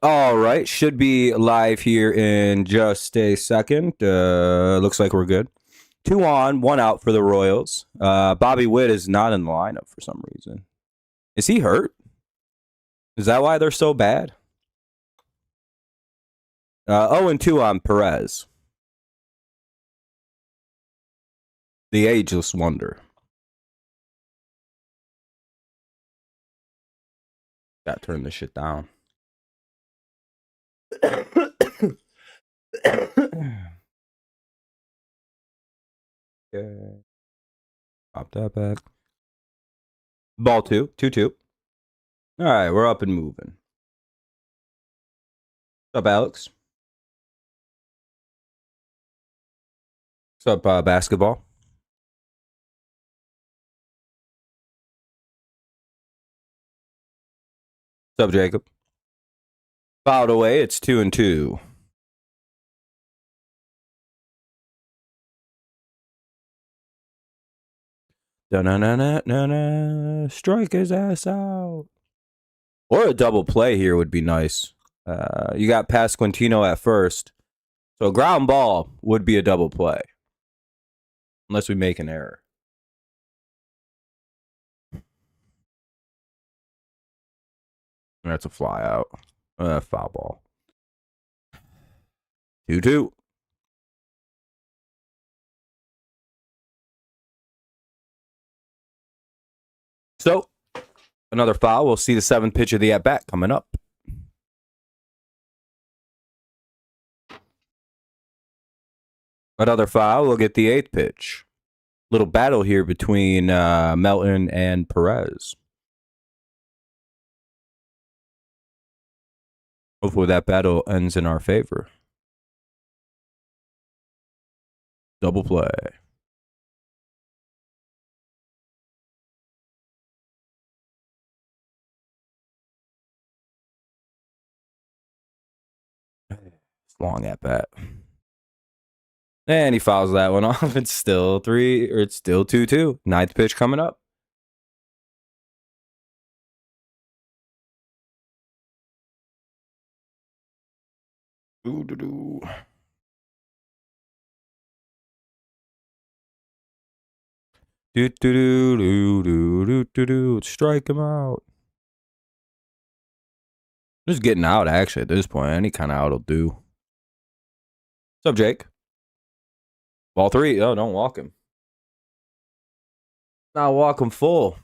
All right, should be live here in just a second. Looks like we're good. 2 on, 1 out for the Royals. Bobby Witt is not in the lineup for some reason. Is he hurt? Is that why they're so bad? 0-2 on Perez. The ageless wonder. Gotta turn this shit down. Okay. Pop that back. Ball 2. 2-2. All right, we're up and moving. What's up, Alex? What's up, basketball? What's up, Jacob? Fouled away. It's 2-2. Da-na-na-na-na-na. Strike his ass out. Or a double play here would be nice. You got Pasquantino at first. So a ground ball would be a double play. Unless we make an error. That's a fly out. Foul ball. 2-2. So, another foul. We'll see the 7th pitch of the at-bat coming up. Another foul. We'll get the 8th pitch. Little battle here between Melton and Perez. Hopefully that battle ends in our favor. Double play. Long at bat. And he fouls that one off. It's still 2-2. 9th pitch coming up. Ooh-doo-doo. Do-do-do-do-do-do-do-do. Strike him out. Just getting out, actually, at this point. Any kind of out will do. What's up, Jake? Ball 3. Oh, don't walk him. Not walk him full.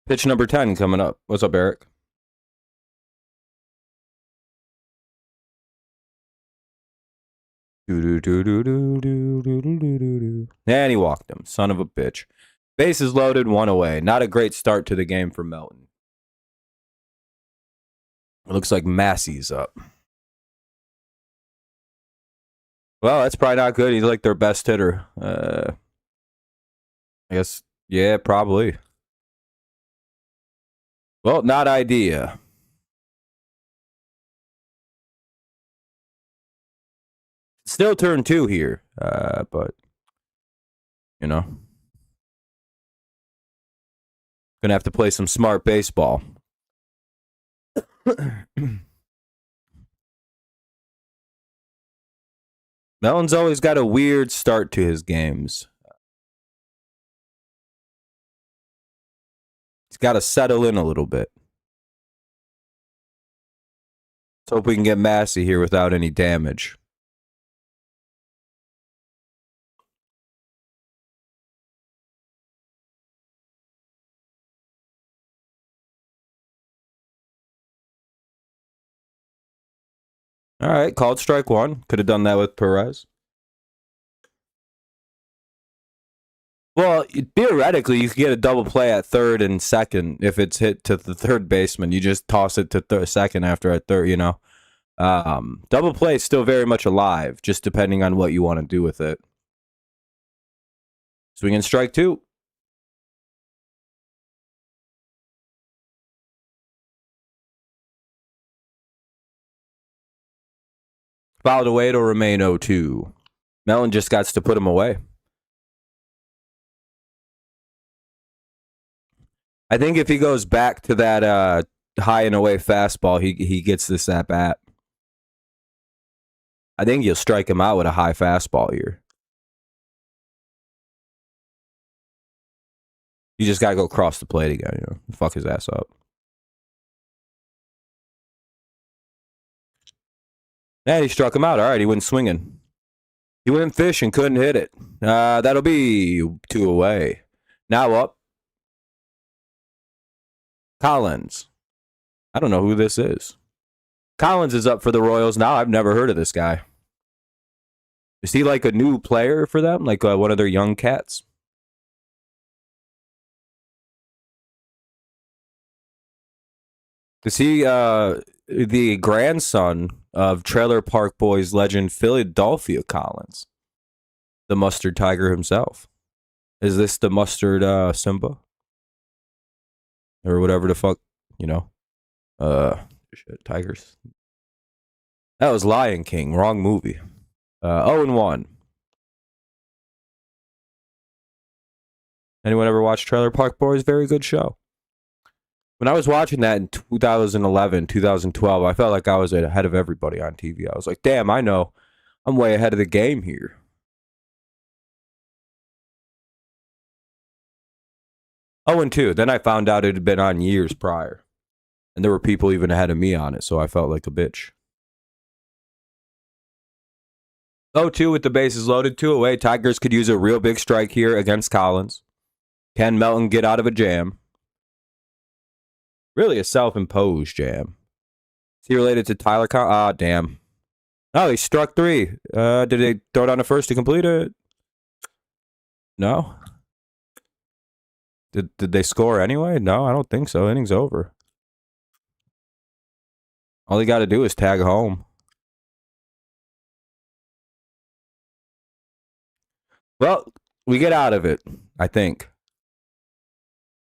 Pitch number 10 coming up. What's up, Eric? And he walked him. Son of a bitch. Bases loaded, 1 away. Not a great start to the game for Melton. It looks like Massey's up. Well, that's probably not good. He's like their best hitter. I guess, yeah, probably. Well, not idea. Still turn 2 here, but, you know. Gonna have to play some smart baseball. Melton's always got a weird start to his games. He's got to settle in a little bit. Let's hope we can get Massey here without any damage. All right, called strike 1. Could have done that with Perez. Well, theoretically, you could get a double play at third and second if it's hit to the third baseman. You just toss it to second after at third, you know. Double play is still very much alive, just depending on what you want to do with it. Swinging strike 2. Fouled away, it'll remain 0-2. Melton just got to put him away. I think if he goes back to that high and away fastball, he gets this at bat. I think you'll strike him out with a high fastball here. You just gotta go across the plate again, you know, fuck his ass up. And he struck him out. All right, he went swinging. He went fishing, couldn't hit it. That'll be 2 away. Now up. Collins. I don't know who this is. Collins is up for the Royals now. I've never heard of this guy. Is he like a new player for them? Like one of their young cats? Is he the grandson of Trailer Park Boys legend Philadelphia Collins, the mustard tiger himself? Is this the mustard Simba? Or whatever the fuck, you know? Shit, tigers. That was Lion King, wrong movie. 0-1. Anyone ever watch Trailer Park Boys? Very good show. When I was watching that in 2011, 2012, I felt like I was ahead of everybody on TV. I was like, damn, I know. I'm way ahead of the game here. Oh, and 2. Then I found out it had been on years prior. And there were people even ahead of me on it, so I felt like a bitch. 0-2 with the bases loaded, 2 away. Tigers could use a real big strike here against Collins. Can Melton get out of a jam? Really a self-imposed jam. Is he related to Tyler damn. Oh, he struck 3. Did they throw it on the first to complete it? No? Did they score anyway? No, I don't think so. Inning's over. All he got to do is tag home. Well, we get out of it, I think.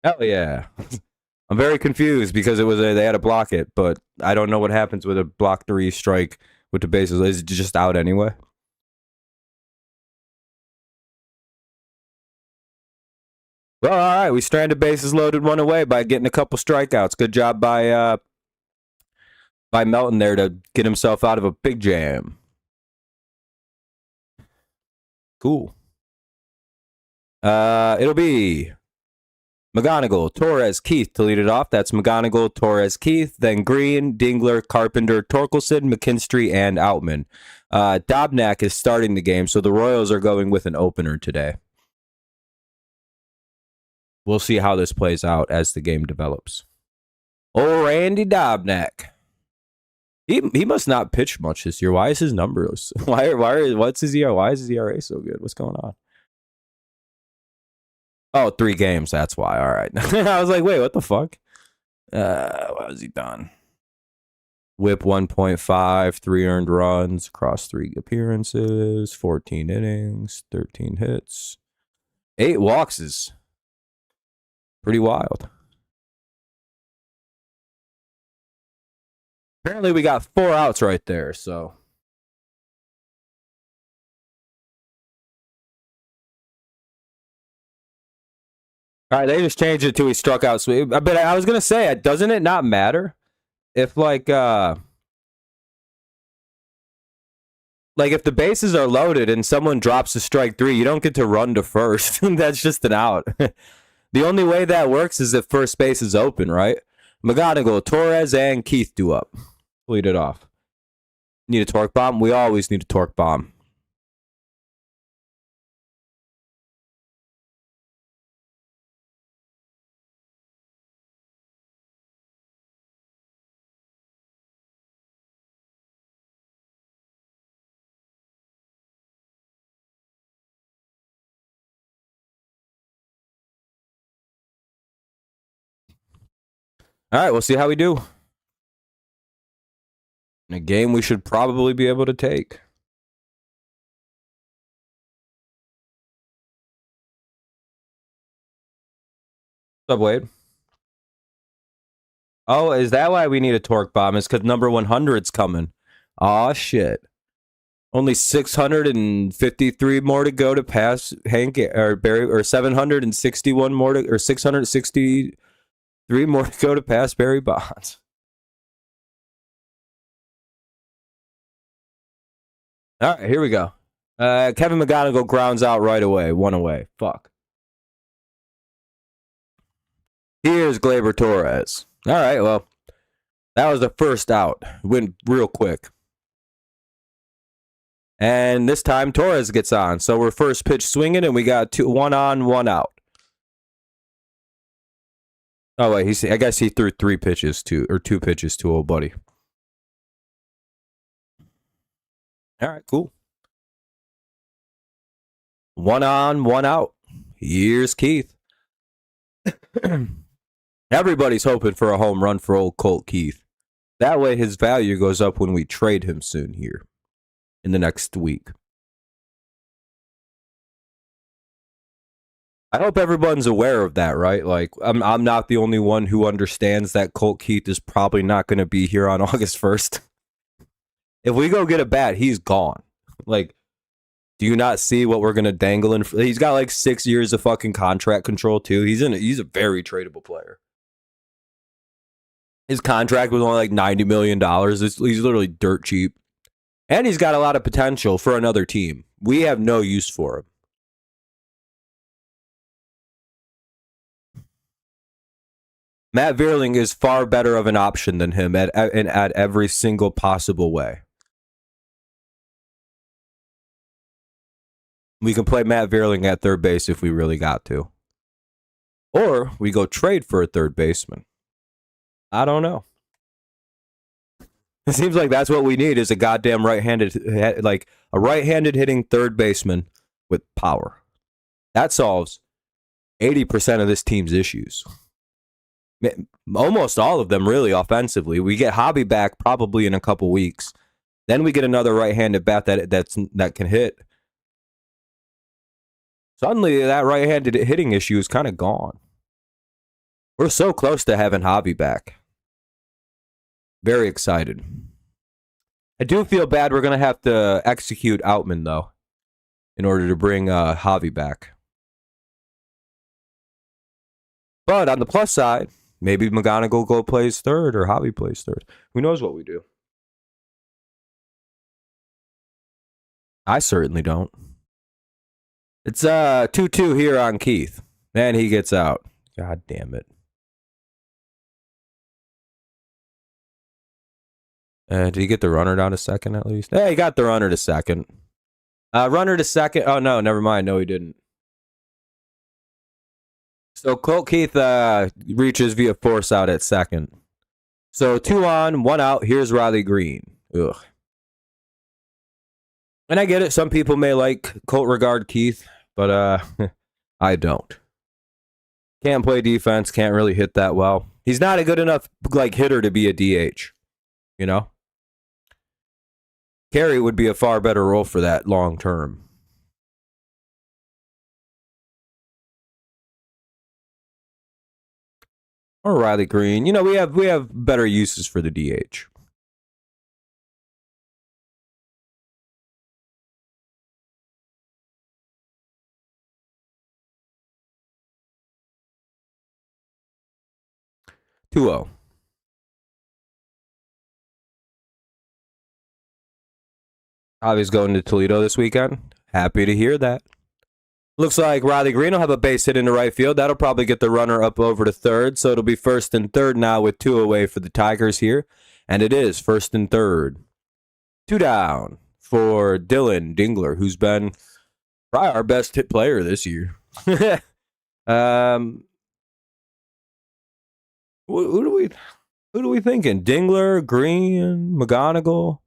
Hell yeah. I'm very confused because they had to block it, but I don't know what happens with a block 3 strike with the bases. Is it just out anyway? Well, all right. We stranded bases loaded 1 away by getting a couple strikeouts. Good job by Melton there to get himself out of a big jam. Cool. It'll be McGonigal, Torres, Keith to lead it off. That's McGonigal, Torres, Keith, then Green, Dingler, Carpenter, Torkelson, McKinstry, and Outman. Dobnak is starting the game, so the Royals are going with an opener today. We'll see how this plays out as the game develops. Oh, Randy Dobnak. He must not pitch much this year. Why is his numbers? What's his ERA? Why is his ERA so good? What's going on? Oh, 3 games. That's why. All right. I was like, wait, what the fuck? What has he done? Whip 1.5, 3 earned runs across 3 appearances, 14 innings, 13 hits, 8 walks is pretty wild. Apparently, we got 4 outs right there, so. All right, they just changed it to he struck out. But I was gonna say, doesn't it not matter if like if the bases are loaded and someone drops a strike 3, you don't get to run to first. That's just an out. The only way that works is if first base is open, right? McGonigal, Torres, and Keith do up. Lead it off. Need a torque bomb? We always need a torque bomb. All right, we'll see how we do. In a game we should probably be able to take. What's up, Wade? Oh, is that why we need a torque bomb? Is because number 100's coming. Aw, shit. Only 653 more to go to pass Hank or Barry, or 761 more to, or 660 3 more to go to pass Barry Bonds. All right, here we go. Kevin McGonigal grounds out right away. 1 away. Fuck. Here's Gleyber Torres. All right, well, that was the first out. Went real quick. And this time Torres gets on. So we're first pitch swinging, and we got 1 on, 1 out. Oh wait, I guess he threw 3 pitches to, or 2 pitches to old buddy. All right, cool. 1 on, 1 out. Here's Keith. Everybody's hoping for a home run for old Colt Keith. That way his value goes up when we trade him soon here in the next week. I hope everyone's aware of that, right? Like, I'm not the only one who understands that Colt Keith is probably not going to be here on August 1st. If we go get a bat, he's gone. Like, do you not see what we're going to dangle in? He's got like 6 years of fucking contract control, too. He's a very tradable player. His contract was only like $90 million. He's literally dirt cheap. And he's got a lot of potential for another team. We have no use for him. Matt Vierling is far better of an option than him at every single possible way. We can play Matt Vierling at third base if we really got to. Or we go trade for a third baseman. I don't know. It seems like that's what we need is a goddamn right-handed, like a right-handed hitting third baseman with power. That solves 80% of this team's issues. Almost all of them, really, offensively. We get Hobby back probably in a couple weeks. Then we get another right-handed bat that can hit. Suddenly, that right-handed hitting issue is kind of gone. We're so close to having Hobby back. Very excited. I do feel bad we're going to have to execute Outman, though, in order to bring Hobby back. But on the plus side, maybe McGonigal plays third or Hobby plays third. Who knows what we do? I certainly don't. It's 2-2 here on Keith. And he gets out. God damn it. Did he get the runner down to second at least? Hey, he got the runner to second. Runner to second. Oh, no, never mind. No, he didn't. So Colt Keith reaches via force out at second. So 2 on, 1 out. Here's Riley Green. Ugh. And I get it. Some people may like Colt regard Keith, but I don't. Can't play defense. Can't really hit that well. He's not a good enough like hitter to be a DH. You know? Carey would be a far better role for that long term. Or Riley Green. You know, we have better uses for the DH. Two-0. Javi's going to Toledo this weekend. Happy to hear that. Looks like Riley Green will have a base hit into right field. That'll probably get the runner up over to third. So it'll be first and third now with 2 away for the Tigers here. And it is first and third. 2 down for Dylan Dingler, who's been probably our best hit player this year. Who do we thinking? Dingler, Green, McGonigal.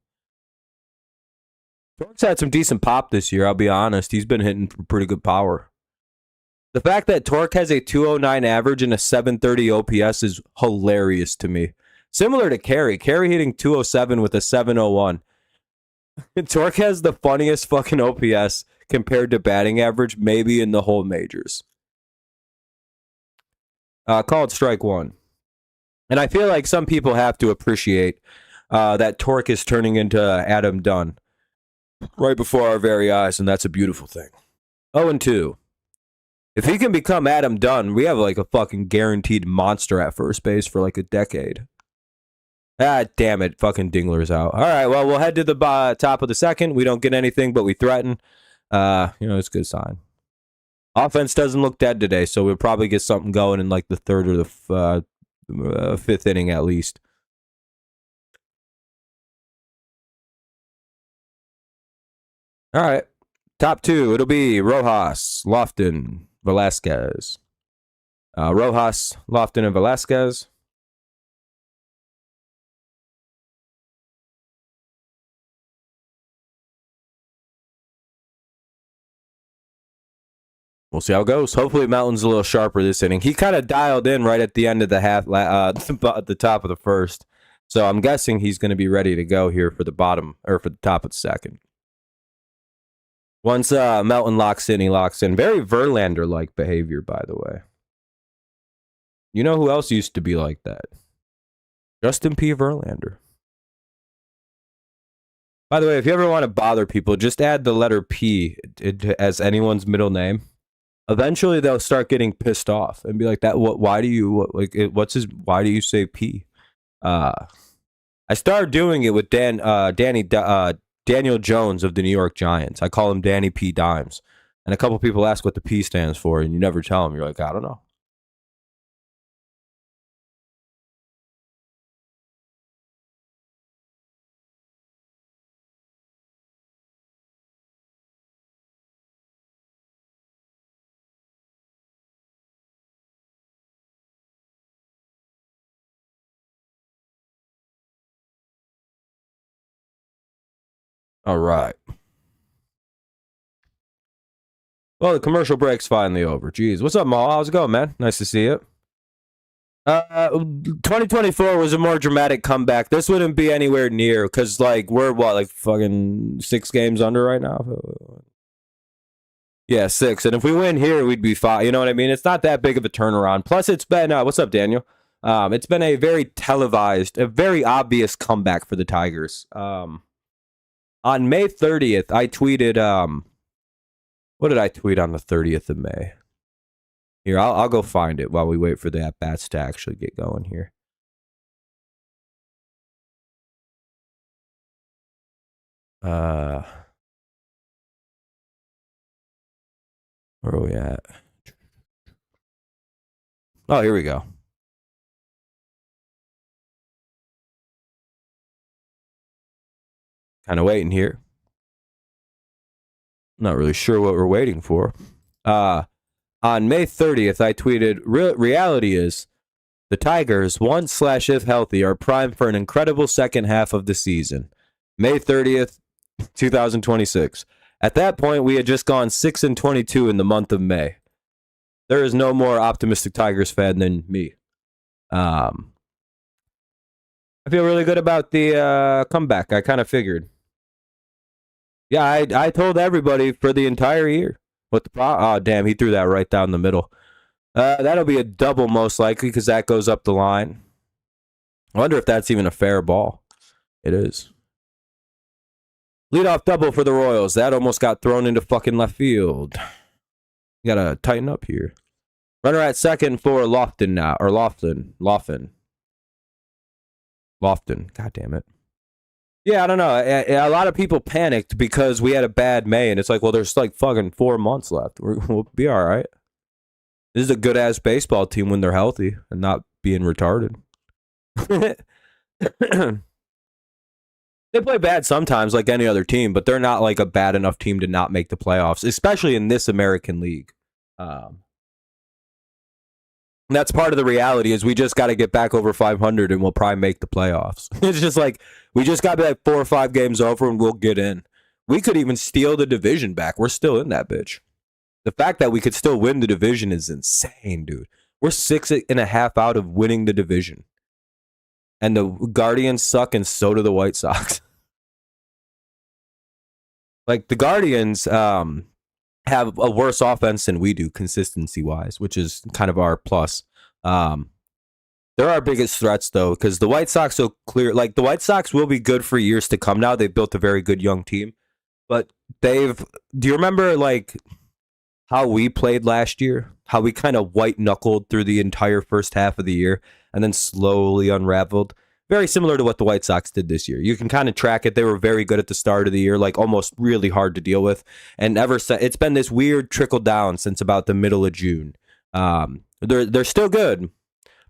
Tork's had some decent pop this year, I'll be honest. He's been hitting pretty good power. The fact that Tork has a 209 average and a 730 OPS is hilarious to me. Similar to Carey. Carey hitting 207 with a 701. Tork has the funniest fucking OPS compared to batting average, maybe in the whole majors. Called strike 1. And I feel like some people have to appreciate that Tork is turning into Adam Dunn right before our very eyes, and that's a beautiful thing. 0-2. If he can become Adam Dunn, we have like a fucking guaranteed monster at first base for like a decade. Ah, damn it. Fucking Dingler's out. All right, well, we'll head to the top of the second. We don't get anything, but we threaten. It's a good sign. Offense doesn't look dead today, so we'll probably get something going in like the third or the fifth inning at least. All right. Top two, it'll be Rojas, Lofton, Velasquez. Rojas, Lofton, and Velasquez. We'll see how it goes. Hopefully, Mountain's a little sharper this inning. He kind of dialed in right at the end of the half, at the top of the first. So I'm guessing he's going to be ready to go here for the bottom or for the top of the second. Once Mountain locks in, he locks in. Very Verlander-like behavior, by the way. You know who else used to be like that? Justin P. Verlander. By the way, if you ever want to bother people, just add the letter P as anyone's middle name. Eventually, they'll start getting pissed off and be like, "That what? Why do you What's his? Why do you say P?" I started doing it with Daniel Jones of the New York Giants. I call him Danny P. Dimes, and a couple people ask what the P stands for, and you never tell them. You're like, I don't know. All right. Well, the commercial break's finally over. Jeez. What's up, Maul? How's it going, man? Nice to see you. 2024 was a more dramatic comeback. This wouldn't be anywhere near because, like, we're fucking 6 games under right now? Yeah, 6. And if we win here, we'd be fine. You know what I mean? It's not that big of a turnaround. Plus, it's been, what's up, Daniel? It's been a very televised, a very obvious comeback for the Tigers. On May 30th, I tweeted, what did I tweet on the 30th of May? Here, I'll go find it while we wait for the at-bats to actually get going here. Where are we at? Oh, here we go. Kind of waiting here. Not really sure what we're waiting for. On May 30th, I tweeted, reality is the Tigers, once/if healthy, are primed for an incredible second half of the season. May 30th, 2026. At that point, we had just gone 6-22 in the month of May. There is no more optimistic Tigers fan than me. I feel really good about the comeback. I kind of figured. Yeah, I told everybody for the entire year. What the oh, damn, he threw that right down the middle. That'll be a double most likely because that goes up the line. I wonder if that's even a fair ball. It is. Leadoff double for the Royals. That almost got thrown into fucking left field. You gotta tighten up here. Runner at second for Lofton now. Or Lofton. God damn it. Yeah, I don't know. A lot of people panicked because we had a bad May, and it's like, well, there's like fucking 4 months left. We'll be all right. This is a good-ass baseball team when they're healthy and not being retarded. They play bad sometimes, like any other team, but they're not like a bad enough team to not make the playoffs, especially in this American League. That's part of the reality is we just got to get back over 500 and we'll probably make the playoffs. It's just like we just got to be like 4 or 5 games over and we'll get in. We could even steal the division back. We're still in that bitch. The fact that we could still win the division is insane, dude. We're 6.5 out of winning the division. And the Guardians suck and so do the White Sox. Like the Guardians have a worse offense than we do consistency-wise, which is kind of our plus. They're our biggest threats, though, because the White Sox will clear. Like the White Sox will be good for years to come. Now they've built a very good young team, but do you remember like how we played last year, how we kind of white knuckled through the entire first half of the year and then slowly unraveled. Very similar to what the White Sox did this year. You can kind of track it. They were very good at the start of the year, like almost really hard to deal with. And ever since, it's been this weird trickle down since about the middle of June. They're still good,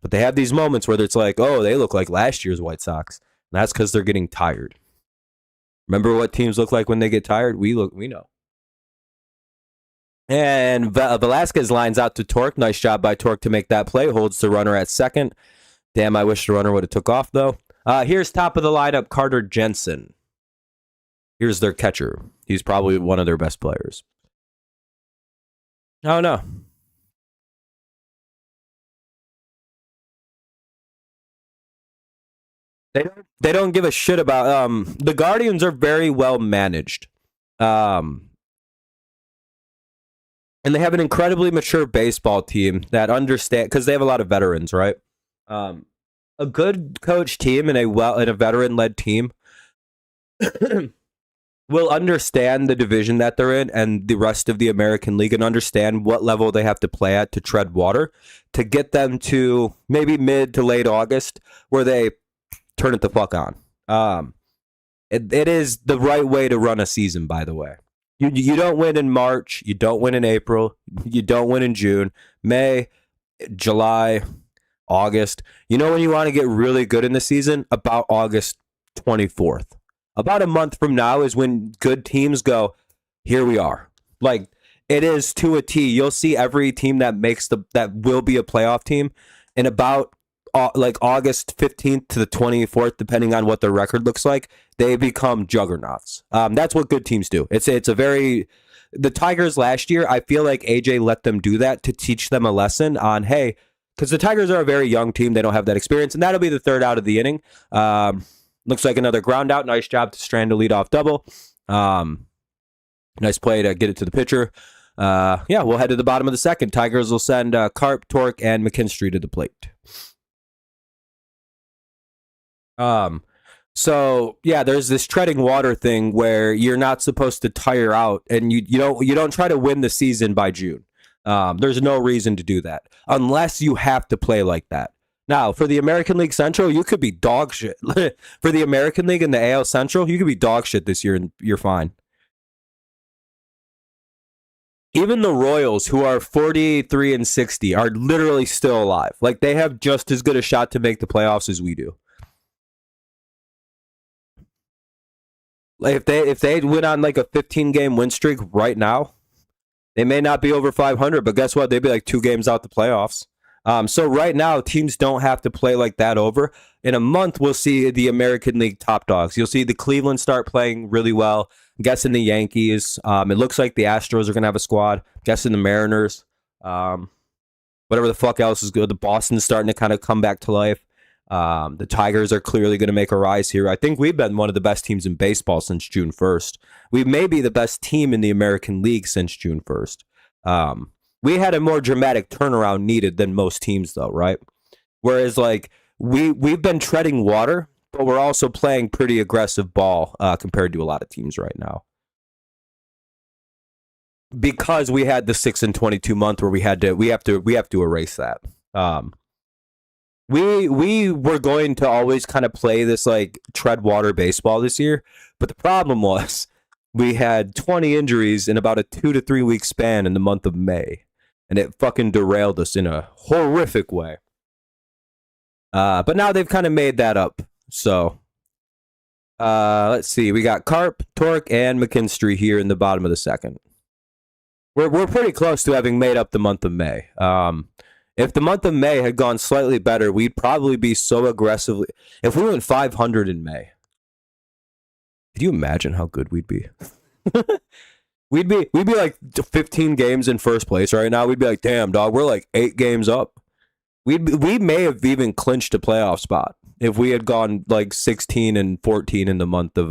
but they have these moments where it's like, oh, they look like last year's White Sox. And that's because they're getting tired. Remember what teams look like when they get tired? We know. And Velasquez lines out to Torque. Nice job by Torque to make that play. Holds the runner at second. Damn, I wish the runner would have took off, though. Here's top of the lineup, Carter Jensen. Here's their catcher. He's probably one of their best players. Oh, no. They don't give a shit about... the Guardians are very well managed. And they have an incredibly mature baseball team that understand... Because they have a lot of veterans, right? A good coach team and a veteran-led team will understand the division that they're in and the rest of the American League and understand what level they have to play at to tread water to get them to maybe mid to late August where they turn it the fuck on. It is the right way to run a season, by the way. You don't win in March. You don't win in April. You don't win in June. May, July... August. You know when you want to get really good in the season? About August 24th. About a month from now is when good teams go, here we are. Like, it is to a T. You'll see every team that will be a playoff team in about like August 15th to the 24th, depending on what their record looks like, they become juggernauts. That's what good teams do. It's a very... The Tigers last year, I feel like AJ let them do that to teach them a lesson on, hey, because the Tigers are a very young team. They don't have that experience. And that'll be the third out of the inning. Looks like another ground out. Nice job to strand a leadoff double. Nice play to get it to the pitcher. We'll head to the bottom of the second. Tigers will send Carp, Torque, and McKinstry to the plate. There's this treading water thing where you're not supposed to tire out, and you don't try to win the season by June. There's no reason to do that unless you have to play like that. Now, for the American League Central, you could be dog shit. For the American League and the AL Central, you could be dog shit this year and you're fine. Even the Royals, who are 43-60, are literally still alive. Like, they have just as good a shot to make the playoffs as we do. Like, if they went on like a 15-game win streak right now, they may not be over 500, but guess what? They'd be like 2 games out the playoffs. So right now, teams don't have to play like that over. In a month, we'll see the American League top dogs. You'll see the Cleveland start playing really well. I'm guessing the Yankees. It looks like the Astros are going to have a squad. I'm guessing the Mariners. Whatever the fuck else is good. The Boston's starting to kind of come back to life. The Tigers are clearly going to make a rise here. I think we've been one of the best teams in baseball since June 1st. We may be the best team in the American League since June 1st. We had a more dramatic turnaround needed than most teams, though, right? Whereas, like, we've been treading water, but we're also playing pretty aggressive ball compared to a lot of teams right now. Because we had the 6-22 month where we have to erase that. We were going to always kind of play this like tread water baseball this year, but the problem was we had 20 injuries in about a 2 to 3 week span in the month of May, and it fucking derailed us in a horrific way. But now they've kind of made that up. So let's see, we got Carp, Torque, and McKinstry here in the bottom of the second. We're pretty close to having made up the month of May. If the month of May had gone slightly better, we'd probably be so aggressively... If we went 500 in May, could you imagine how good we'd be? we'd be like 15 games in first place right now. We'd be like, damn, dog, we're like 8 games up. We may have even clinched a playoff spot if we had gone like 16-14 in the month of...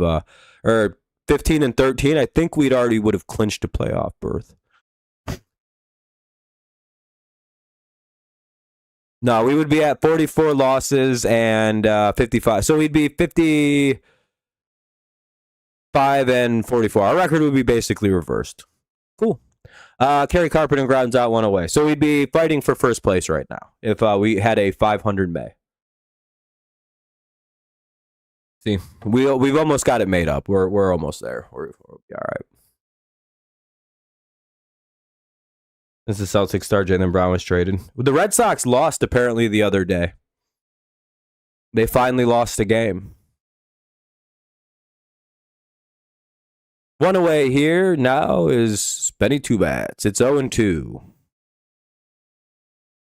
or 15-13. I think we'd already would have clinched a playoff berth. No, we would be at 44 losses and 55. So we'd be 55-44. Our record would be basically reversed. Cool. Kerry Carpenter grounds out, one away. So we'd be fighting for first place right now if we had a 500 May. See, we've almost got it made up. We're almost there. We'll be all right. This is Celtics star Jaylen Brown was traded. The Red Sox lost apparently the other day. They finally lost a game. One away here now is Benny Two Bats. It's 0-2.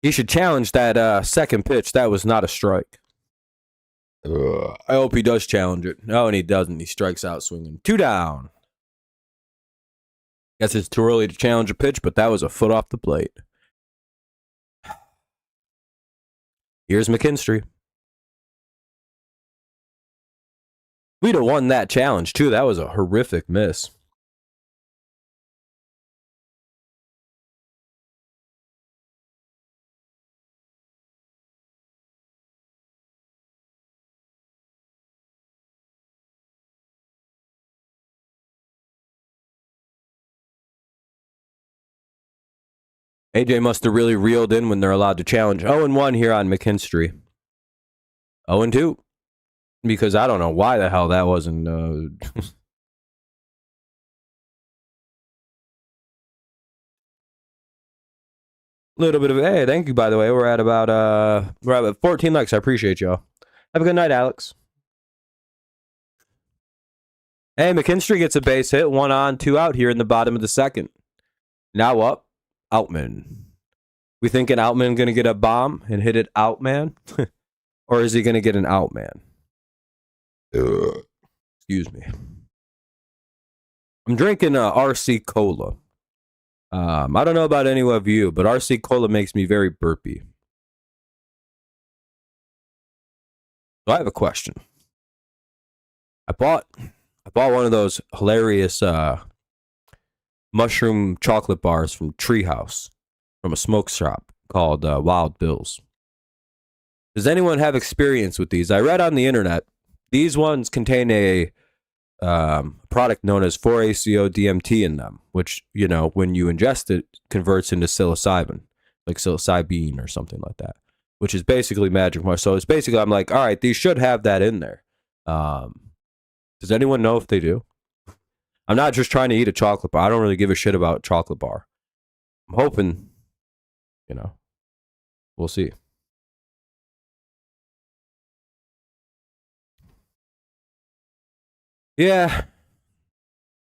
He should challenge that second pitch. That was not a strike. I hope he does challenge it. No, and he doesn't. He strikes out swinging. 2 down. Guess it's too early to challenge a pitch, but that was a foot off the plate. Here's McKinstry. We'd have won that challenge, too. That was a horrific miss. AJ must have really reeled in when they're allowed to challenge. 0-1 here on McKinstry. 0-2. Because I don't know why the hell that wasn't... little bit of... Hey, thank you, by the way. We're at about 14 likes. I appreciate y'all. Have a good night, Alex. Hey, McKinstry gets a base hit. 1 on, 2 out here in the bottom of the second. Now up. Outman. We thinking Outman going to get a bomb and hit it out, man? Or is he going to get an out, man? Excuse me. I'm drinking RC Cola. I don't know about any of you, but RC Cola makes me very burpy. So I have a question. I bought one of those hilarious mushroom chocolate bars from Treehouse, from a smoke shop called Wild Bill's. Does anyone have experience with these? I read on the internet, these ones contain a product known as 4-ACO-DMT in them, which, you know, when you ingest it, converts into psilocybin, like psilocybin or something like that, which is basically magic mushroom. So it's basically, I'm like, all right, these should have that in there. Does anyone know if they do? I'm not just trying to eat a chocolate bar. I don't really give a shit about chocolate bar. I'm hoping, you know, we'll see. Yeah.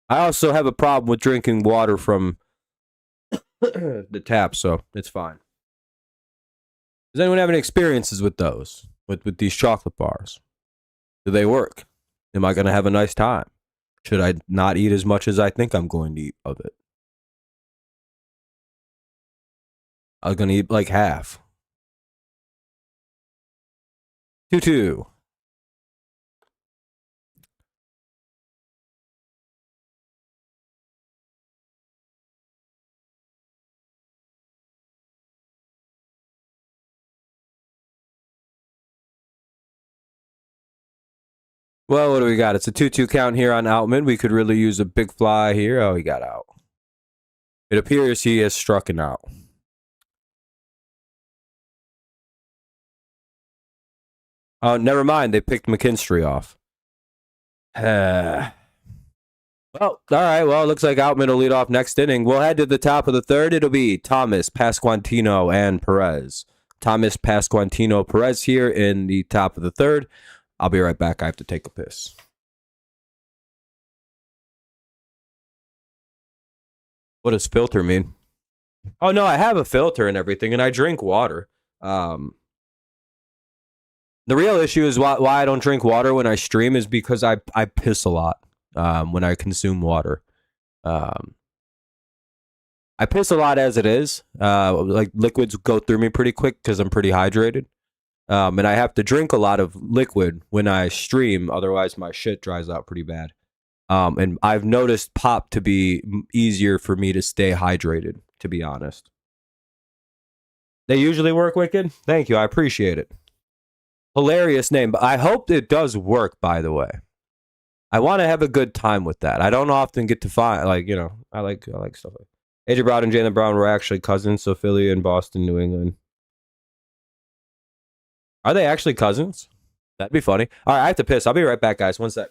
I also have a problem with drinking water from the tap, so it's fine. Does anyone have any experiences with those? With these chocolate bars? Do they work? Am I going to have a nice time? Should I not eat as much as I think I'm going to eat of it? I'm going to eat like half. 2-2. Well, what do we got? It's a 2-2 count here on Outman. We could really use a big fly here. Oh, he got out. It appears he has struck an out. Oh, never mind. They picked McKinstry off. Well, all right. Well, it looks like Outman will lead off next inning. We'll head to the top of the third. It'll be Thomas, Pasquantino, and Perez. Thomas, Pasquantino, Perez here in the top of the third. I'll be right back. I have to take a piss. What does filter mean? Oh, no, I have a filter and everything, and I drink water. The real issue is why I don't drink water when I stream is because I piss a lot when I consume water. I piss a lot as it is. Like liquids go through me pretty quick because I'm pretty hydrated. And I have to drink a lot of liquid when I stream. Otherwise, my shit dries out pretty bad. And I've noticed pop to be easier for me to stay hydrated, to be honest. They usually work, Wicked? Thank you. I appreciate it. Hilarious name. But I hope it does work, by the way. I want to have a good time with that. I don't often get to find, like, you know, I like stuff like AJ Brown and Jaylen Brown were actually cousins, so Philly and Boston, New England. Are they actually cousins? That'd be funny. All right, I have to piss. I'll be right back, guys. One sec.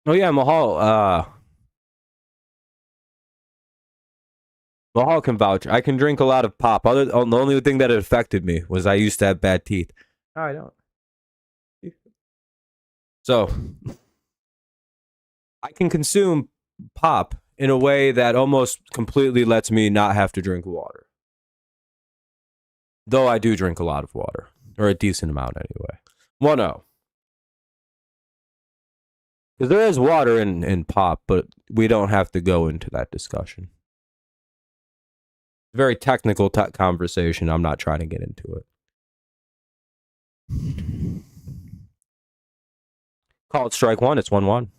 Oh yeah, Mahal can vouch. I can drink a lot of pop. The only thing that affected me was I used to have bad teeth. No, I don't. So I can consume pop in a way that almost completely lets me not have to drink water. Though I do drink a lot of water, or a decent amount anyway. 1-0. Because there is water in pop, but we don't have to go into that discussion. Very technical conversation. I'm not trying to get into it. Call it strike one. It's 1-1.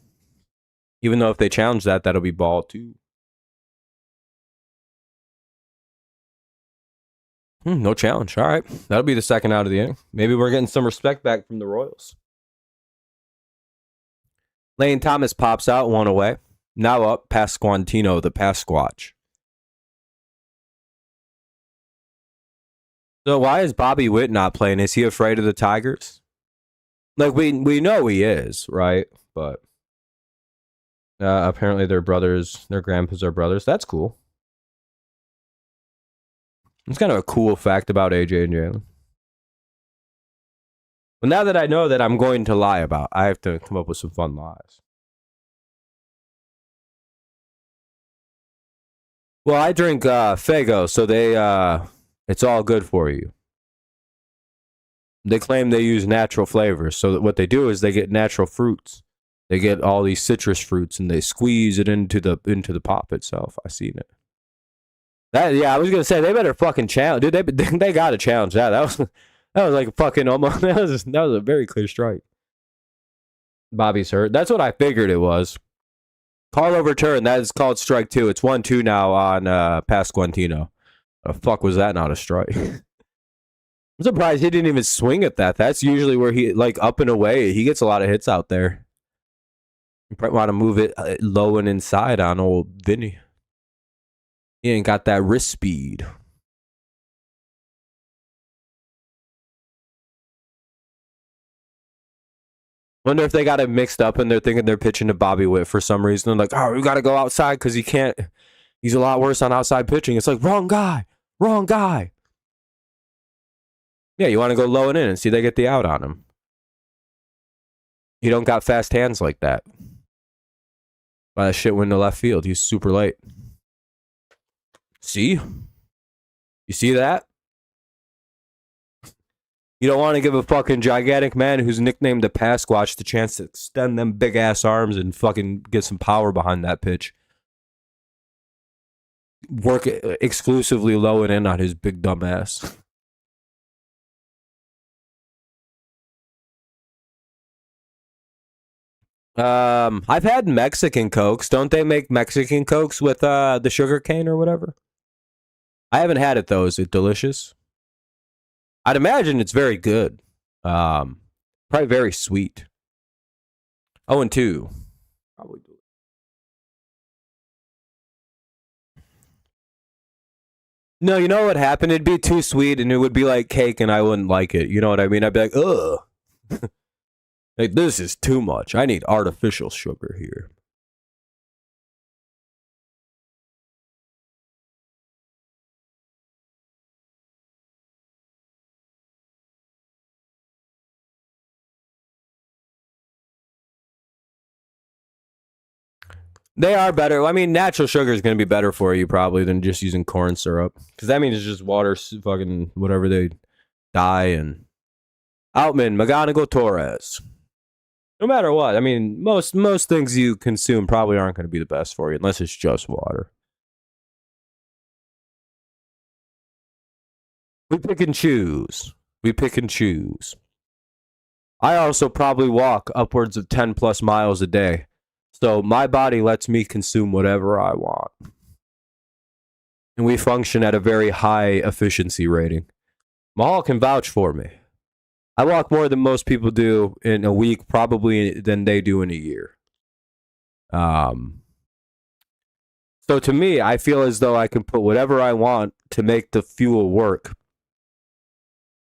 Even though if they challenge that, that'll be ball 2. No challenge. All right. That'll be the second out of the inning. Maybe we're getting some respect back from the Royals. Lane Thomas pops out, 1 away. Now up, Pasquantino, the Pasquatch. So why is Bobby Witt not playing? Is he afraid of the Tigers? Like, we know he is, right? But apparently they're brothers. Their grandpas are brothers. That's cool. It's kind of a cool fact about AJ and Jaylen. But now that I know that I'm going to lie about, I have to come up with some fun lies. Well, I drink Fago, so it's all good for you. They claim they use natural flavors, so that what they do is they get natural fruits. They get all these citrus fruits and they squeeze it into the pop itself. I seen it. I was gonna say they better fucking challenge, dude. They got to challenge that. That was like a fucking almost. That was a very clear strike. Bobby's hurt. That's what I figured it was. Call overturned. That is called strike 2. It's 1-2 now on Pasquantino. The fuck was that not a strike? I'm surprised he didn't even swing at that. That's usually where he, like, up and away. He gets a lot of hits out there. You probably want to move it low and inside on old Vinny. He ain't got that wrist speed. Wonder if they got it mixed up and they're thinking they're pitching to Bobby Witt for some reason. They're like, oh, we got to go outside because he can't. He's a lot worse on outside pitching. It's like, wrong guy. Wrong guy. Yeah, you want to go low and in and see they get the out on him. He don't got fast hands like that. But that shit went to left field. He's super late. See? You see that? You don't want to give a fucking gigantic man who's nicknamed the Pasquatch the chance to extend them big ass arms and fucking get some power behind that pitch. Work exclusively low and in on his big dumb ass. I've had Mexican Cokes. Don't they make Mexican Cokes with the sugar cane or whatever? I haven't had it though. Is it delicious? I'd imagine it's very good. Probably very sweet. 0-2. Probably. No, you know what happened? It'd be too sweet and it would be like cake and I wouldn't like it. You know what I mean? I'd be like, ugh. Like, this is too much. I need artificial sugar here. They are better. I mean, natural sugar is going to be better for you probably than just using corn syrup because that means it's just water, fucking whatever they dye and Outman McGonagall Torres. No matter what, I mean, most things you consume probably aren't going to be the best for you unless it's just water. We pick and choose. We pick and choose. I also probably walk upwards of 10 plus miles a day. So my body lets me consume whatever I want. And we function at a very high efficiency rating. Mahal can vouch for me. I walk more than most people do in a week, probably than they do in a year. So to me, I feel as though I can put whatever I want to make the fuel work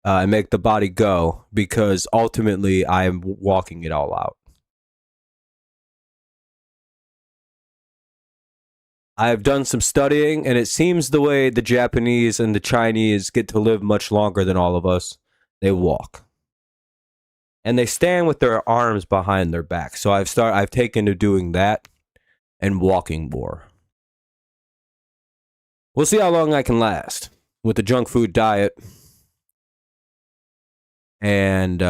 and make the body go because ultimately I am walking it all out. I have done some studying, and it seems the way the Japanese and the Chinese get to live much longer than all of us, they walk. And they stand with their arms behind their back. So I've taken to doing that and walking more. We'll see how long I can last with the junk food diet and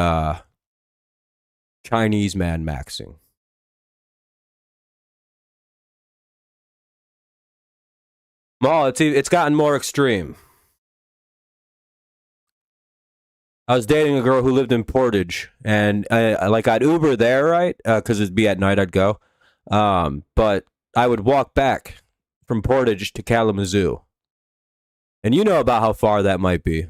Chinese man maxing. Well, it's gotten more extreme. I was dating a girl who lived in Portage, and I'd Uber there, right? Because it'd be at night. I'd go, but I would walk back from Portage to Kalamazoo, and you know about how far that might be.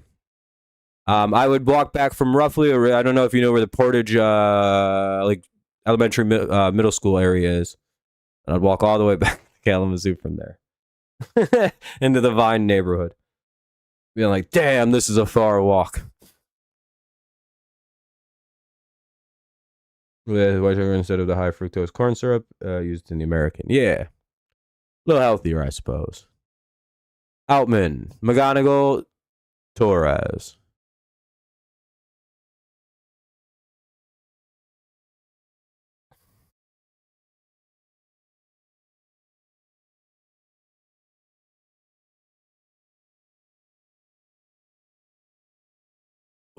I would walk back from roughly, I don't know if you know where the Portage, like elementary, middle school area is. And I'd walk all the way back to Kalamazoo from there into the Vine neighborhood, being like, "Damn, this is a far walk." With white sugar instead of the high fructose corn syrup used in the American. Yeah, a little healthier, I suppose. Outman, McGonagall, Torres.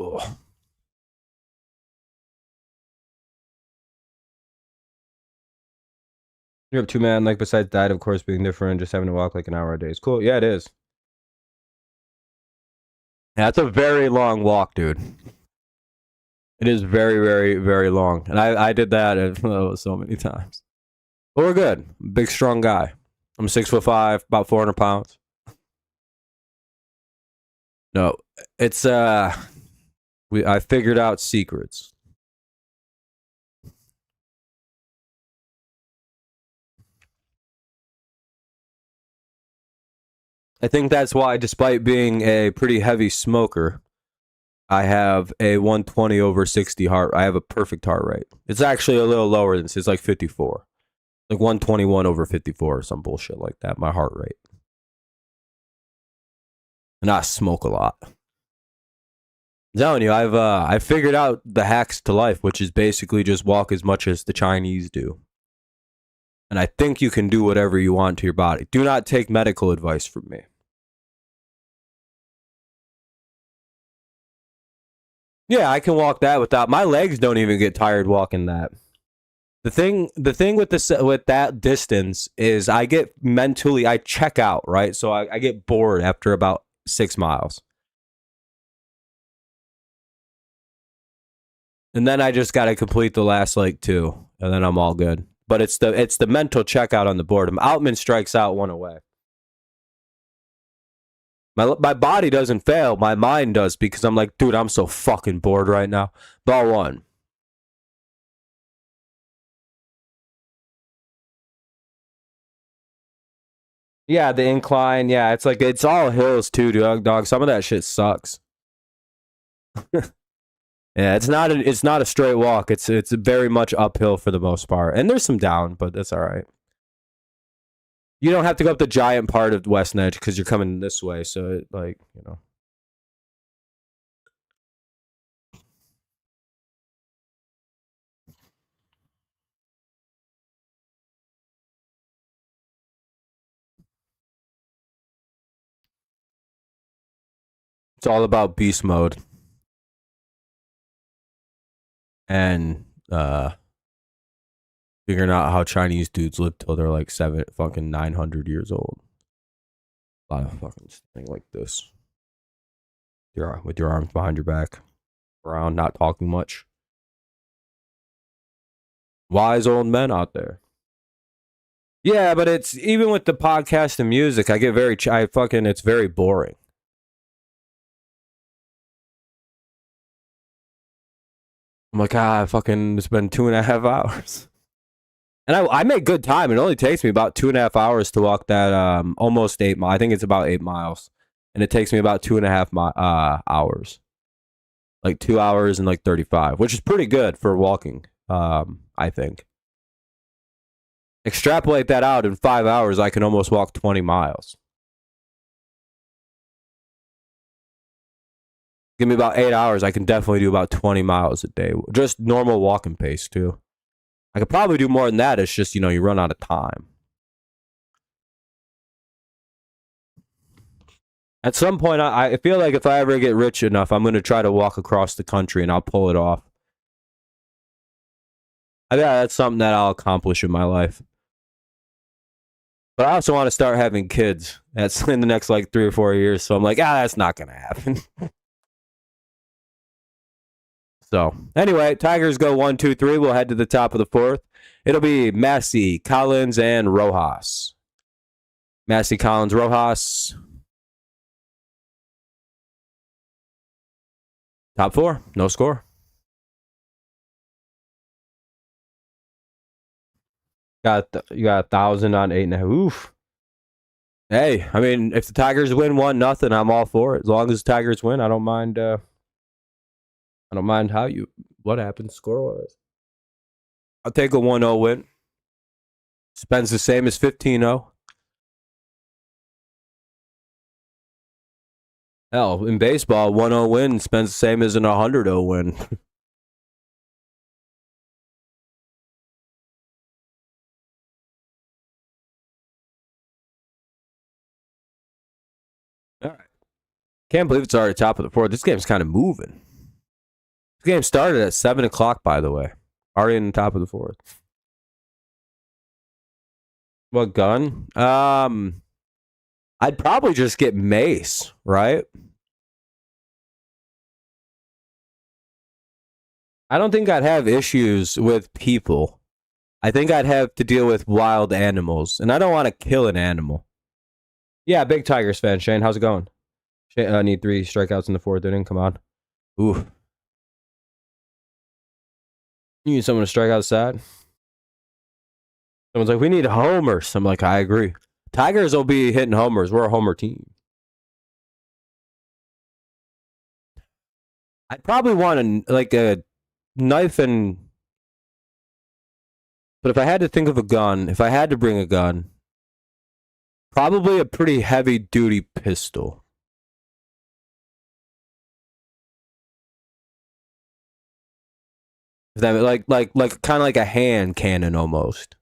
Ugh. You have two man, like besides that, of course, being different, just having to walk like an hour a day is cool. Yeah, it is. Yeah, that's a very long walk, dude. It is very, very, very long. And I did that so many times. But we're good. Big, strong guy. I'm 6'5", about 400 pounds. No, it's I figured out secrets. I think that's why, despite being a pretty heavy smoker, I have a 120 over 60 heart. I have a perfect heart rate. It's actually a little lower than this. It's like 54, like 121 over 54 or some bullshit like that. My heart rate, and I smoke a lot. I'm telling you, I figured out the hacks to life, which is basically just walk as much as the Chinese do. And I think you can do whatever you want to your body. Do not take medical advice from me. Yeah, I can walk that without my legs don't even get tired walking that. The thing with with that distance is I check out, right? So I get bored after about 6 miles. And then I just gotta complete the last like two, and then I'm all good. But it's the mental checkout on the boredom. Outman strikes out one away. My body doesn't fail, my mind does because I'm like, dude, I'm so fucking bored right now. Ball one. Yeah, the incline. Yeah, it's like it's all hills too, dog. Some of that shit sucks. Yeah, it's not a straight walk. It's very much uphill for the most part, and there's some down, but that's all right. You don't have to go up the giant part of West Edge because you're coming this way, so it, like you know. It's all about beast mode. And figuring out how Chinese dudes live till they're like 900 years old. A lot of fucking thing like this. With your arms behind your back, around, not talking much. Wise old men out there. Yeah, but it's even with the podcast and music, I get it's very boring. I'm like, it's been 2.5 hours. And I make good time. It only takes me about 2.5 hours to walk that almost 8 miles. I think it's about 8 miles. And it takes me about 2.5 hours. Like 2 hours and like 35, which is pretty good for walking, I think. Extrapolate that out in 5 hours, I can almost walk 20 miles. Give me about 8 hours, I can definitely do about 20 miles a day. Just normal walking pace, too. I could probably do more than that. It's just, you run out of time. At some point, I feel like if I ever get rich enough, I'm going to try to walk across the country and I'll pull it off. I think that's something that I'll accomplish in my life. But I also want to start having kids. That's in the next like 3 or 4 years. So I'm like, that's not going to happen. So anyway, Tigers go 1, 2, 3. We'll head to the top of the 4th. It'll be Massey, Collins, and Rojas. Massey, Collins, Rojas. Top 4, no score. You got 1,000 on 8.5. Oof. Hey, I mean, if the Tigers win 1-0, I'm all for it. As long as the Tigers win, I don't mind. I don't mind what happens score-wise. I'll take a 1-0 win. Spends the same as 15-0. Hell, in baseball, 1-0 win spends the same as an 100-0 win. All right. Can't believe it's already top of the 4th. This game's kind of moving. This game started at 7 o'clock, by the way. Already in the top of the 4th. What gun? I'd probably just get mace, right? I don't think I'd have issues with people. I think I'd have to deal with wild animals, and I don't want to kill an animal. Yeah, big Tigers fan. Shane, how's it going? Shane, need 3 strikeouts in the 4th inning. Come on. Ooh. You need someone to strike outside? Someone's like, we need homers. I'm like, I agree. Tigers will be hitting homers. We're a homer team. I'd probably want a knife and... But if I had to think of a gun, if I had to bring a gun, probably a pretty heavy-duty pistol. That like kind of like a hand cannon almost.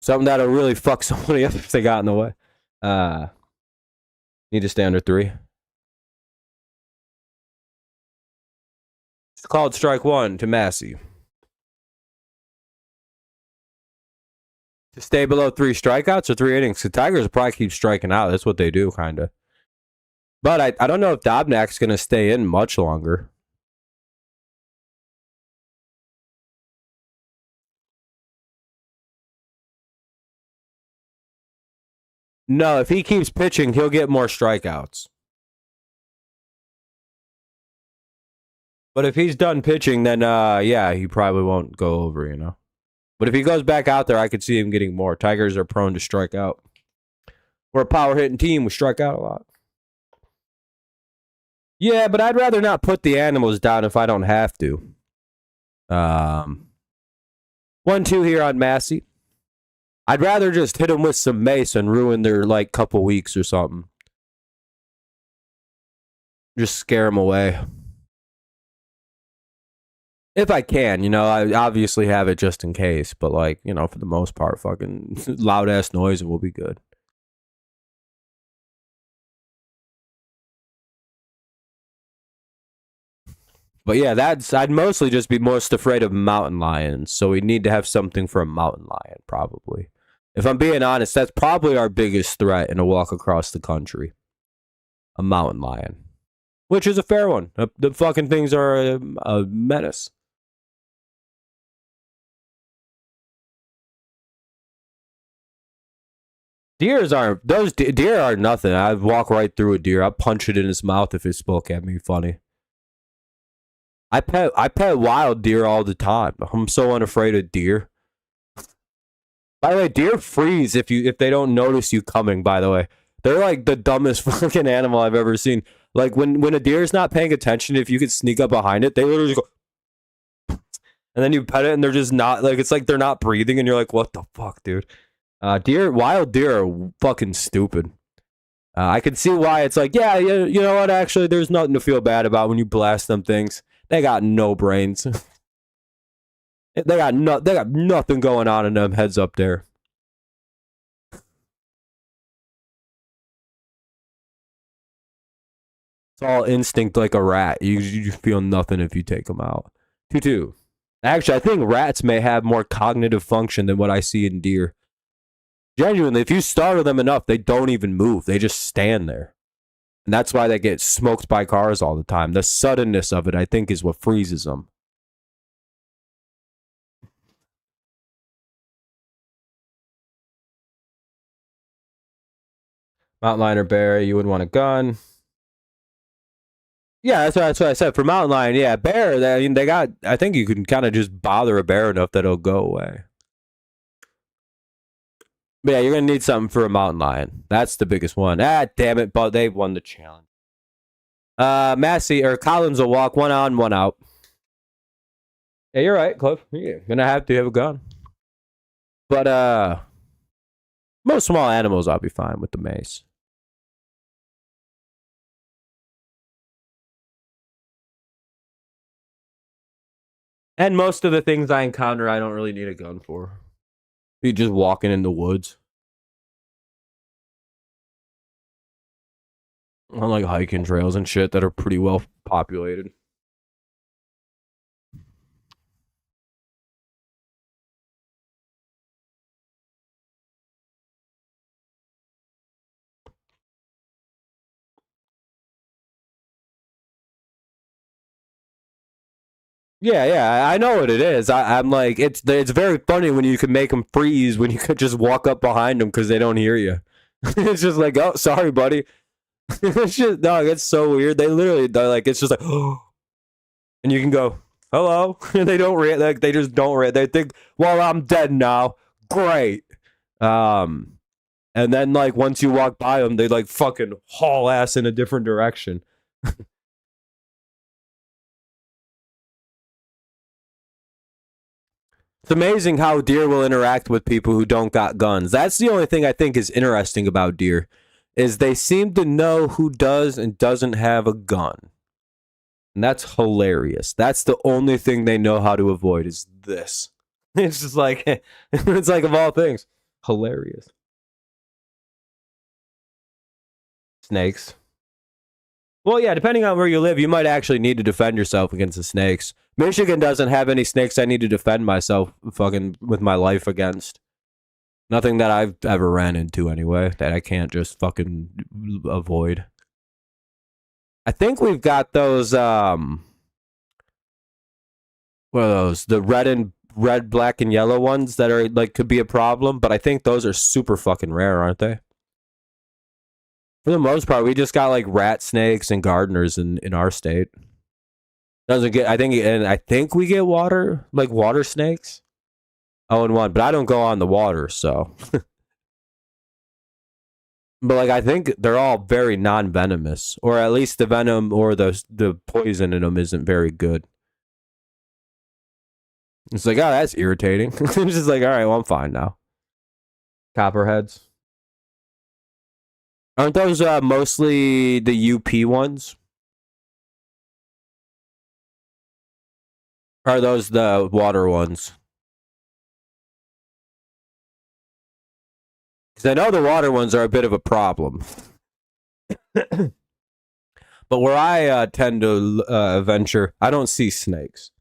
Something that'll really fuck somebody up if they got in the way. Need to stay under 3. It's called strike 1 to Massey. To stay below 3 strikeouts or 3 innings. The Tigers will probably keep striking out. That's what they do, kind of. But I don't know if Dobnak's going to stay in much longer. No, if he keeps pitching, he'll get more strikeouts. But if he's done pitching, then he probably won't go over, But if he goes back out there, I could see him getting more. Tigers are prone to strike out. We're a power hitting team. We strike out a lot. Yeah, but I'd rather not put the animals down if I don't have to. 1-2 here on Massey. I'd rather just hit them with some mace and ruin their couple weeks or something. Just scare them away. If I can, I obviously have it just in case, but for the most part, fucking loud ass noise, it will be good. But yeah, I'd mostly just be most afraid of mountain lions. So we need to have something for a mountain lion, probably. If I'm being honest, that's probably our biggest threat in a walk across the country. A mountain lion. Which is a fair one. The fucking things are a menace. Deer are nothing. I'd walk right through a deer. I'd punch it in its mouth if it spoke at me funny. I pet wild deer all the time. I'm so unafraid of deer. By the way, deer freeze if they don't notice you coming, by the way. They're like the dumbest fucking animal I've ever seen. Like when a deer is not paying attention, if you could sneak up behind it, they literally just go and then you pet it and they're just not like it's like they're not breathing and you're like, what the fuck, dude? Wild deer are fucking stupid. I can see why it's like, yeah, you know what? Actually, there's nothing to feel bad about when you blast them things. They got no brains. they got nothing going on in them heads up there. It's all instinct like a rat. You feel nothing if you take them out. 2-2. Actually, I think rats may have more cognitive function than what I see in deer. Genuinely, if you startle them enough, they don't even move. They just stand there. And that's why they get smoked by cars all the time. The suddenness of it, I think, is what freezes them. Mountain lion or bear, you would want a gun. Yeah, that's what I said. For mountain lion, yeah, bear. They got. I think you can kind of just bother a bear enough that it'll go away. But yeah, you're gonna need something for a mountain lion. That's the biggest one. Ah, damn it! But they won the challenge. Massey or Collins will walk one on, one out. Yeah, you're right, Cliff. You're gonna have to have a gun. But most small animals, I'll be fine with the mace. And most of the things I encounter, I don't really need a gun for. You just walking in the woods. On like hiking trails and shit that are pretty well populated. Yeah, I know what it is. I'm like, it's very funny when you can make them freeze when you could just walk up behind them because they don't hear you. It's just like, oh, sorry, buddy. It's just, dog, it's so weird. They're like, it's just like, oh, and you can go, hello, and they don't react. Like they just don't react. They think, well, I'm dead now. Great. Um, and then like once you walk by them, they like fucking haul ass in a different direction. It's amazing how deer will interact with people who don't got guns. That's the only thing I think is interesting about deer, is they seem to know who does and doesn't have a gun. And that's hilarious. That's the only thing they know how to avoid is this. It's just like it's like of all things, hilarious. Snakes. Well, yeah, depending on where you live, you might actually need to defend yourself against the snakes. Michigan doesn't have any snakes I need to defend myself fucking with my life against. Nothing that I've ever ran into anyway that I can't just fucking avoid. I think we've got those what are those? The red, black, and yellow ones that are like could be a problem, but I think those are super fucking rare, aren't they? For the most part, we just got like rat snakes and gardeners in our state. Doesn't get I think we get water snakes. Oh, and one, but I don't go on the water, so. But like I think they're all very non-venomous, or at least the venom or the poison in them isn't very good. It's like, oh, that's irritating. It's just like, all right, well, I'm fine now. Copperheads. Aren't those mostly the UP ones? Or are those the water ones? Because I know the water ones are a bit of a problem. But But where I tend to venture, I don't see snakes.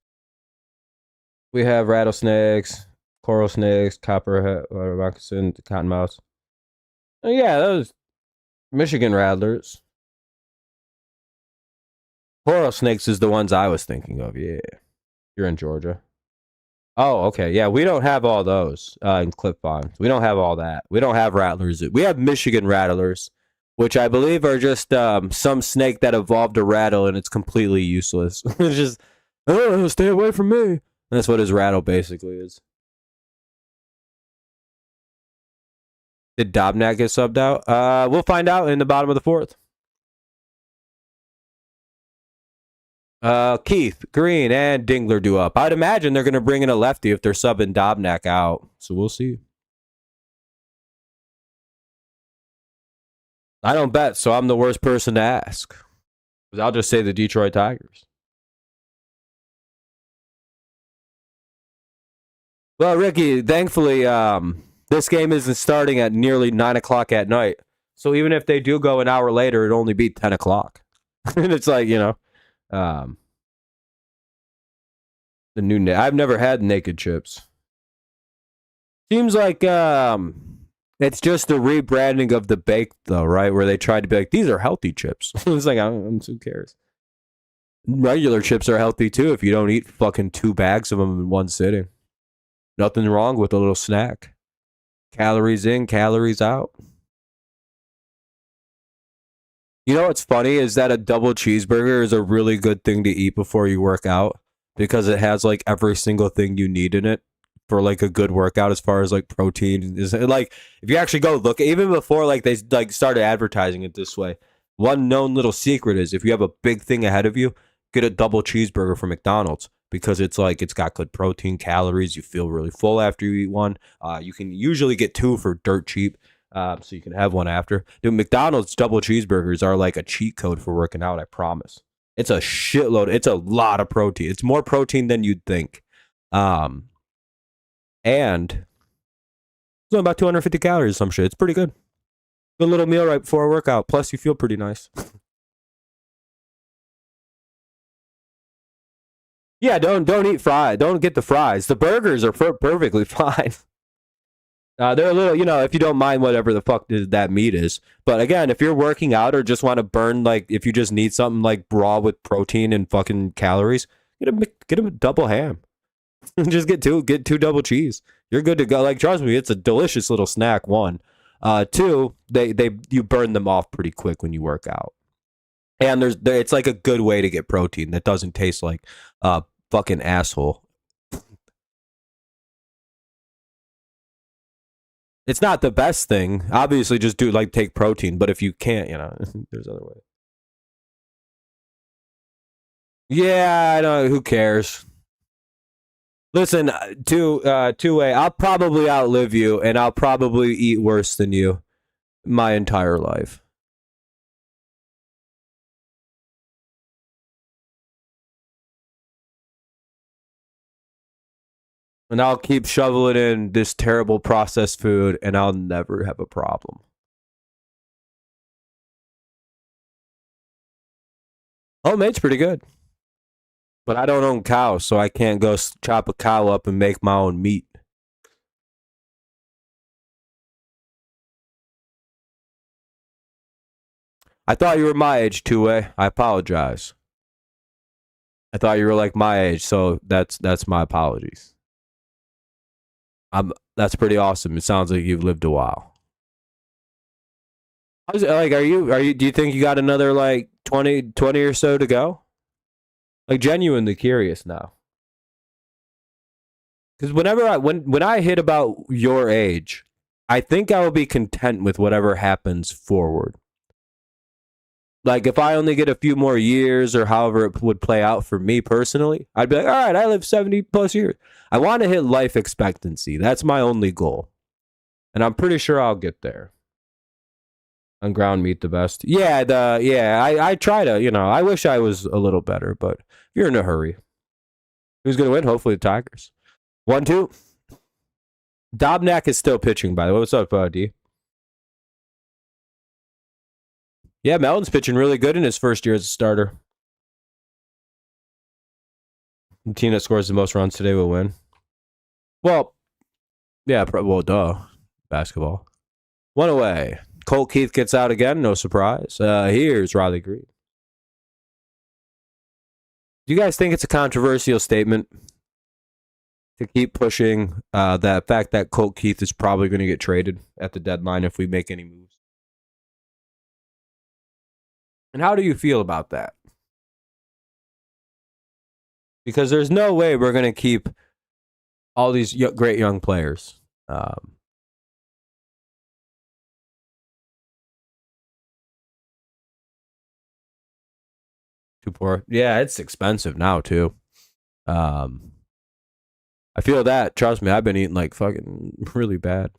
We have rattlesnakes, coral snakes, copperhead, moccasin, cottonmouths. Oh, yeah, those Michigan rattlers. Coral snakes is the ones I was thinking of. Yeah, you're in Georgia. Oh, okay. Yeah, we don't have all those in clip farms. We don't have all that. We don't have rattlers. We have Michigan rattlers, which I believe are just some snake that evolved a rattle and it's completely useless. It's just, oh, stay away from me. And that's what his rattle basically is. Did Dobnak get subbed out? We'll find out in the bottom of the fourth. Keith, Green, and Dingler do up. I'd imagine they're going to bring in a lefty if they're subbing Dobnak out. So we'll see. I don't bet, so I'm the worst person to ask. I'll just say the Detroit Tigers. Well, Ricky, thankfully, this game isn't starting at nearly 9 o'clock at night. So even if they do go an hour later, it'd only be 10 o'clock. And it's like, the new I've never had naked chips. Seems like it's just a rebranding of the baked, though, right? Where they tried to be like, these are healthy chips. It's like, who cares? Regular chips are healthy too if you don't eat fucking 2 bags of them in one sitting. Nothing wrong with a little snack. Calories in, calories out. You know what's funny is that a double cheeseburger is a really good thing to eat before you work out because it has like every single thing you need in it for like a good workout as far as like protein. Is like if you actually go look, even before like they like started advertising it this way, one known little secret is if you have a big thing ahead of you, get a double cheeseburger from McDonald's because it's like it's got good protein, calories. You feel really full after you eat one. You can usually get 2 for dirt cheap. So you can have one after. Dude, McDonald's double cheeseburgers are like a cheat code for working out, I promise. It's a shitload. It's a lot of protein. It's more protein than you'd think. And it's only about 250 calories or some shit. It's pretty good. Good little meal right before a workout. Plus, you feel pretty nice. Yeah, don't eat fries. Don't get the fries. The burgers are perfectly fine. They're a little, if you don't mind whatever the fuck that meat is. But again, if you're working out or just want to burn, like, if you just need something like raw with protein and fucking calories, get a double ham. Just get two double cheese. You're good to go. Like, trust me, it's a delicious little snack. 1, 2, you burn them off pretty quick when you work out. And it's like a good way to get protein that doesn't taste like fucking asshole. It's not the best thing. Obviously, just take protein. But if you can't, there's other ways. Yeah, I know. Who cares? Listen, two-way. I'll probably outlive you, and I'll probably eat worse than you my entire life. And I'll keep shoveling in this terrible processed food, and I'll never have a problem. Homemade's pretty good. But I don't own cows, so I can't go chop a cow up and make my own meat. I thought you were my age, two-way. I apologize. I thought you were like my age, so that's my apologies. That's pretty awesome. It sounds like you've lived a while. How's it, like, are you do you think you got another like 20 or so to go? Like, genuinely curious now. Because when I hit about your age, I think I will be content with whatever happens forward. Like, if I only get a few more years or however it would play out for me personally, I'd be like, all right, I live 70 plus years. I want to hit life expectancy. That's my only goal. And I'm pretty sure I'll get there. On ground meat, the best. Yeah, I try to, I wish I was a little better, but you're in a hurry. Who's going to win? Hopefully the Tigers. 1-2. Dobnak is still pitching, by the way. What's up, D? Yeah, Melton's pitching really good in his first year as a starter. The team that scores the most runs today will win. Well, yeah, well, duh. Basketball. One away. Colt Keith gets out again. No surprise. Here's Riley Green. Do you guys think it's a controversial statement to keep pushing that fact that Colt Keith is probably going to get traded at the deadline if we make any moves? And how do you feel about that? Because there's no way we're going to keep all these great young players. Too poor. Yeah, it's expensive now too. I feel that. Trust me, I've been eating like fucking really bad.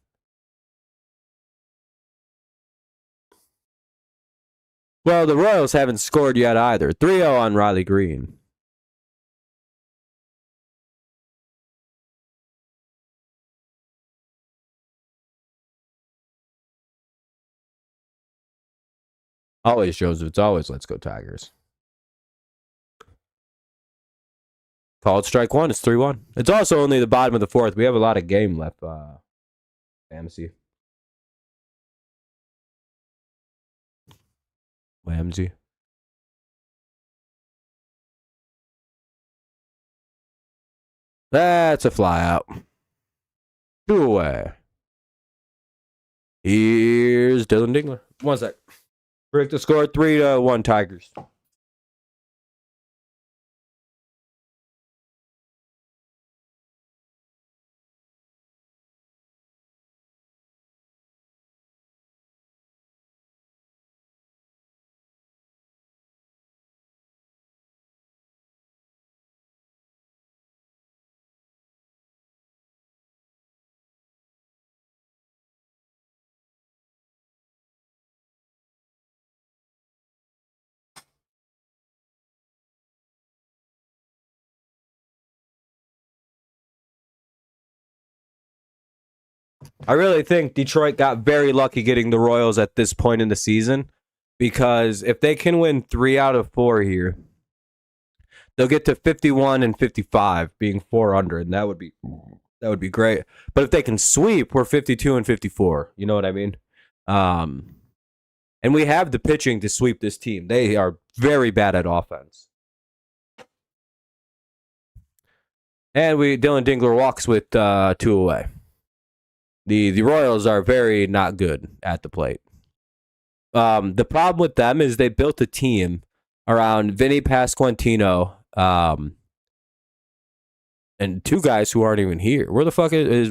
Well, the Royals haven't scored yet either. 3-0 on Riley Green. Always, Joseph. It's always let's go Tigers. Called strike one. It's 3-1. It's also only the bottom of the fourth. We have a lot of game left. Ramsey. That's a fly out. 2 away. Here's Dylan Dingler. 1 sec. Break the score 3-1 Tigers. I really think Detroit got very lucky getting the Royals at this point in the season, because if they can win 3 out of 4 here, they'll get to 51 and 55, being 4 under, and that would be great. But if they can sweep, we're 52 and 54. You know what I mean? And we have the pitching to sweep this team. They are very bad at offense. And Dylan Dingler walks with 2 away. The Royals are very not good at the plate. The problem with them is they built a team around Vinny Pasquantino and 2 guys who aren't even here. Where the fuck is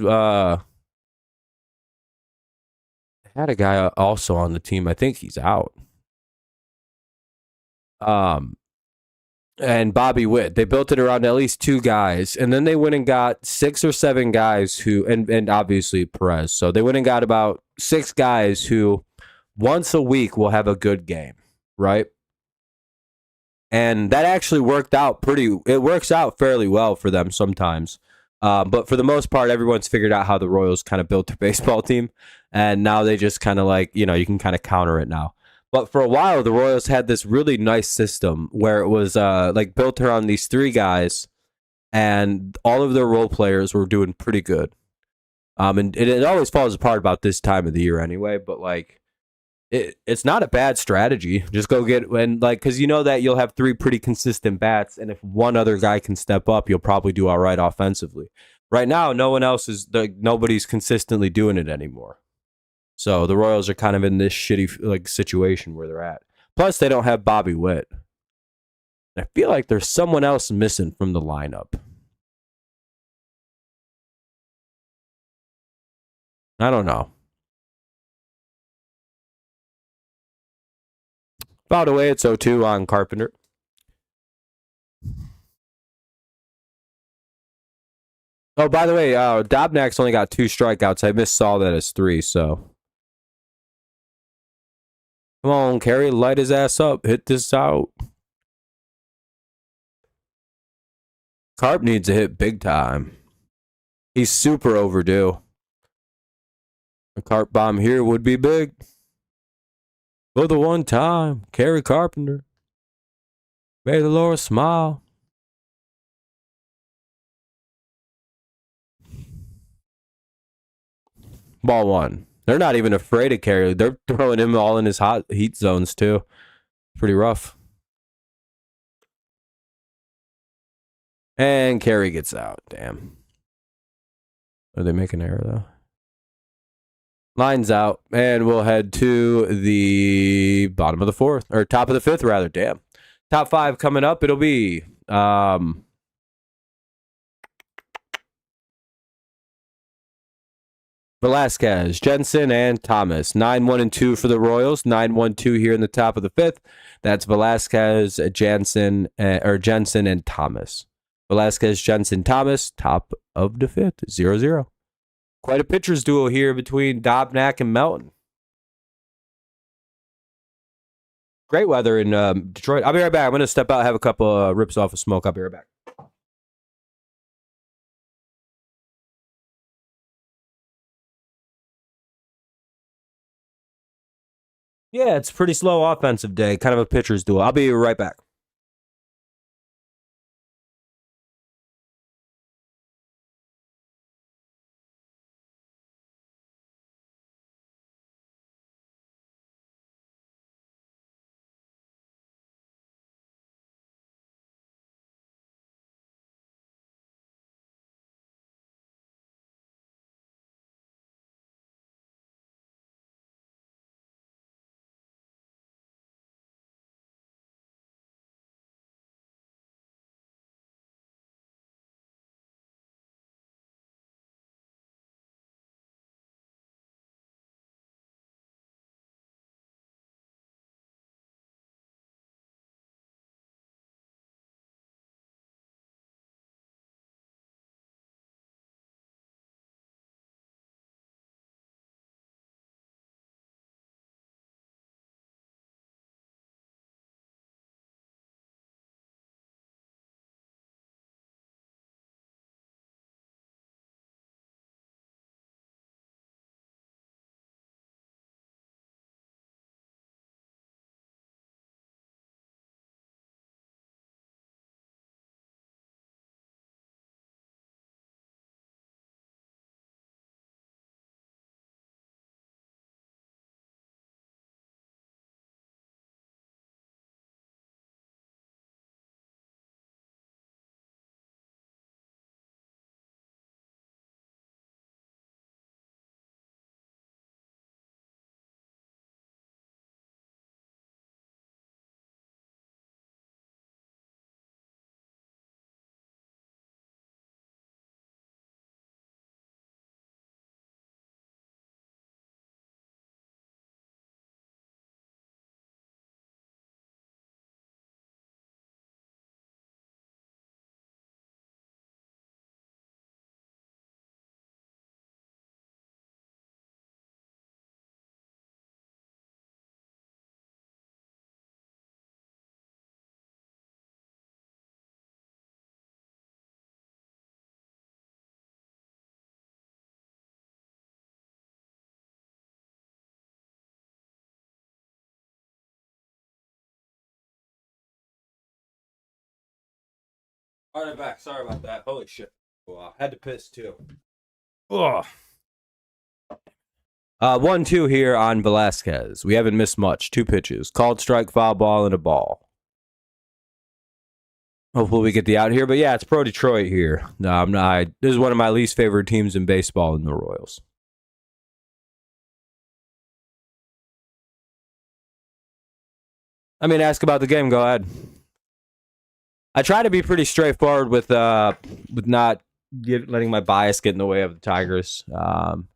had a guy also on the team. I think he's out. And Bobby Witt. They built it around at least 2 guys, and then they went and got 6 or 7 guys who, and obviously Perez. So they went and got about 6 guys who once a week will have a good game, right? And that actually worked out it works out fairly well for them sometimes. But for the most part, everyone's figured out how the Royals kind of built their baseball team, and now they just kind of like, you can kind of counter it now. But for a while, the Royals had this really nice system where it was like built around these 3 guys, and all of their role players were doing pretty good. And it always falls apart about this time of the year anyway. But like, it's not a bad strategy. Just go because you know that you'll have 3 pretty consistent bats, and if one other guy can step up, you'll probably do all right offensively. Right now, nobody's consistently doing it anymore. So the Royals are kind of in this shitty situation where they're at. Plus, they don't have Bobby Witt. I feel like there's someone else missing from the lineup. I don't know. By the way, it's 0-2 on Carpenter. Oh, by the way, Dobnak's only got 2 strikeouts. I missaw that as 3, so. Come on, Kerry, light his ass up. Hit this out. Carp needs a hit big time. He's super overdue. A Carp bomb here would be big. For the one time, Kerry Carpenter. May the Lord smile. Ball one. They're not even afraid of Kerry. They're throwing him all in his hot heat zones, too. Pretty rough. And Kerry gets out. Damn. Are they making an error, though? Line's out. And we'll head to the bottom of the fourth. Or top of the fifth, rather. Damn. Top five coming up. It'll be... Velasquez, Jensen, and Thomas. 9-1-2 for the Royals. 9-1-2 here in the top of the fifth. That's Velasquez, Jensen, and Thomas. Velasquez, Jensen, Thomas, top of the fifth. 0-0. Quite a pitcher's duel here between Dobnak and Melton. Great weather in Detroit. I'll be right back. I'm going to step out, have a couple rips off of smoke. I'll be right back. Yeah, it's a pretty slow offensive day. Kind of a pitcher's duel. I'll be right back. All right, back. Sorry about that. Holy shit. Well, I had to piss too. Ugh. 1-2 here on Velasquez. We haven't missed much. 2 pitches. Called strike, foul ball, and a ball. Hopefully we get the out here. But yeah, it's pro Detroit here. No, I'm not. This is one of my least favorite teams in baseball in the Royals. I mean, ask about the game. Go ahead. I try to be pretty straightforward with not letting my bias get in the way of the Tigers. Why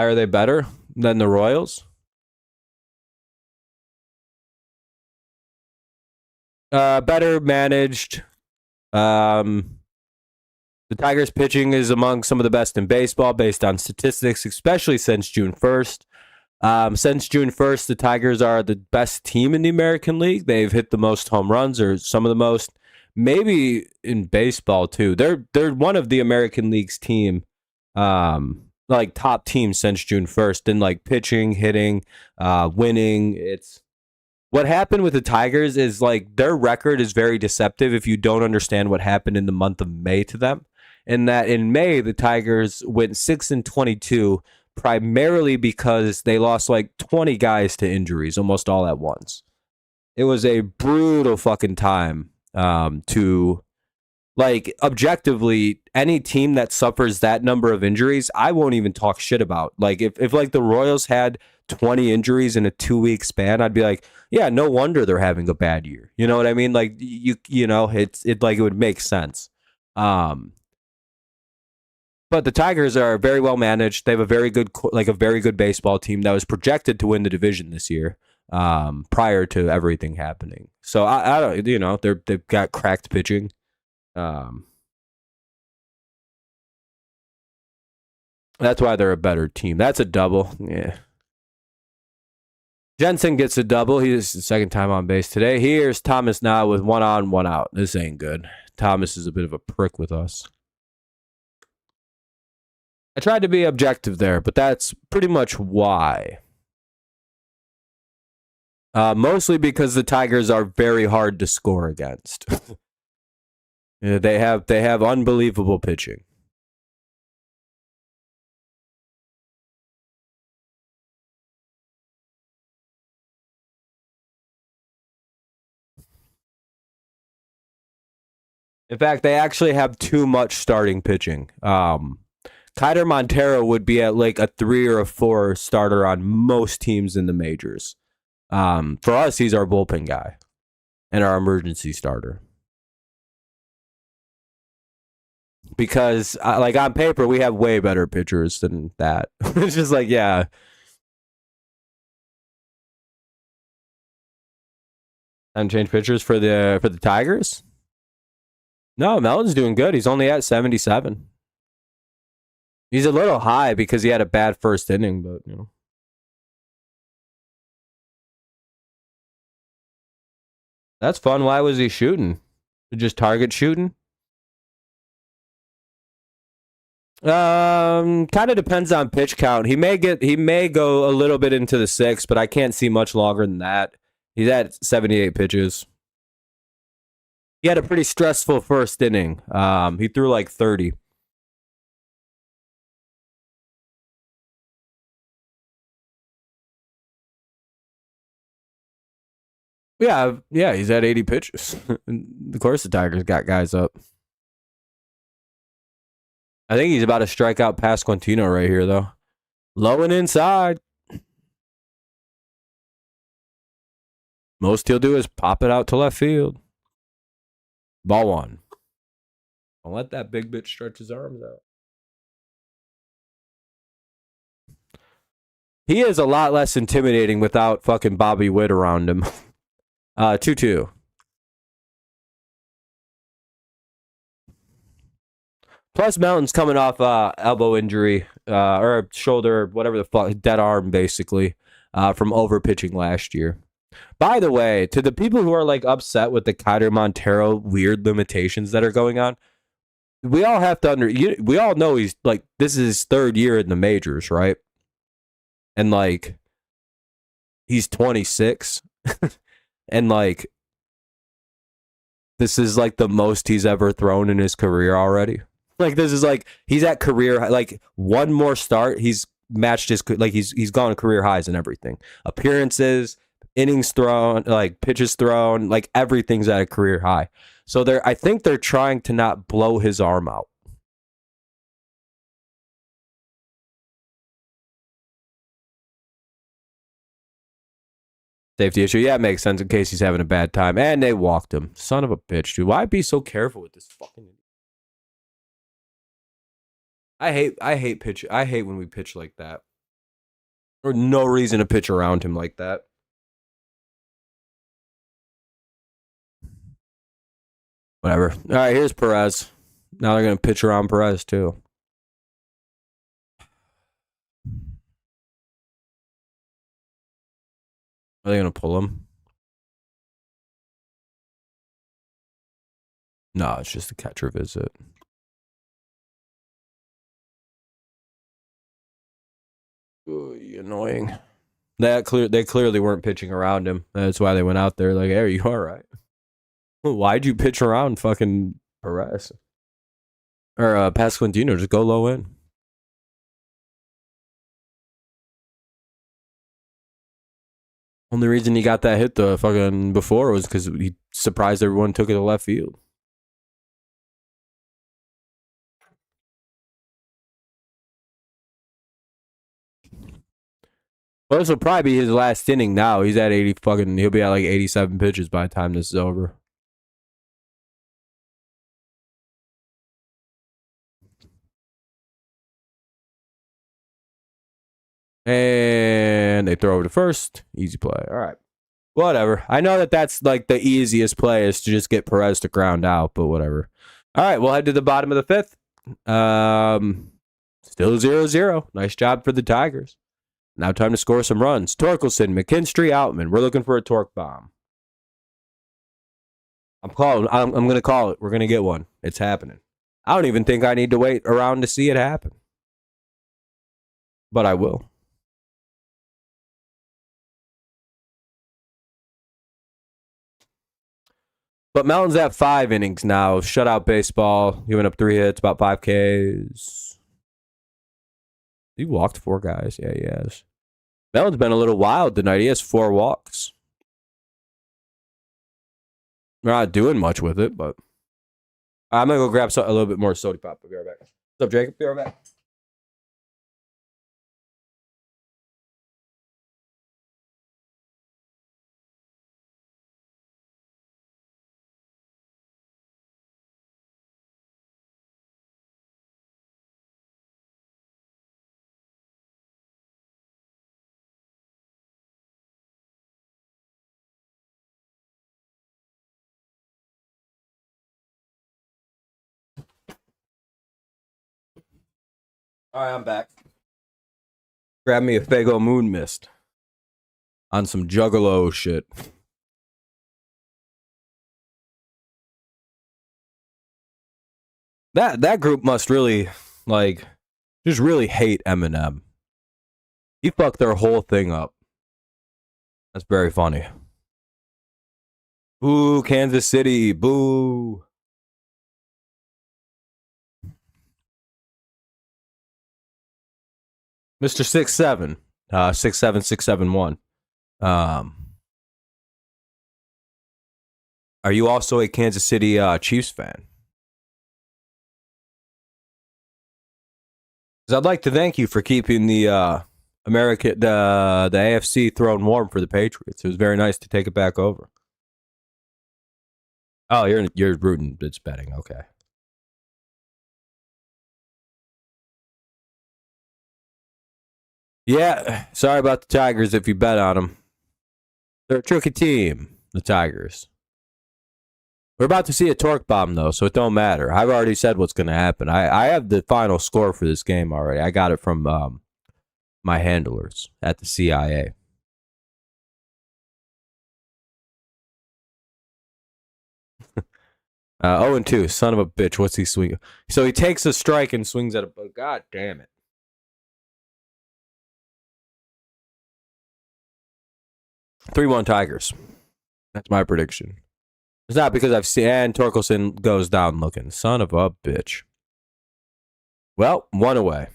are they better than the Royals? Better managed. The Tigers' pitching is among some of the best in baseball based on statistics, especially since June 1st. Since June 1st, the Tigers are the best team in the American League. They've hit the most home runs, or some of the most, maybe in baseball too. They're one of the American League's team, like top teams since June 1st in like pitching, hitting, winning. It's what happened with the Tigers is like their record is very deceptive if you don't understand what happened in the month of May to them. And that in May the Tigers went 6-22 primarily because they lost like 20 guys to injuries almost all at once. It was a brutal fucking time to like objectively any team that suffers that number of injuries, I won't even talk shit about. Like if like the Royals had 20 injuries in a 2-week span, I'd be like, yeah, no wonder they're having a bad year. You know what I mean? Like you know, it like it would make sense. Um but the Tigers are very well managed. They have a very good like a very good baseball team that was projected to win the division this year prior to everything happening. So I don't, you know, they've got cracked pitching. Um, that's why they're a better team. That's a double. Yeah. Jensen gets a double. He's the second time on base today. Here's Thomas now with 1 on, 1 out. This ain't good. Thomas is a bit of a prick with us. I tried to be objective there, but that's pretty much why. Mostly because the Tigers are very hard to score against. Yeah, they have unbelievable pitching. In fact, they actually have too much starting pitching. Kiter Montero would be at like a 3 or a 4 starter on most teams in the majors. For us, he's our bullpen guy and our emergency starter. Because, like on paper, we have way better pitchers than that. It's just like, yeah. And change pitchers for the Tigers. No, Melton's doing good. He's only at 77. He's a little high because he had a bad first inning, but you know. That's fun. Why was he shooting? Just target shooting? Kind of depends on pitch count. He may go a little bit into the 6, but I can't see much longer than that. He's at 78 pitches. He had a pretty stressful first inning. He threw like 30. Yeah, he's at 80 pitches. Of course, the Tigers got guys up. I think he's about to strike out Pasquantino right here, though. Low and inside. Most he'll do is pop it out to left field. Ball 1. Don't let that big bitch stretch his arms out. He is a lot less intimidating without fucking Bobby Witt around him. 2-2. Plus, Mountain's coming off elbow injury or shoulder, whatever the fuck, dead arm, basically, from overpitching last year. By the way, to the people who are like upset with the Kiter Montero weird limitations that are going on, we all have to we all know he's like, this is his 3rd year in the majors, right? And like, he's 26. And like, this is like the most he's ever thrown in his career already. Like, this is like, he's at career, like one more start, he's matched his, like he's gone career highs and everything. Appearances, innings thrown, like pitches thrown, like everything's at a career high. So I think they're trying to not blow his arm out. Safety issue. Yeah, it makes sense in case he's having a bad time. And they walked him. Son of a bitch, dude. Why be so careful with this fucking... I hate pitch. I hate when we pitch like that. Or no reason to pitch around him like that. Whatever. All right, here's Perez. Now they're going to pitch around Perez, too. Are they going to pull him? No, it's just a catcher visit. Ooh, annoying. They clearly weren't pitching around him. That's why they went out there like, hey, are you all right? Why'd you pitch around fucking Perez? Or Pasquantino, just go low in. Only reason he got that hit the fucking before was because he surprised everyone, took it to left field. Well, this will probably be his last inning now. He's at 80 fucking, he'll be at like 87 pitches by the time this is over. And they throw over to first. Easy play. All right. Whatever. I know that that's like the easiest play is to just get Perez to ground out, but whatever. All right. We'll head to the bottom of the fifth. Still 0-0. Nice job for the Tigers. Now time to score some runs. Torkelson, McKinstry, Outman. We're looking for a torque bomb. I'm going to call it. We're going to get one. It's happening. I don't even think I need to wait around to see it happen. But I will. But Melton's at 5 innings now. Shutout baseball. He went up 3 hits, about 5 Ks. He walked 4 guys. Yeah, he has. Melton's been a little wild tonight. He has 4 walks. We're not doing much with it, but I'm going to go grab a little bit more soda pop. I'll be right back. What's up, Jacob? Be right back. All right, I'm back. Grab me a Fago Moon Mist on some Juggalo shit. That group must really, like, just really hate Eminem. He fucked their whole thing up. That's very funny. Boo, Kansas City. Boo. Mr. 6'7", 6'7", 6'7", 1. Are you also a Kansas City Chiefs fan? Because I'd like to thank you for keeping the the AFC throne warm for the Patriots. It was very nice to take it back over. Oh, you're rooting. It's betting. Okay. Yeah, sorry about the Tigers if you bet on them. They're a tricky team, the Tigers. We're about to see a torque bomb, though, so it don't matter. I've already said what's going to happen. I have the final score for this game already. I got it from my handlers at the CIA. Oh, and 2, son of a bitch. What's he swinging? So he takes a strike and swings at a... God damn it. 3-1 Tigers. That's my prediction. It's not because I've seen... And Torkelson goes down looking. Son of a bitch. Well, 1 away.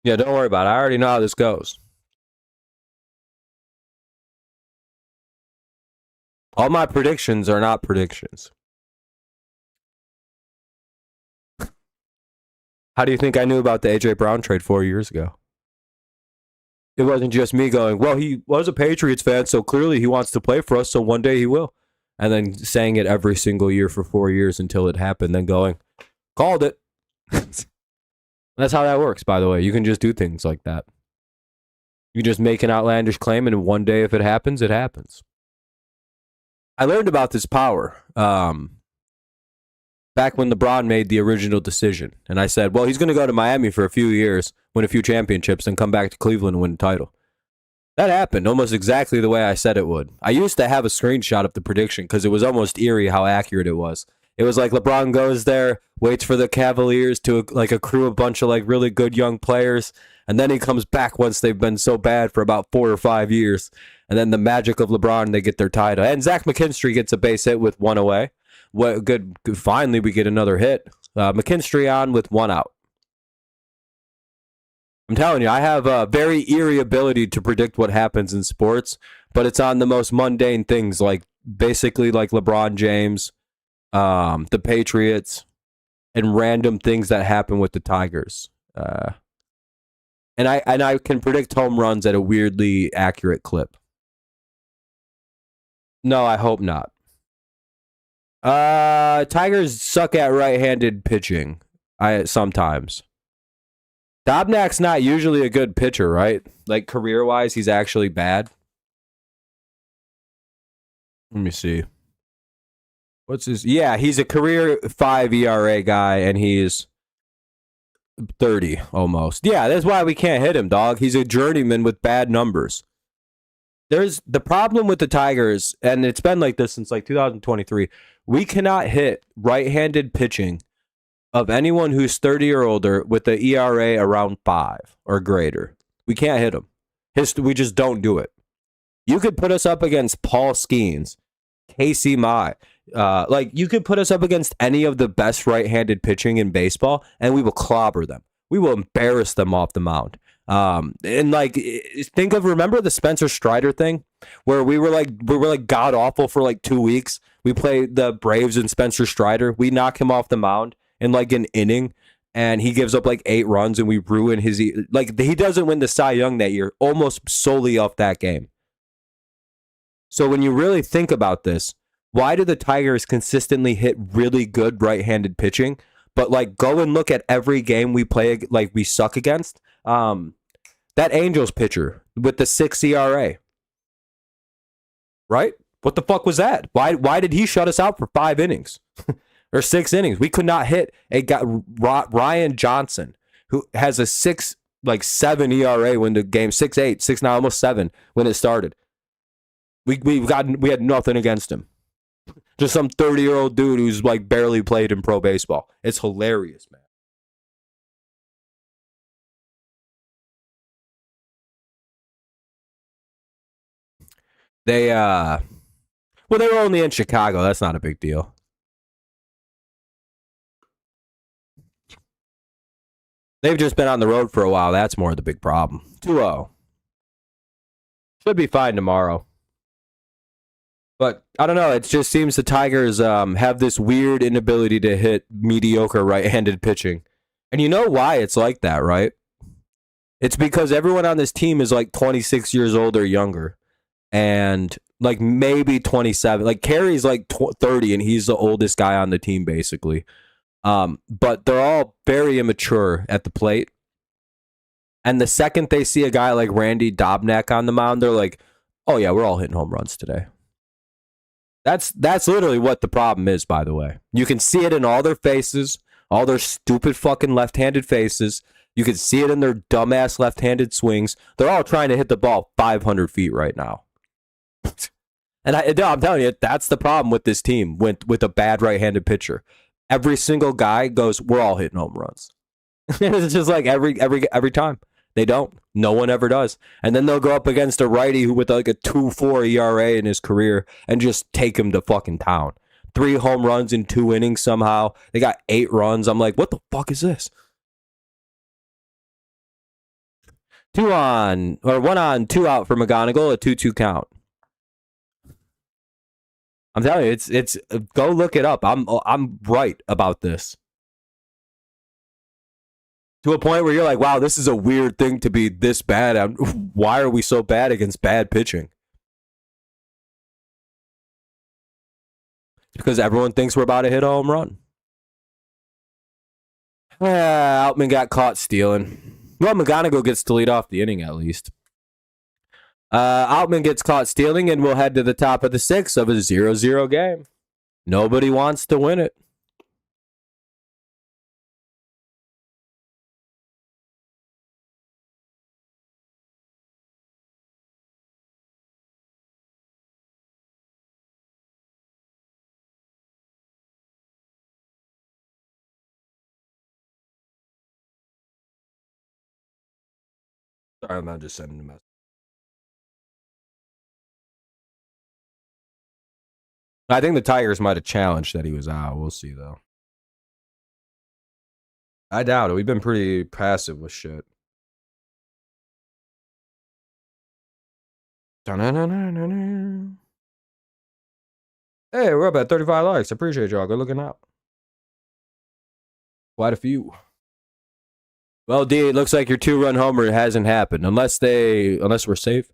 Yeah, don't worry about it. I already know how this goes. All my predictions are not predictions. How do you think I knew about the A.J. Brown trade 4 years ago? It wasn't just me going, well, he was a Patriots fan, so clearly he wants to play for us, so one day he will. And then saying it every single year for 4 years until it happened, then going, called it. That's how that works, by the way. You can just do things like that. You just make an outlandish claim, and one day if it happens, it happens. I learned about this power back when LeBron made the original decision. And I said, well, he's going to go to Miami for a few years, win a few championships, and come back to Cleveland and win a title. That happened almost exactly the way I said it would. I used to have a screenshot of the prediction because it was almost eerie how accurate it was. It was like LeBron goes there, waits for the Cavaliers to like accrue a bunch of like really good young players, and then he comes back once they've been so bad for about 4 or 5 years. And then the magic of LeBron, they get their title. And Zach McKinstry gets a base hit with one away. What good? Finally, we get another hit. McKinstry on with one out. I'm telling you, I have a very eerie ability to predict what happens in sports, but it's on the most mundane things, like basically like LeBron James, the Patriots, and random things that happen with the Tigers. And I can predict home runs at a weirdly accurate clip. No, I hope not. Tigers suck at right-handed pitching. I sometimes. Dobnak's not usually a good pitcher, right? Like career-wise, he's actually bad. Let me see. What's his? Yeah, he's a career 5 ERA guy, and he's 30 almost. Yeah, that's why we can't hit him, dog. He's a journeyman with bad numbers. There's the problem with the Tigers, and it's been like this since like 2023. We cannot hit right-handed pitching of anyone who's 30 or older with the ERA around 5 or greater. We can't hit them. We just don't do it. You could put us up against Paul Skeens, Casey Mai. Like you could put us up against any of the best right-handed pitching in baseball, and we will clobber them. We will embarrass them off the mound. And like remember the Spencer Strider thing where we were like god awful for like 2 weeks. We played the Braves and Spencer Strider. We knock him off the mound in like an inning, and he gives up like 8 runs, and we ruin his like he doesn't win the Cy Young that year almost solely off that game. So when you really think about this, why do the Tigers consistently hit really good right-handed pitching? But like go and look at every game we play like we suck against. That Angels pitcher with the 6 ERA. Right? What the fuck was that? Why did he shut us out for 5 innings? Or 6 innings? We could not hit a guy, Ryan Johnson, who has a 7 ERA when the game 6.8, 6.9, almost 7 when it started. We had nothing against him. Just some 30-year-old dude who's like barely played in pro baseball. It's hilarious, man. They well, they were only in Chicago. That's not a big deal. They've just been on the road for a while. That's more the big problem. 2-0. Should be fine tomorrow. But I don't know. It just seems the Tigers have this weird inability to hit mediocre right-handed pitching. And you know why it's like that, right? It's because everyone on this team is like 26 years old or younger. And like maybe 27. Like Carey's like 30 and he's the oldest guy on the team basically. But they're all very immature at the plate. And the second they see a guy like Randy Dobnak on the mound, they're like, "Oh yeah, we're all hitting home runs today." That's literally what the problem is, by the way. You can see it in all their faces, all their stupid fucking left-handed faces. You can see it in their dumbass left-handed swings. They're all trying to hit the ball 500 feet right now. And I'm telling you, that's the problem with this team with a bad right-handed pitcher. Every single guy goes, "We're all hitting home runs." It's just like every time. They don't. No one ever does. And then they'll go up against a righty who with like a 2.4 ERA in his career and just take him to fucking town. 3 home runs in 2 innings somehow. They got 8 runs. I'm like, what the fuck is this? 1 on, 2 out for McGonigal, a 2-2 count. I'm telling you, it's go look it up. I'm right about this. To a point where you're like, wow, this is a weird thing to be this bad. Why are we so bad against bad pitching? It's because everyone thinks we're about to hit a home run. Outman got caught stealing. Well, McGonigal gets to lead off the inning at least. Outman gets caught stealing, and we'll head to the top of the 6th of a 0-0 game. Nobody wants to win it. Sorry, I'm not just sending a message. I think the Tigers might have challenged that he was out. We'll see, though. I doubt it. We've been pretty passive with shit. Hey, we're up at 35 likes. Appreciate y'all. Good looking out. Quite a few. Well, D, it looks like your 2-run homer hasn't happened unless we're safe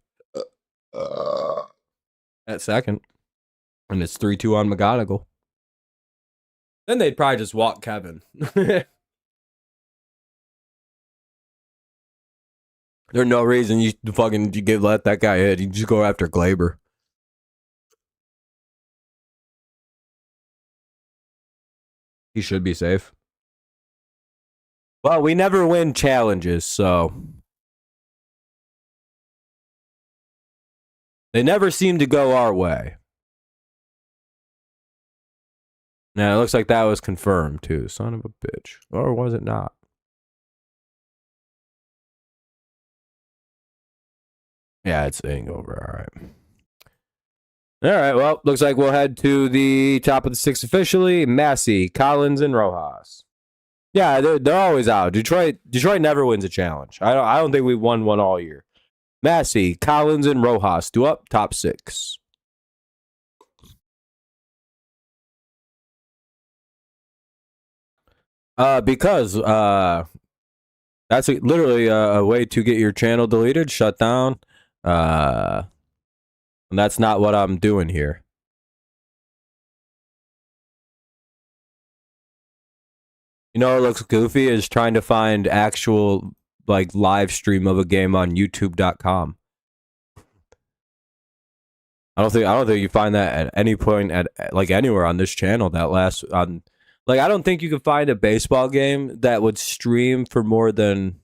at second, and it's 3-2 on McGonigal. Then they'd probably just walk Kevin. There's no reason you let that guy hit. You just go after Glaber. He should be safe. Well, we never win challenges, so they never seem to go our way. Now, it looks like that was confirmed, too. Son of a bitch. Or was it not? Yeah, it's ain't over. All right. All right, well, looks like we'll head to the top of the sixth officially. Massey, Collins, and Rojas. Yeah, they're always out. Detroit never wins a challenge. I don't think we've won one all year. Massey, Collins, and Rojas do up top 6. Because that's literally a way to get your channel deleted, shut down. And that's not what I'm doing here. You know what looks goofy is trying to find actual live stream of a game on youtube.com. I don't think you find that at any point at anywhere on this channel that lasts on I don't think you could find a baseball game that would stream for more than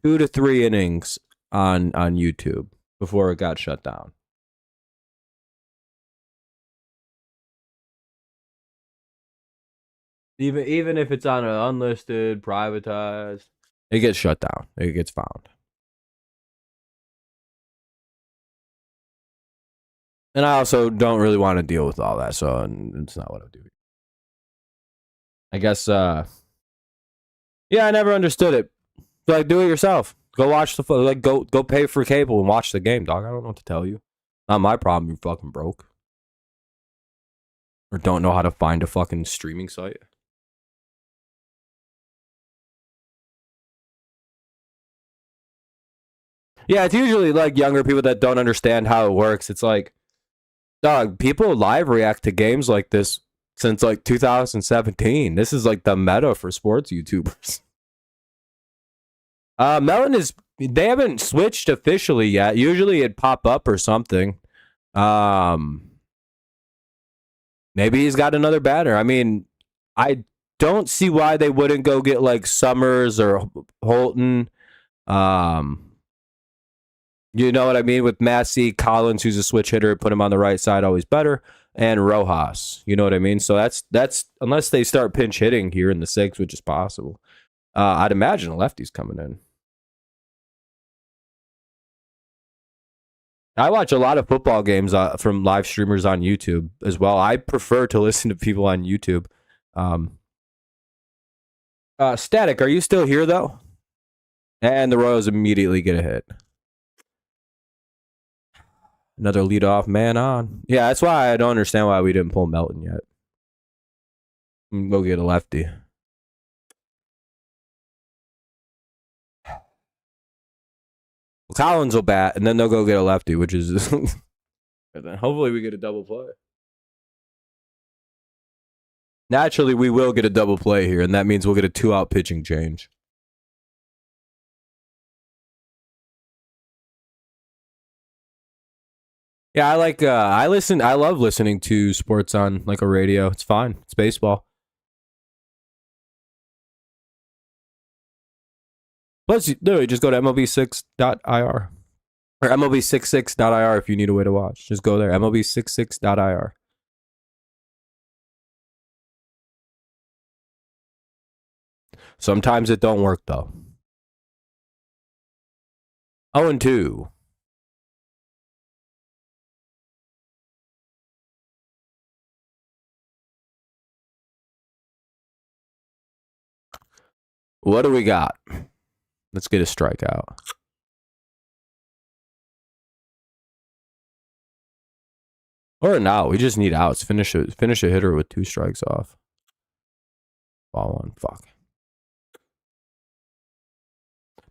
2 to 3 innings on YouTube before it got shut down. Even if it's on an unlisted, privatized, it gets shut down. It gets found. And I also don't really want to deal with all that, so it's not what I do. I guess, yeah, I never understood it. Do it yourself. Go watch the go pay for cable and watch the game, dog. I don't know what to tell you. Not my problem. You're fucking broke, or don't know how to find a fucking streaming site. Yeah, it's usually younger people that don't understand how it works. It's dog, people live react to games like this since 2017. This is the meta for sports YouTubers. Melon they haven't switched officially yet. Usually it'd pop up or something. Maybe he's got another batter. I mean, I don't see why they wouldn't go get Summers or Holton. You know what I mean? With Massey, Collins, who's a switch hitter, put him on the right side, always better. And Rojas. You know what I mean? So that's unless they start pinch hitting here in the 6th, which is possible. I'd imagine a lefty's coming in. I watch a lot of football games from live streamers on YouTube as well. I prefer to listen to people on YouTube. Static, are you still here, though? And the Royals immediately get a hit. Another leadoff man on. Yeah, that's why I don't understand why we didn't pull Melton yet. Go get a lefty. Collins will bat, and then they'll go get a lefty, which is... hopefully we get a double play. Naturally, we will get a double play here, and that means we'll get a 2-out pitching change. Yeah, I love listening to sports on a radio. It's fine. It's baseball. Plus, literally, just go to MLB6.ir or MLB66.ir if you need a way to watch. Just go there, MLB66.ir. Sometimes it don't work, though. 0-2. What do we got? Let's get a strikeout. Or an out. We just need outs. Finish a hitter with 2 strikes off. Ball 1. Fuck.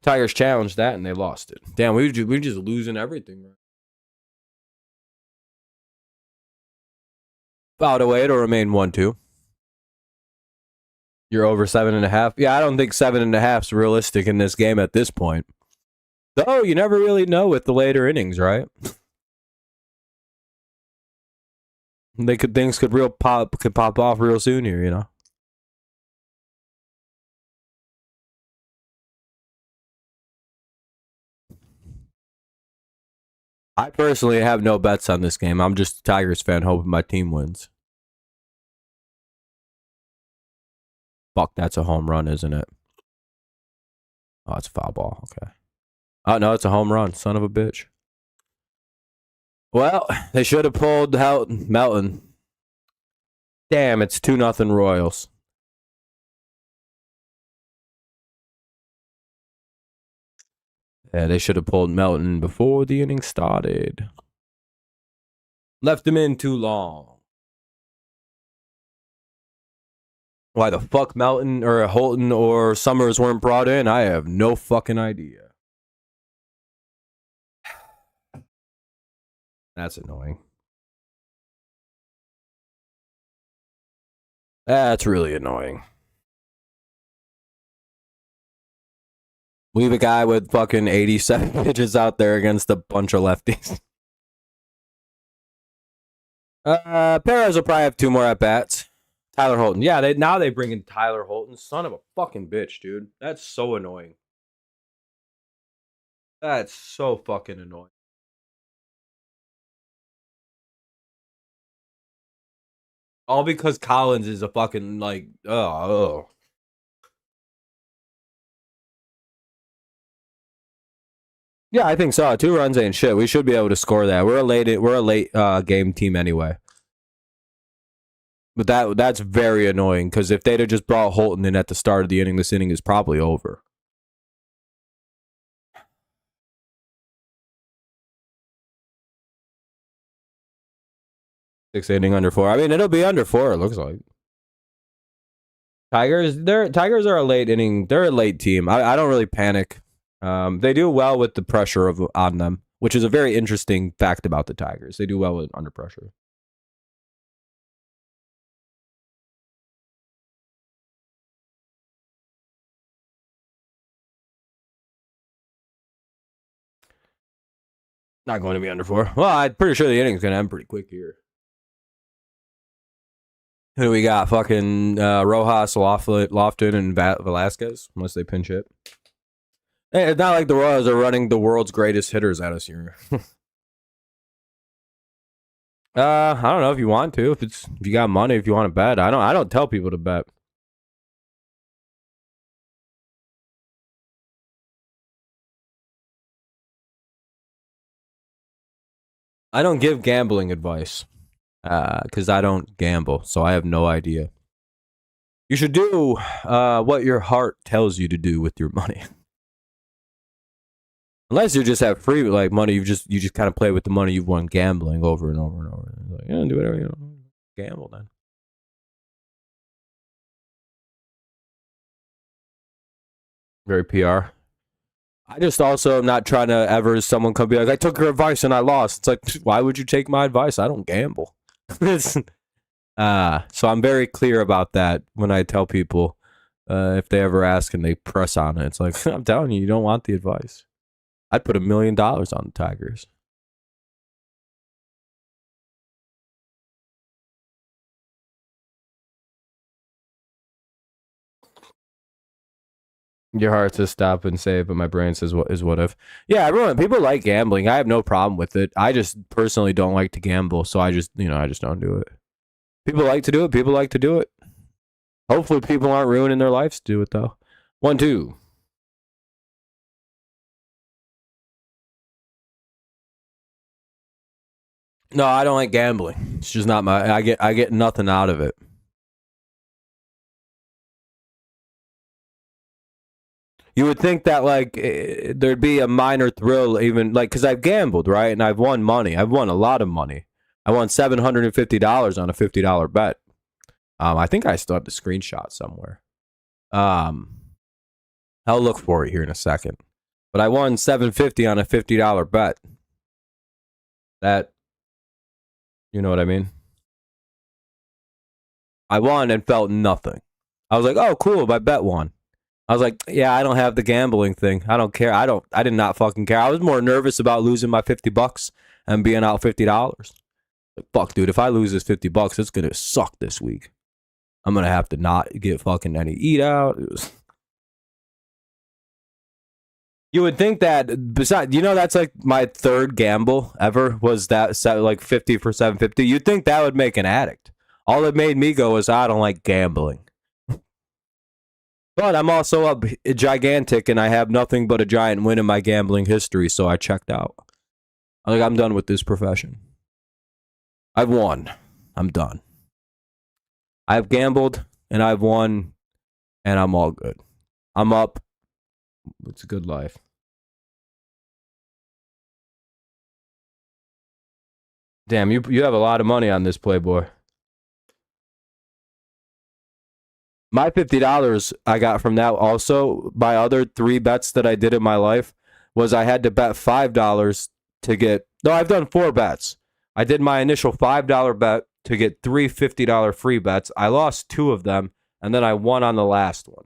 Tigers challenged that and they lost it. Damn, we're just losing everything. Fouled away, it'll remain 1-2. You're over 7.5. Yeah, I don't think 7.5 is realistic in this game at this point. Though you never really know with the later innings, right? Things could pop off real soon here, you know. I personally have no bets on this game. I'm just a Tigers fan hoping my team wins. Fuck, that's a home run, isn't it? Oh, it's a foul ball. Okay. Oh, no, it's a home run. Son of a bitch. Well, they should have pulled out Melton. Damn, it's 2-0 Royals. Yeah, they should have pulled Melton before the inning started. Left him in too long. Why the fuck Melton or Holton or Summers weren't brought in, I have no fucking idea. That's annoying. That's really annoying. Leave a guy with fucking 87 pitches out there against a bunch of lefties. Perez will probably have 2 more at-bats. Tyler Holton. Yeah, now they bring in Tyler Holton. Son of a fucking bitch, dude. That's so annoying. That's so fucking annoying. All because Collins is a fucking, like, oh. Yeah, I think so. 2 runs ain't shit. We should be able to score that. We're a late game team anyway. But that's very annoying because if they'd have just brought Holton in at the start of the inning, this inning is probably over. Sixth inning under 4. I mean, it'll be under 4. It looks like. Tigers are a late inning. They're a late team. I don't really panic. They do well with the pressure on them, which is a very interesting fact about the Tigers. They do well under pressure. Not going to be under 4. Well, I'm pretty sure the inning's going to end pretty quick here. Who do we got? Fucking Rojas, Lofton, and Velasquez, unless they pinch hit. Hey, it's not like the Royals are running the world's greatest hitters at us here. I don't know if you want to. If you got money, if you want to bet. I don't tell people to bet. I don't give gambling advice because I don't gamble, so I have no idea. You should do what your heart tells you to do with your money. Unless you just have free like money, you just kind of play with the money you've won gambling over and over and over. Like, yeah, do whatever you know. Gamble then. Very PR. I just also am not trying to ever someone come be like, I took your advice and I lost. It's like, why would you take my advice? I don't gamble. So I'm very clear about that when I tell people if they ever ask and they press on it. It's like, I'm telling you, you don't want the advice. I'd put $1 million on the Tigers. Your heart says stop and save, but my brain says what if. Yeah, people like gambling. I have no problem with it. I just personally don't like to gamble, so I just don't do it. People like to do it. People like to do it. Hopefully people aren't ruining their lives to do it though. 1-2. No, I don't like gambling. It's just not my. I get nothing out of it. You would think that like there'd be a minor thrill, even like because I've gambled, right, and I've won money. I've won a lot of money. I won $750 on a $50 bet. I think I still have the screenshot somewhere. Um, I'll look for it here in a second. But I won $750 on a $50 bet. That, you know what I mean? I won and felt nothing. I was like, oh, cool, my bet won. I was like, yeah, I don't have the gambling thing. I don't care. I did not fucking care. I was more nervous about losing my $50 and being out $50. Like, fuck, dude, if I lose this $50, it's gonna suck this week. I'm gonna have to not get fucking any eat out. It was... You would think that besides, that's like my third gamble ever was that set like 50 for 750. You'd think that would make an addict. All that made me go is I don't like gambling. But I'm also up gigantic and I have nothing but a giant win in my gambling history, so I checked out. I'm done with this profession. I've won. I'm done. I've gambled and I've won and I'm all good. I'm up. It's a good life. Damn, you have a lot of money on this Playboy. My $50 I got from that also, my other 3 bets that I did in my life was I had to bet $5 to get, no, I've done 4 bets. I did my initial $5 bet to get 3 $50 free bets. I lost 2 of them, and then I won on the last one.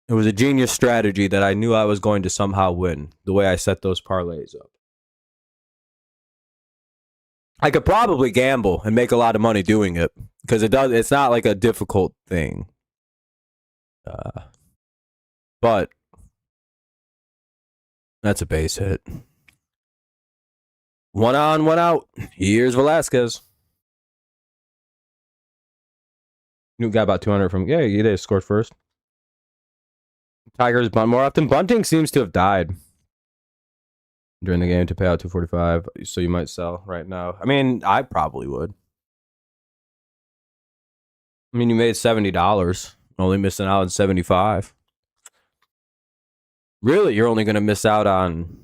It was a genius strategy that I knew I was going to somehow win, the way I set those parlays up. I could probably gamble and make a lot of money doing it because it's not like a difficult thing. But that's a base hit. 1 on, 1 out. Here's Velasquez. You got about 200 from, yeah, you did scored first. Tigers bunt more often. Bunting seems to have died during the game to pay out 245, so you might sell right now. I mean, I probably would. I mean, you made $70, only missing out on 75. Really, you're only going to miss out on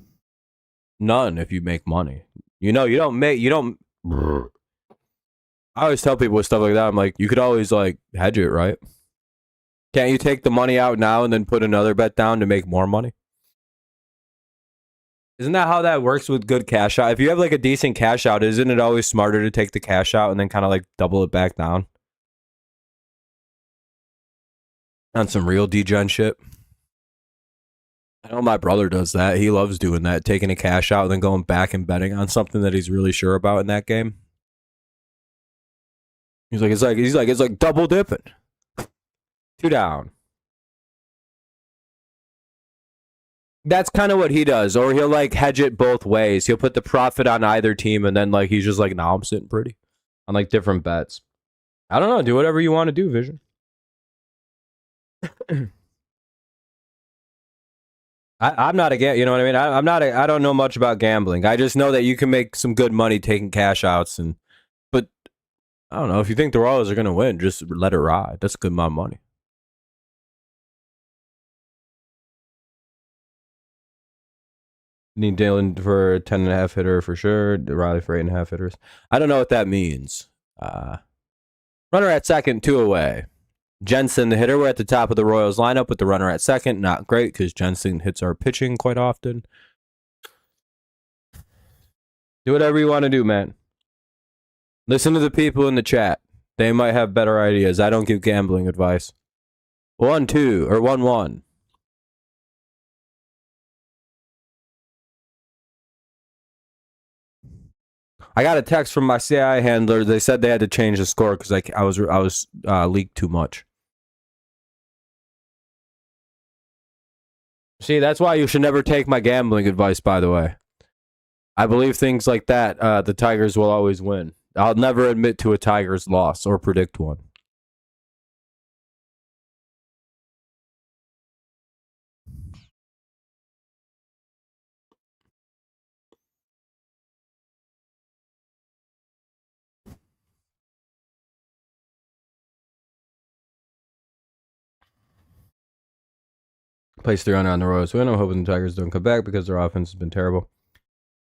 none if you make money. You don't. I always tell people with stuff like that, I'm like, you could always like hedge it, right? Can't you take the money out now and then put another bet down to make more money? Isn't that how that works with good cash out? If you have like a decent cash out, isn't it always smarter to take the cash out and then kind of like double it back down? On some real degen shit. I know my brother does that. He loves doing that, taking a cash out and then going back and betting on something that he's really sure about in that game. He's like, it's like double dipping. 2 down. That's kind of what he does, or he'll like hedge it both ways. He'll put the profit on either team, and then like he's just like, "Nah, I'm sitting pretty," on like different bets. I don't know. Do whatever you want to do, Vision. I'm not against. You know what I mean? I'm not. I don't know much about gambling. I just know that you can make some good money taking cash outs, but I don't know if you think the Royals are gonna win, just let it ride. That's a good amount of money. Need Dylan for a 10.5 hitter for sure. Riley for 8.5 hitters. I don't know what that means. Runner at second, 2 away. Jensen, the hitter. We're at the top of the Royals lineup with the runner at second. Not great because Jensen hits our pitching quite often. Do whatever you want to do, man. Listen to the people in the chat. They might have better ideas. I don't give gambling advice. 1-2 or 1-1. I got a text from my CI handler. They said they had to change the score because I was leaked too much. See, that's why you should never take my gambling advice, by the way. I believe things like that, the Tigers will always win. I'll never admit to a Tigers loss or predict one. Place 300 on the Royals win. I'm hoping the Tigers don't come back because their offense has been terrible.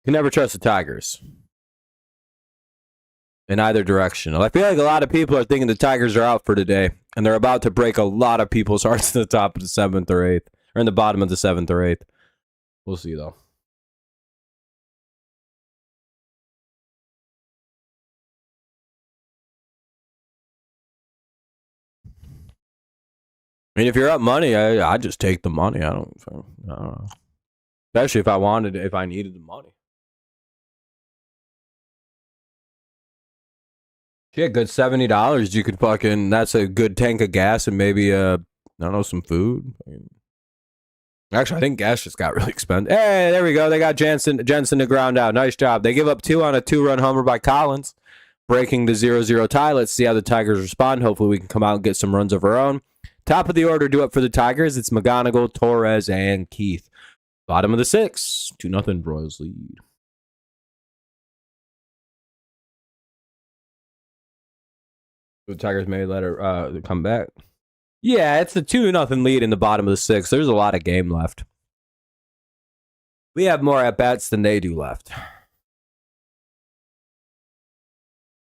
You can never trust the Tigers in either direction. I feel like a lot of people are thinking the Tigers are out for today, and they're about to break a lot of people's hearts in the top of the 7th or 8th, or in the bottom of the 7th or 8th. We'll see, though. I mean, if you're up money, I just take the money. I don't know. Especially if I needed the money. Shit, good $70. You could that's a good tank of gas and maybe, I don't know, some food. Actually, I think gas just got really expensive. Hey, there we go. They got Jensen to ground out. Nice job. They give up 2 on a 2-run homer by Collins, breaking the 0-0 tie. Let's see how the Tigers respond. Hopefully, we can come out and get some runs of our own. Top of the order, do up for the Tigers. It's McGonigal, Torres, and Keith. Bottom of the 6th, 2-0 Royals lead. The Tigers may let her come back. Yeah, it's a 2-0 lead in the bottom of the 6th. There's a lot of game left. We have more at-bats than they do left.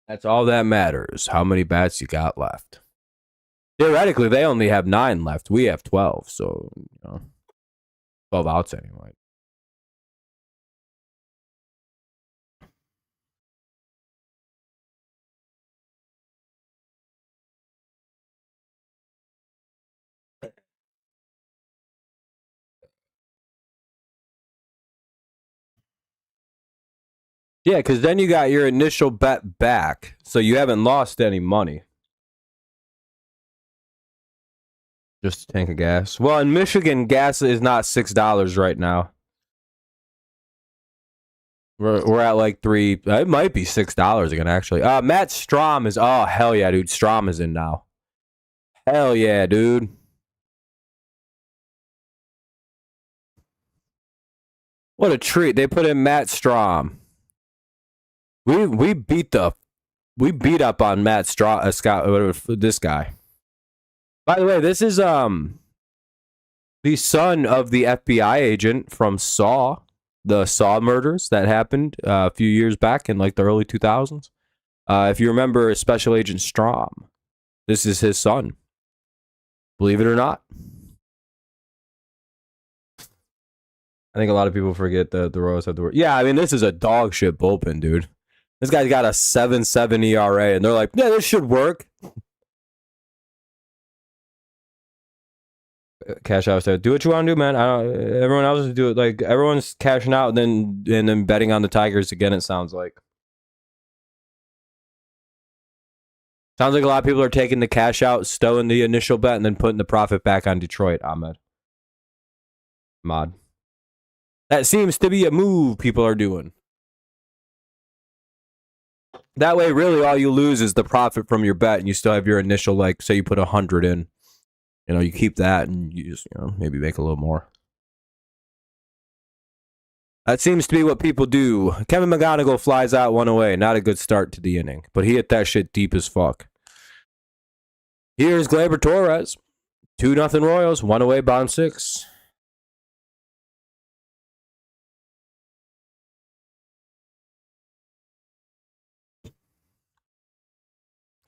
That's all that matters. How many bats you got left? Theoretically, they only have 9 left. We have 12, so 12 outs anyway. Yeah, because then you got your initial bet back, so you haven't lost any money. Just a tank of gas. Well, in Michigan, gas is not $6 right now. We're at like $3. It might be $6 again, actually. Matt Strom is. Oh hell yeah, dude! Strom is in now. Hell yeah, dude. What a treat! They put in Matt Strom. We beat up on Matt Strom. Scott, this guy. By the way, this is the son of the FBI agent from Saw, the Saw murders that happened a few years back in like the early 2000s. If you remember Special Agent Strom, this is his son. Believe it or not. I think a lot of people forget that the Royals have the word. Yeah, I mean, this is a dog shit bullpen, dude. This guy's got a 7.7 ERA, and they're like, yeah, this should work. Cash out said, do what you want to do, man. Everyone else is do it. Like everyone's cashing out and then betting on the Tigers again. It sounds like a lot of people are taking the cash out, stowing the initial bet, and then putting the profit back on Detroit. Ahmed, Mod. That seems to be a move people are doing. That way, really, all you lose is the profit from your bet, and you still have your initial, like, say you put 100 in. You keep that and you just, maybe make a little more. That seems to be what people do. Kevin McGonigal flies out 1 away. Not a good start to the inning, but he hit that shit deep as fuck. Here's Gleyber Torres. 2-0 Royals. 1 away, bottom 6.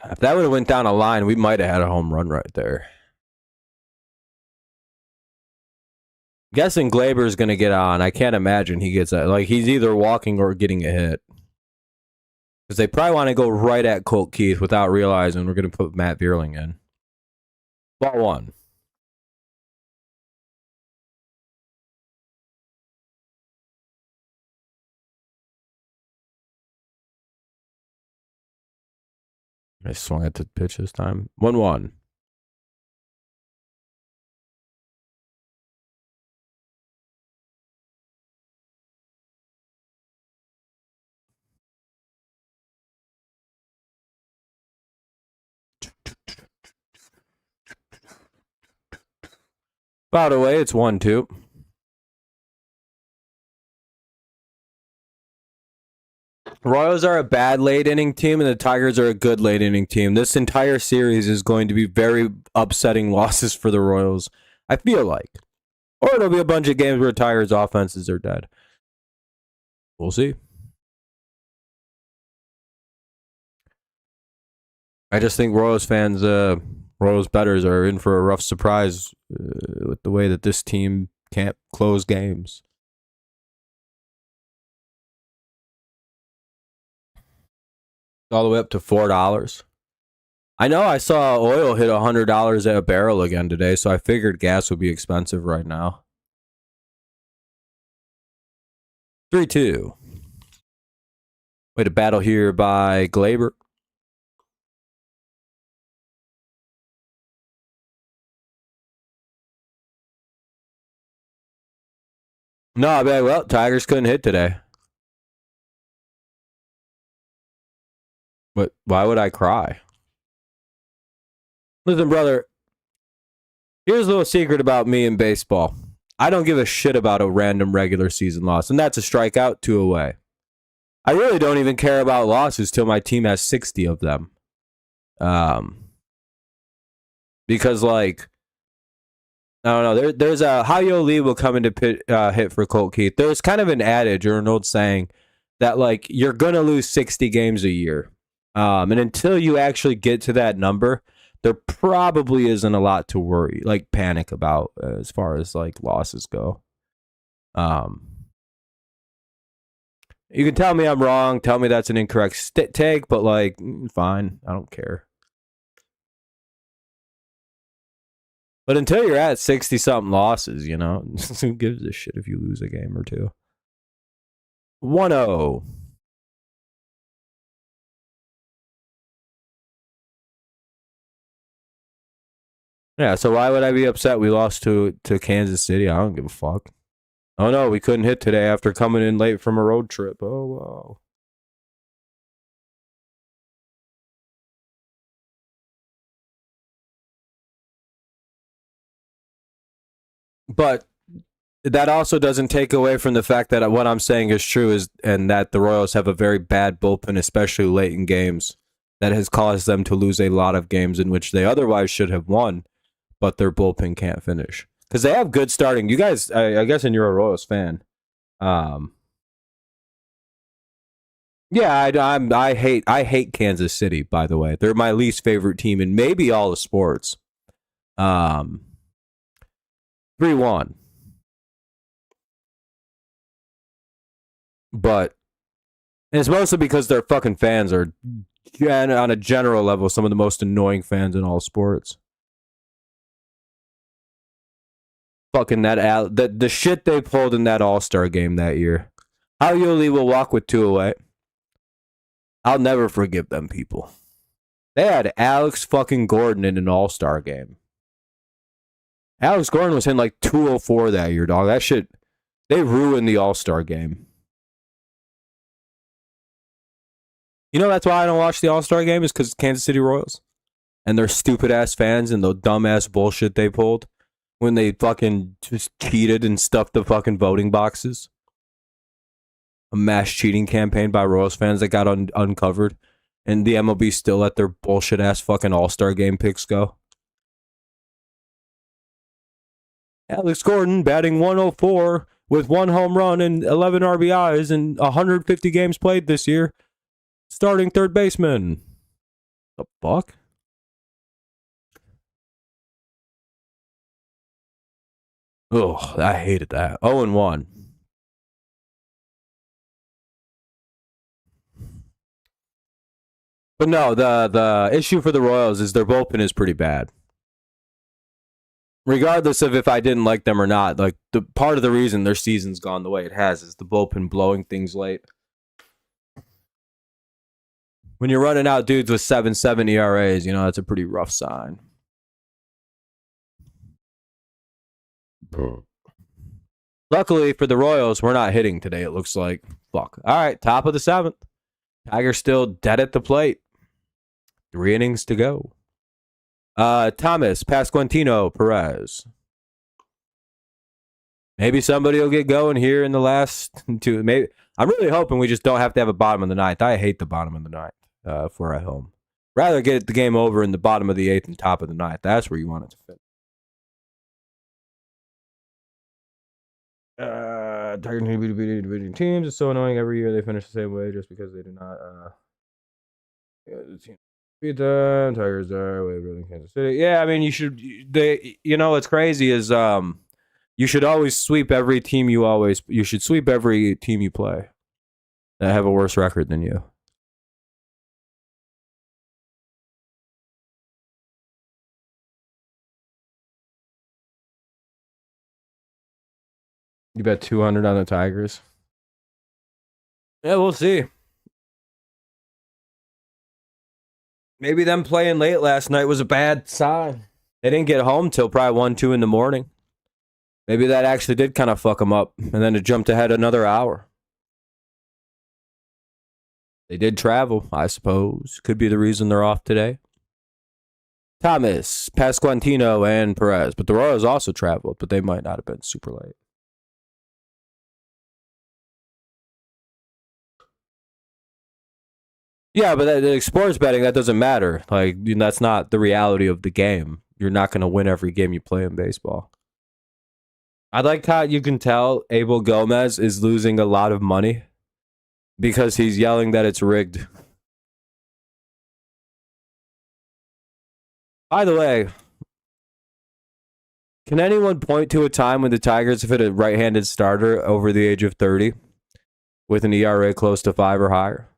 If that would have went down a line, we might have had a home run right there. Guessing Gleyber's going to get on. I can't imagine he gets that. Like, he's either walking or getting a hit. Because they probably want to go right at Colt Keith without realizing we're going to put Matt Vierling in. Ball 1. I swung at the pitch this time. 1-1. By the way, it's 1-2. Royals are a bad late inning team, and the Tigers are a good late inning team. This entire series is going to be very upsetting losses for the Royals. I feel like. Or it'll be a bunch of games where Tigers' offenses are dead. We'll see. I just think Royals fans, Royals bettors are in for a rough surprise with the way that this team can't close games. All the way up to $4. I know I saw oil hit $100 a barrel again today, so I figured gas would be expensive right now. 3-2. Way to battle here by Glaber. No, well, Tigers couldn't hit today. But why would I cry? Listen, brother, here's a little secret about me in baseball. I don't give a shit about a random regular season loss, and that's a strikeout, 2 away. I really don't even care about losses till my team has 60 of them. Because, like, I don't know. There's a Hayo Lee will come into hit for Colt Keith. There's kind of an adage or an old saying that, like, you're going to lose 60 games a year. And until you actually get to that number, there probably isn't a lot to worry, like panic about as far as like losses go. You can tell me I'm wrong, tell me that's an incorrect take, but like, fine, I don't care. But until you're at 60-something losses, you know, who gives a shit if you lose a game or two? 1-0. Yeah, so why would I be upset we lost to Kansas City? I don't give a fuck. Oh, no, we couldn't hit today after coming in late from a road trip. Oh, wow. But that also doesn't take away from the fact that what I'm saying is true, and that the Royals have a very bad bullpen, especially late in games, that has caused them to lose a lot of games in which they otherwise should have won, but their bullpen can't finish. Because they have good starting. You guys, I guess, and you're a Royals fan. Yeah, I hate Kansas City, by the way. They're my least favorite team in maybe all the sports. 3-1. But it's mostly because their fucking fans are, on a general level, some of the most annoying fans in all sports. Fucking the shit they pulled in that All-Star game that year. Hayo will walk with 2 away. I'll never forgive them people. They had Alex fucking Gordon in an All-Star game. Alex Gordon was in like 204 that year, dog. That shit, they ruined the All-Star game. You know that's why I don't watch the All-Star game, is because Kansas City Royals and their stupid-ass fans and the dumb-ass bullshit they pulled when they fucking just cheated and stuffed the fucking voting boxes. A mass cheating campaign by Royals fans that got uncovered, and the MLB still let their bullshit-ass fucking All-Star game picks go. Alex Gordon batting 104 with 1 home run and 11 RBIs in 150 games played this year. Starting third baseman. The fuck? Oh, I hated that. 0-1. But no, the issue for the Royals is their bullpen is pretty bad. Regardless of if I didn't like them or not, like the part of the reason their season's gone the way it has is the bullpen blowing things late. When you're running out dudes with 7.7 ERAs, you know, that's a pretty rough sign. Luckily for the Royals, we're not hitting today, it looks like. Fuck. All right, top of the 7th. Tigers still dead at the plate. 3 innings to go. Thomas, Pasquantino, Perez. Maybe somebody will get going here in the last 2. Maybe I'm really hoping we just don't have to have a bottom of the 9th. I hate the bottom of the 9th if we're at home. Rather get the game over in the bottom of the 8th and top of the 9th. That's where you want it to fit. Tigers need to be beating teams. It's so annoying. Every year they finish the same way just because they do not. The team beat them. Tigers are way better than Kansas City. Yeah, I mean you should. They, you know, what's crazy is you should always sweep every team you should sweep every team you play that have a worse record than you. You bet 200 on the Tigers. Yeah, we'll see. Maybe them playing late last night was a bad sign. They didn't get home till probably 1, 2 in the morning. Maybe that actually did kind of fuck them up, and then it jumped ahead another hour. They did travel, I suppose. Could be the reason they're off today. Thomas, Pasquantino, and Perez. But the Royals also traveled, but they might not have been super late. Yeah, but sports betting, that doesn't matter. Like, that's not the reality of the game. You're not going to win every game you play in baseball. I like how you can tell Abel Gomez is losing a lot of money because he's yelling that it's rigged. By the way, can anyone point to a time when the Tigers have hit a right-handed starter over the age of 30 with an ERA close to 5 or higher?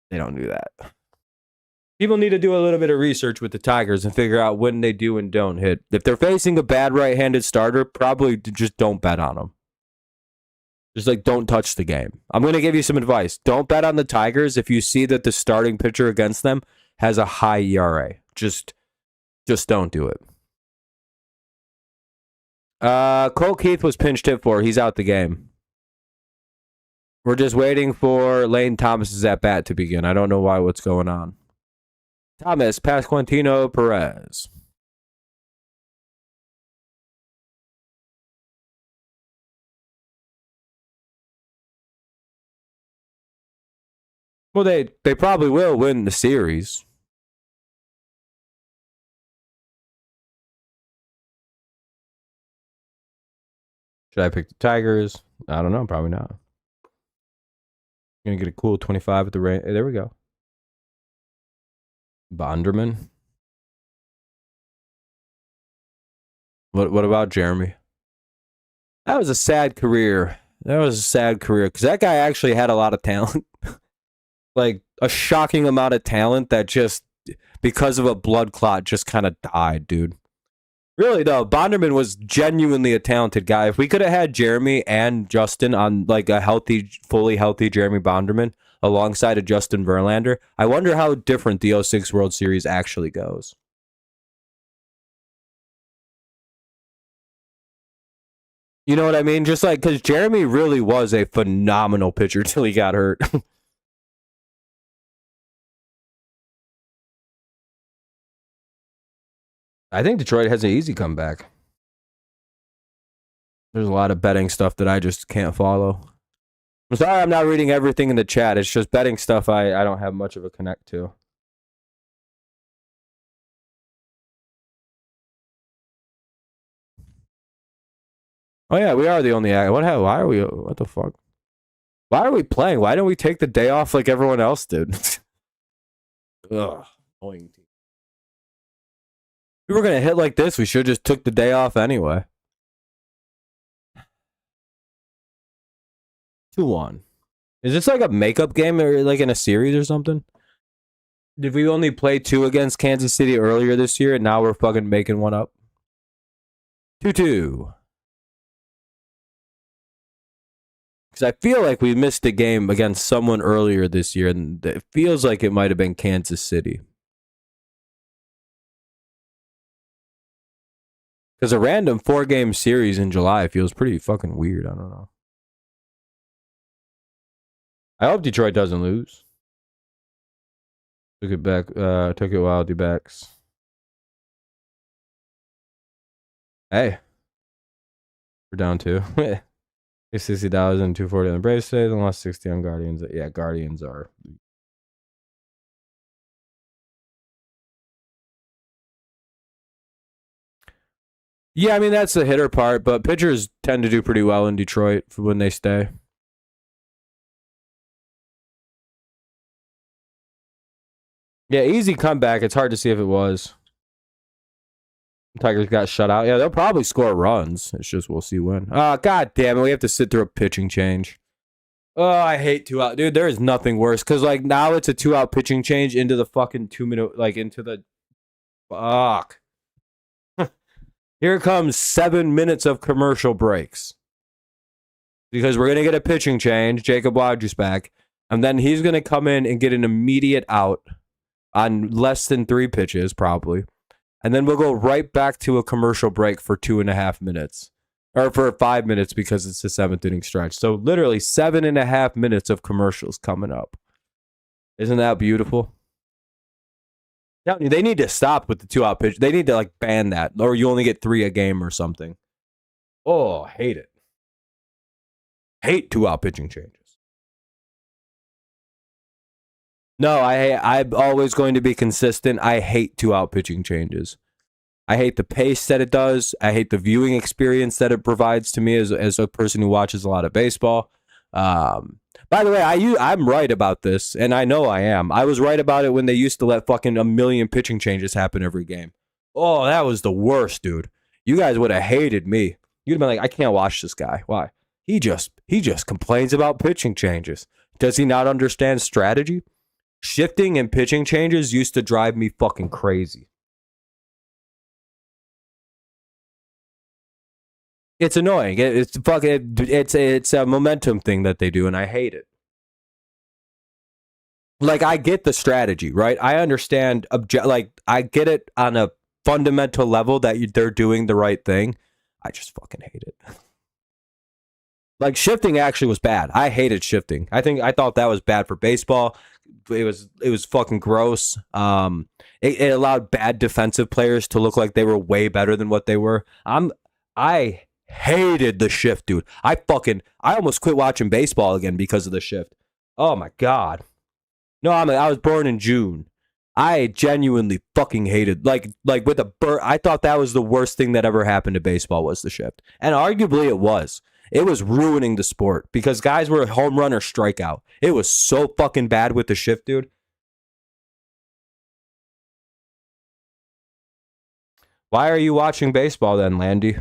They don't do that. People need to do a little bit of research with the Tigers and figure out when they do and don't hit. If they're facing a bad right-handed starter, probably just don't bet on them. Just like don't touch the game. I'm going to give you some advice. Don't bet on the Tigers if you see that the starting pitcher against them has a high ERA. Just don't do it. Cole Keith was pinch hit for. He's out the game. We're just waiting for Lane Thomas's at bat to begin. I don't know what's going on. Thomas, Pasquantino, Perez. Well, they probably will win the series. Should I pick the Tigers? I don't know. Probably not. Gonna get a cool 25 at the range. Hey, there we go. Bonderman. What about Jeremy? That was a sad career. Because that guy actually had a lot of talent. Like a shocking amount of talent that just, because of a blood clot, just kind of died, dude. Really, though, Bonderman was genuinely a talented guy. If we could have had Jeremy and Justin on like a fully healthy Jeremy Bonderman alongside of Justin Verlander, I wonder how different the 06 World Series actually goes. You know what I mean? Just like, because Jeremy really was a phenomenal pitcher till he got hurt. I think Detroit has an easy comeback. There's a lot of betting stuff that I just can't follow. I'm sorry I'm not reading everything in the chat. It's just betting stuff I don't have much of a connect to. Oh yeah, we are the only. Why are we? What the fuck? Why are we playing? Why don't we take the day off like everyone else did? Ugh, annoying. If we were gonna hit like this, we should have just took the day off anyway. 2-1. Is this like a makeup game or like in a series or something? Did we only play 2 against Kansas City earlier this year and now we're fucking making one up? 2-2. Because I feel like we missed a game against someone earlier this year and it feels like it might have been Kansas City. Because a random 4-game series in July feels pretty fucking weird. I don't know. I hope Detroit doesn't lose. Took it back. Took it while D-backs. Hey. We're down 2. $60 and $240 on the Braves today. Then lost 60 on Guardians. Yeah, Guardians are. Yeah, I mean, that's the hitter part, but pitchers tend to do pretty well in Detroit for when they stay. Yeah, easy comeback. It's hard to see if it was. Tigers got shut out. Yeah, they'll probably score runs. It's just we'll see when. God damn it. We have to sit through a pitching change. Oh, I hate 2-out. Dude, there is nothing worse. Because, like, now it's a 2-out pitching change into the fucking 2-minute, like, into the. Fuck. Here comes 7 minutes of commercial breaks. Because we're going to get a pitching change. Jacob Wadger's back. And then he's going to come in and get an immediate out on less than 3 pitches, probably. And then we'll go right back to a commercial break for 2.5 minutes. Or for 5 minutes because it's the 7th inning stretch. So literally 7.5 minutes of commercials coming up. Isn't that beautiful? They need to stop with the 2-out pitch. They need to like ban that. Or you only get 3 a game or something. Oh, hate it. Hate 2-out pitching changes. No, I'm always going to be consistent. I hate 2-out pitching changes. I hate the pace that it does. I hate the viewing experience that it provides to me as a person who watches a lot of baseball. By the way, I'm right about this, and I know I am. I was right about it when they used to let fucking a million pitching changes happen every game. Oh, that was the worst, dude. You guys would have hated me. You'd have been like, I can't watch this guy. Why? He just complains about pitching changes. Does he not understand strategy? Shifting and pitching changes used to drive me fucking crazy. It's annoying. It's a momentum thing that they do, and I hate it. Like, I get the strategy, right? I understand. I get it on a fundamental level that they're doing the right thing. I just fucking hate it. Like, shifting actually was bad. I hated shifting. I thought that was bad for baseball. It was fucking gross. It allowed bad defensive players to look like they were way better than what they were. I hated the shift, dude. I almost quit watching baseball again because of the shift. Oh my god. No, I was born in June. I genuinely fucking hated like with a I thought that was the worst thing that ever happened to baseball was the shift. And arguably it was. It was ruining the sport because guys were home run or strikeout. It was so fucking bad with the shift, dude. Why are you watching baseball then, Landy?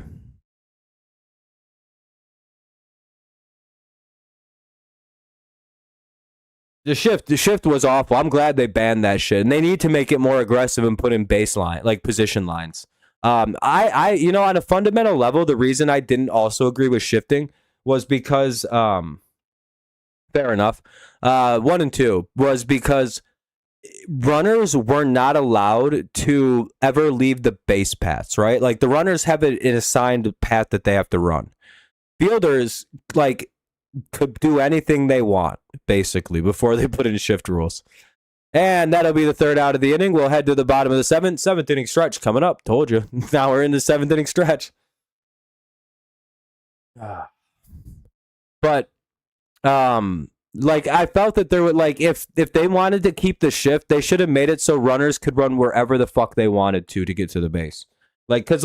The shift was awful. I'm glad they banned that shit, and they need to make it more aggressive and put in baseline, like position lines. On a fundamental level, the reason I didn't also agree with shifting was because, fair enough. 1 and 2 was because runners were not allowed to ever leave the base paths, right? Like the runners have an assigned path that they have to run. Fielders could do anything they want, basically, before they put in shift rules. And that'll be the 3rd out of the inning. We'll head to the bottom of the 7th inning stretch coming up. Told you. Now we're in the 7th inning stretch. But, I felt that there would, if they wanted to keep the shift, they should have made it so runners could run wherever the fuck they wanted to get to the base. Because,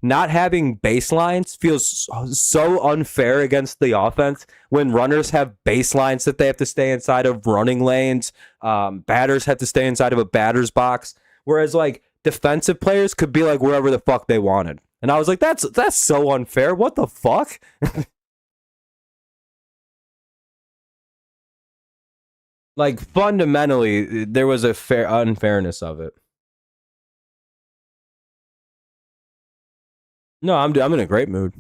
not having baselines feels so unfair against the offense when runners have baselines that they have to stay inside of, running lanes. Batters have to stay inside of a batter's box. Whereas defensive players could be wherever the fuck they wanted. And I was like, that's so unfair. What the fuck? Fundamentally, there was a fair unfairness of it. No, I'm in a great mood.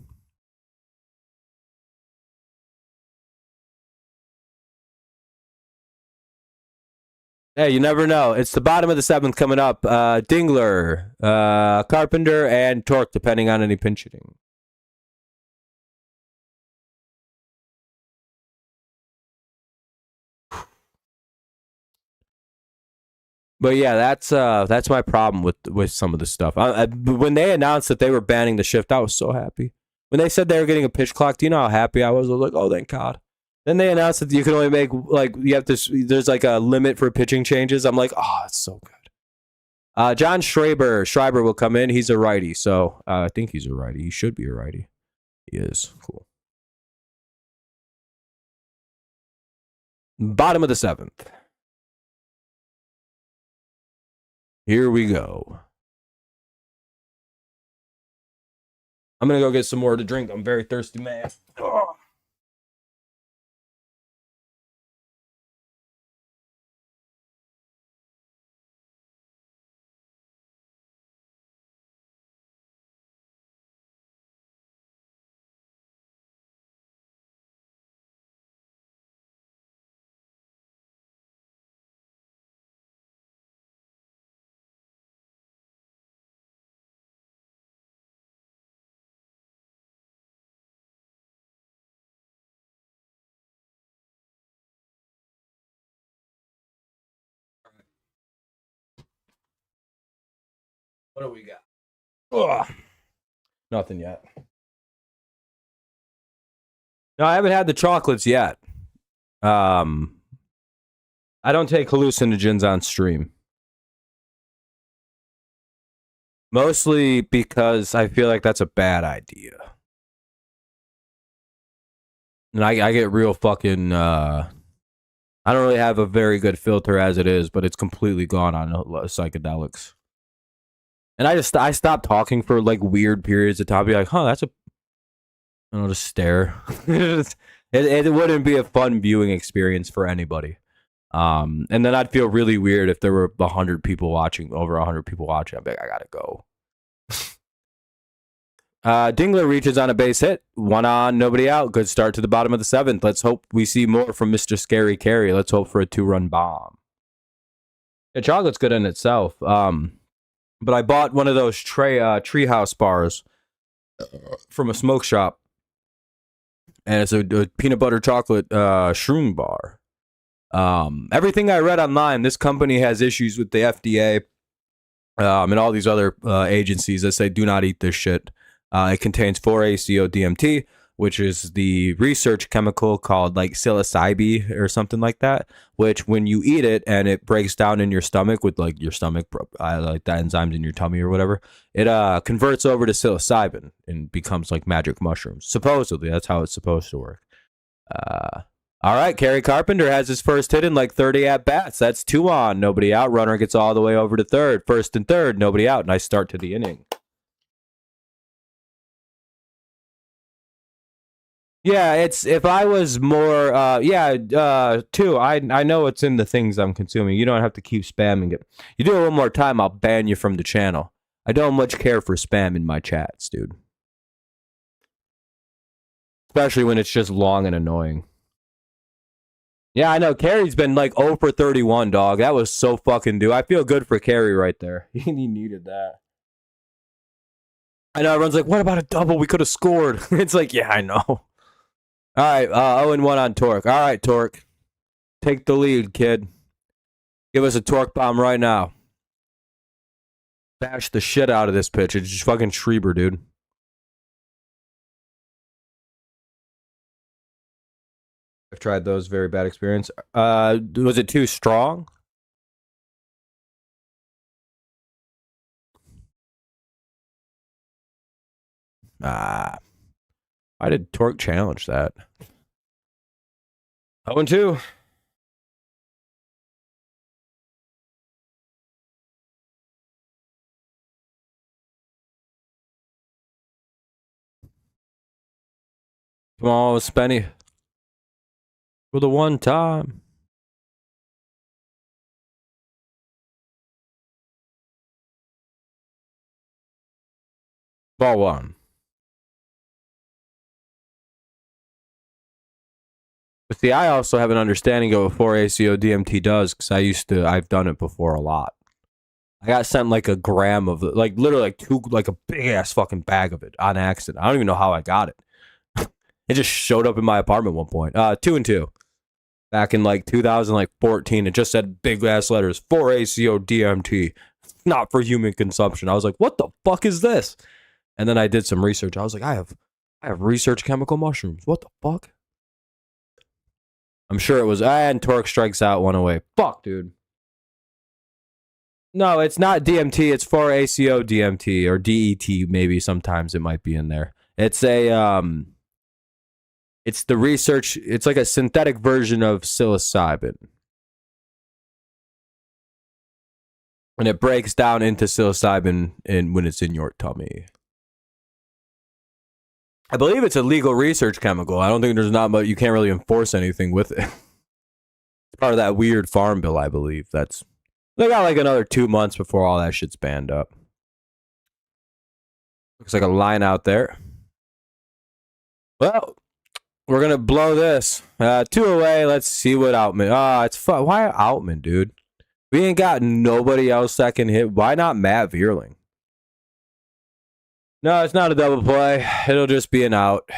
Hey, you never know. It's the bottom of the 7th coming up. Dingler, Carpenter, and Torque, depending on any pinch hitting. But yeah, that's my problem with some of the stuff. When they announced that they were banning the shift, I was so happy. When they said they were getting a pitch clock, do you know how happy I was? I was like, oh, thank God. Then they announced that you can only make you have to. There's a limit for pitching changes. I'm like, oh, it's so good. John Schreiber will come in. He's a righty, so I think he's a righty. He should be a righty. He is. Cool. Bottom of the 7th. Here we go. I'm going to go get some more to drink. I'm very thirsty, man. Oh. What do we got? Ugh. Nothing yet. No, I haven't had the chocolates yet. I don't take hallucinogens on stream. Mostly because I feel like that's a bad idea. And I get real fucking... I don't really have a very good filter as it is, but it's completely gone on psychedelics. And I stopped talking for like weird periods of time. Be like, that's a... And I'll just stare. it wouldn't be a fun viewing experience for anybody. And then I'd feel really weird if there were 100 people watching, over 100 people watching. I'd be like, I gotta go. Dingler reaches on a base hit. 1 on, nobody out. Good start to the bottom of the 7th. Let's hope we see more from Mr. Scary Carey. Let's hope for a 2-run bomb. The chocolate's good in itself. But I bought one of those treehouse bars from a smoke shop. And it's a peanut butter chocolate shroom bar. Everything I read online, this company has issues with the FDA and all these other agencies that say do not eat this shit. It contains 4-ACO-DMT, which is the research chemical called like psilocybin or something like that, which when you eat it and it breaks down in your stomach with like your stomach, like the enzymes in your tummy or whatever, it converts over to psilocybin and becomes like magic mushrooms. Supposedly, that's how it's supposed to work. All right, Kerry Carpenter has his first hit in like 30 at-bats. That's 2 on, nobody out. Runner gets all the way over to third. First and third, nobody out. Nice start to the inning. Yeah, it's if I was more, 2. I know what's in the things I'm consuming. You don't have to keep spamming it. You do it one more time, I'll ban you from the channel. I don't much care for spam in my chats, dude. Especially when it's just long and annoying. Yeah, I know. Carrie's been like 0 for 31, dog. That was so fucking due. I feel good for Carrie right there. He needed that. I know everyone's like, what about a double? We could have scored. It's like, yeah, I know. All right, 0-1 on Torque. All right, Torque. Take the lead, kid. Give us a Torque bomb right now. Bash the shit out of this pitch. It's just fucking Schreiber, dude. I've tried those. Very bad experience. Was it too strong? I did Torque challenge that. 0-2. Come on, Spenny. For the one time. Ball 1. But see, I also have an understanding of what 4-ACO-DMT does because I've done it before a lot. I got sent like a gram of it, like literally like 2, like a big ass fucking bag of it on accident. I don't even know how I got it. It just showed up in my apartment at one point. 2-2. Back in like 2014, it just said big ass letters 4-ACO-DMT, not for human consumption. I was like, what the fuck is this? And then I did some research. I was like, I have research chemical mushrooms. What the fuck? I'm sure it was. And Torque strikes out 1 away. Fuck, dude. No, it's not DMT. It's for ACO DMT or DET. Maybe sometimes it might be in there. It's it's the research. It's like a synthetic version of psilocybin, and it breaks down into psilocybin when it's in your tummy. I believe it's a legal research chemical. I don't think there's not much. You can't really enforce anything with it. It's part of that weird farm bill, I believe. They got like another 2 months before all that shit's banned up. Looks like a line out there. Well, we're gonna blow this. 2 away. Let's see what Outman. It's fun. Why Outman, dude? We ain't got nobody else that can hit. Why not Matt Vierling? No, it's not a double play. It'll just be an out.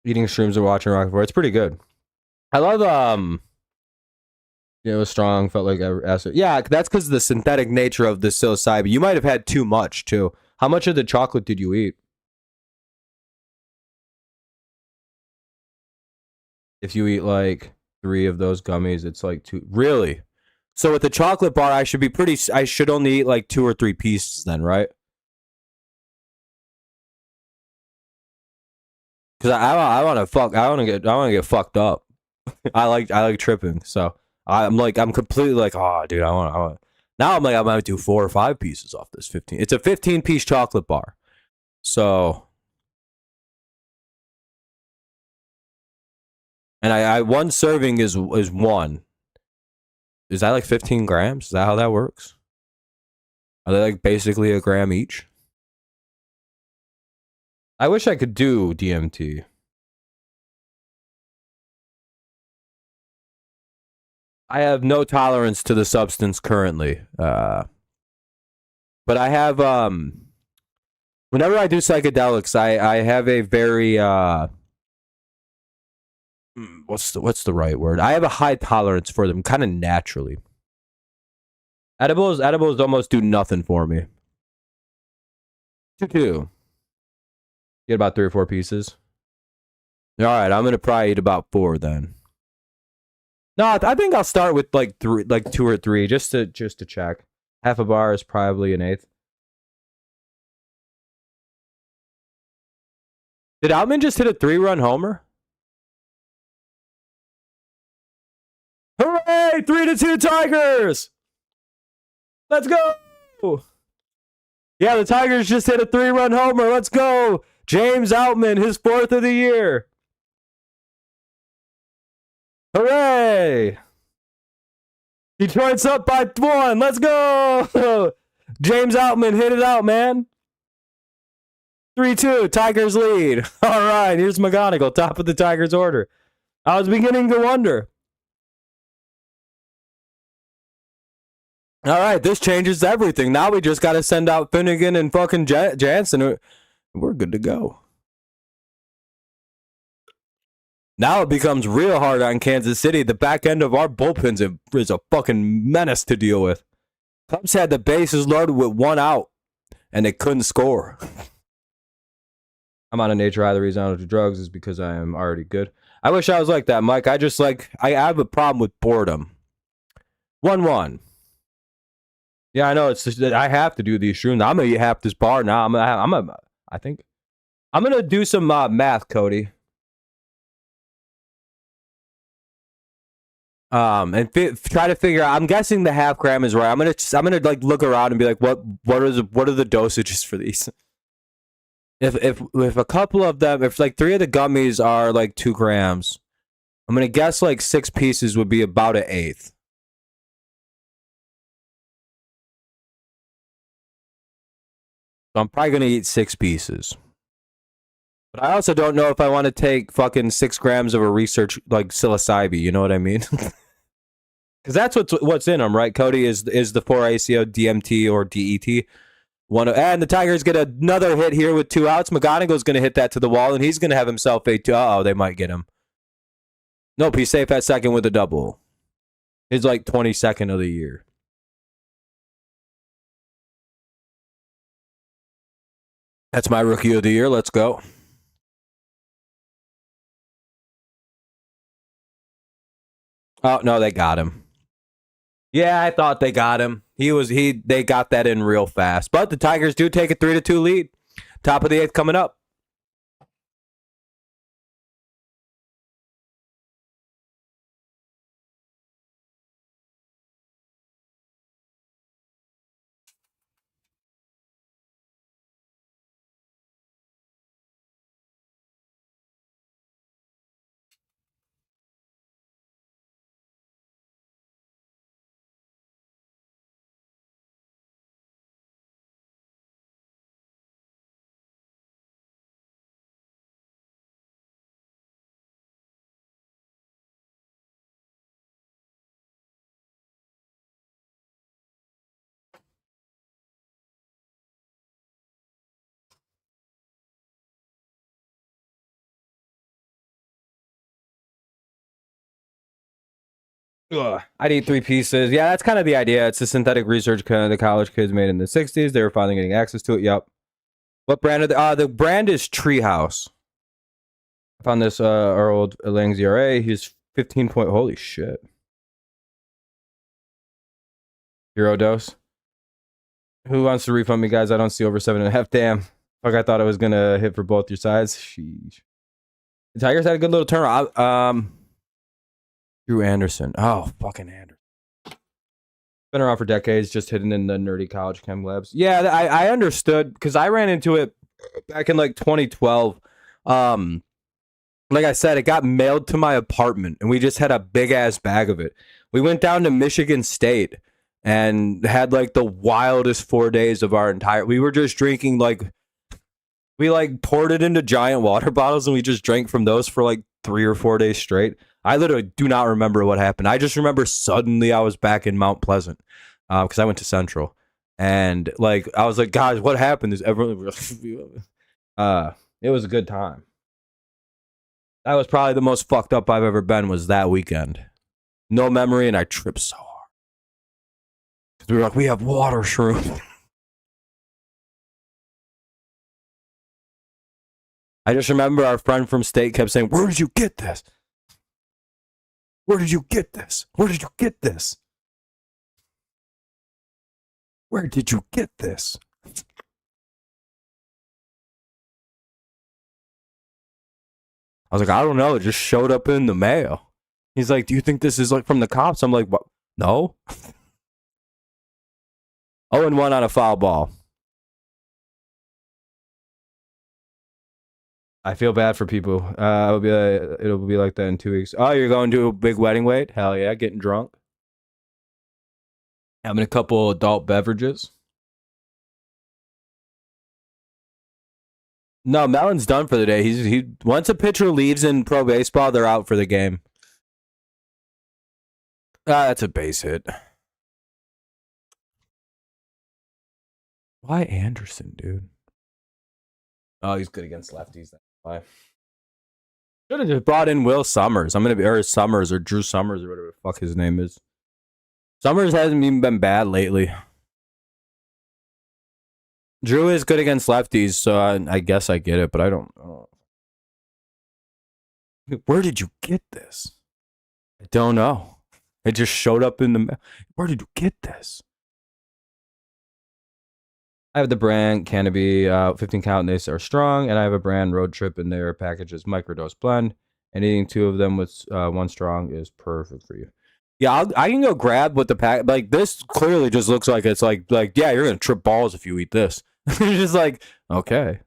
Eating shrooms and watching Rocket 4. It's pretty good. I love it was strong, felt like acid. Yeah, that's because of the synthetic nature of the psilocybin. You might have had too much too. How much of the chocolate did you eat? If you eat like 3 of those gummies, it's like 2. Really? So with the chocolate bar, I should only eat like 2 or 3 pieces then, right? Because I want to get fucked up. I like tripping, so I'm completely like, oh, dude, I want. Now I'm like, I might do 4 or 5 pieces off this 15. It's a 15-piece chocolate bar, so. And I one serving is 1. Is that like 15 grams? Is that how that works? Are they like basically a gram each? I wish I could do DMT. I have no tolerance to the substance currently. But I have whenever I do psychedelics, I have a very what's the right word? I have a high tolerance for them kind of naturally. Edibles almost do nothing for me. 2. Get about 3 or 4 pieces. All right, I'm gonna probably eat about 4 then. No, I think I'll start with like 2 or 3, just to check. Half a bar is probably an eighth. Did Outman just hit a 3-run homer? Hooray! 3-2 Tigers! Let's go! Yeah, the Tigers just hit a 3-run homer. Let's go! James Outman, his 4th of the year. Hooray! Detroit's up by 1. Let's go! James Outman hit it out, man. 3-2, Tigers lead. All right, here's McGonigal, top of the Tigers order. I was beginning to wonder. All right, this changes everything. Now we just got to send out Finnegan and fucking Jansen. We're good to go. Now it becomes real hard on Kansas City. The back end of our bullpens is a fucking menace to deal with. Cubs had the bases loaded with 1 out, and they couldn't score. I'm on a nature high. The reason I don't do drugs is because I am already good. I wish I was like that, Mike. I have a problem with boredom. 1-1. Yeah, I know. It's just that I have to do these shrooms. I'm gonna eat half this bar now. I think I'm gonna do some math, Cody. And try to figure out. I'm guessing the half gram is right. I'm gonna like look around and be like, what are the dosages for these? If a couple of them, if like 3 of the gummies are like 2 grams, I'm gonna guess like 6 pieces would be about an eighth. So I'm probably gonna eat 6 pieces. But I also don't know if I want to take fucking 6 grams of a research like psilocybin. You know what I mean? Because that's what's in them, right? Cody is the 4-ACO DMT or DET. And the Tigers get another hit here with 2 outs. McGonigal's going to hit that to the wall, and he's going to have himself a 2. Oh, they might get him. Nope, he's safe at second with a double. His like 22nd of the year. That's my rookie of the year. Let's go. Oh no, they got him. Yeah, I thought they got him. They got that in real fast. But the Tigers do take a 3-2 lead. Top of the 8th coming up. Ugh. I'd eat 3 pieces. Yeah, that's kind of the idea. It's the synthetic research the college kids made in the 60s. They were finally getting access to it. Yep. What brand are the brand is Treehouse. I found this our old Lang's ERA. He's 15 point. Holy shit. Hero dose. Who wants to refund me, guys? I don't see over 7.5. Damn. Fuck, I thought I was gonna hit for both your sides. Sheesh. The Tigers had a good little turnaround. Drew Anderson. Oh, fucking Anderson. Been around for decades, just hidden in the nerdy college chem labs. Yeah, I understood because I ran into it back in like 2012. Like I said, it got mailed to my apartment, and we just had a big ass bag of it. We went down to Michigan State and had like the wildest 4 days of our entire. We were just drinking we poured it into giant water bottles, and we just drank from those for like 3 or 4 days straight. I literally do not remember what happened. I just remember suddenly I was back in Mount Pleasant because I went to Central, and I was like, guys, what happened? Is everyone? It was a good time. That was probably the most fucked up I've ever been. Was that weekend? No memory, and I tripped so hard because we were like, we have water shroom. I just remember our friend from state kept saying, "Where did you get this? Where did you get this? Where did you get this? Where did you get this?" I was like, I don't know. It just showed up in the mail. He's like, do you think this is like from the cops? I'm like, what? No. 0-1 on a foul ball. I feel bad for people. It'll be like that in 2 weeks. Oh, you're going to a big wedding wait? Hell yeah, getting drunk. Having a couple adult beverages. No, Mellon's done for the day. He once a pitcher leaves in pro baseball, they're out for the game. That's a base hit. Why Anderson, dude? Oh, he's good against lefties. That's why. Should have just brought in Will Summers. Or Summers or Drew Summers or whatever the fuck his name is. Summers hasn't even been bad lately. Drew is good against lefties, so I guess I get it, but I don't know. Where did you get this? I don't know. It just showed up in the. Where did you get this? I have the brand Canopy 15 count, and they are strong, and I have a brand Road Trip, and their package is microdose blend, and eating 2 of them with 1 strong is perfect for you. Yeah, I can go grab what the pack. Like this clearly just looks like it's like yeah, you're gonna trip balls if you eat this. It's just like okay,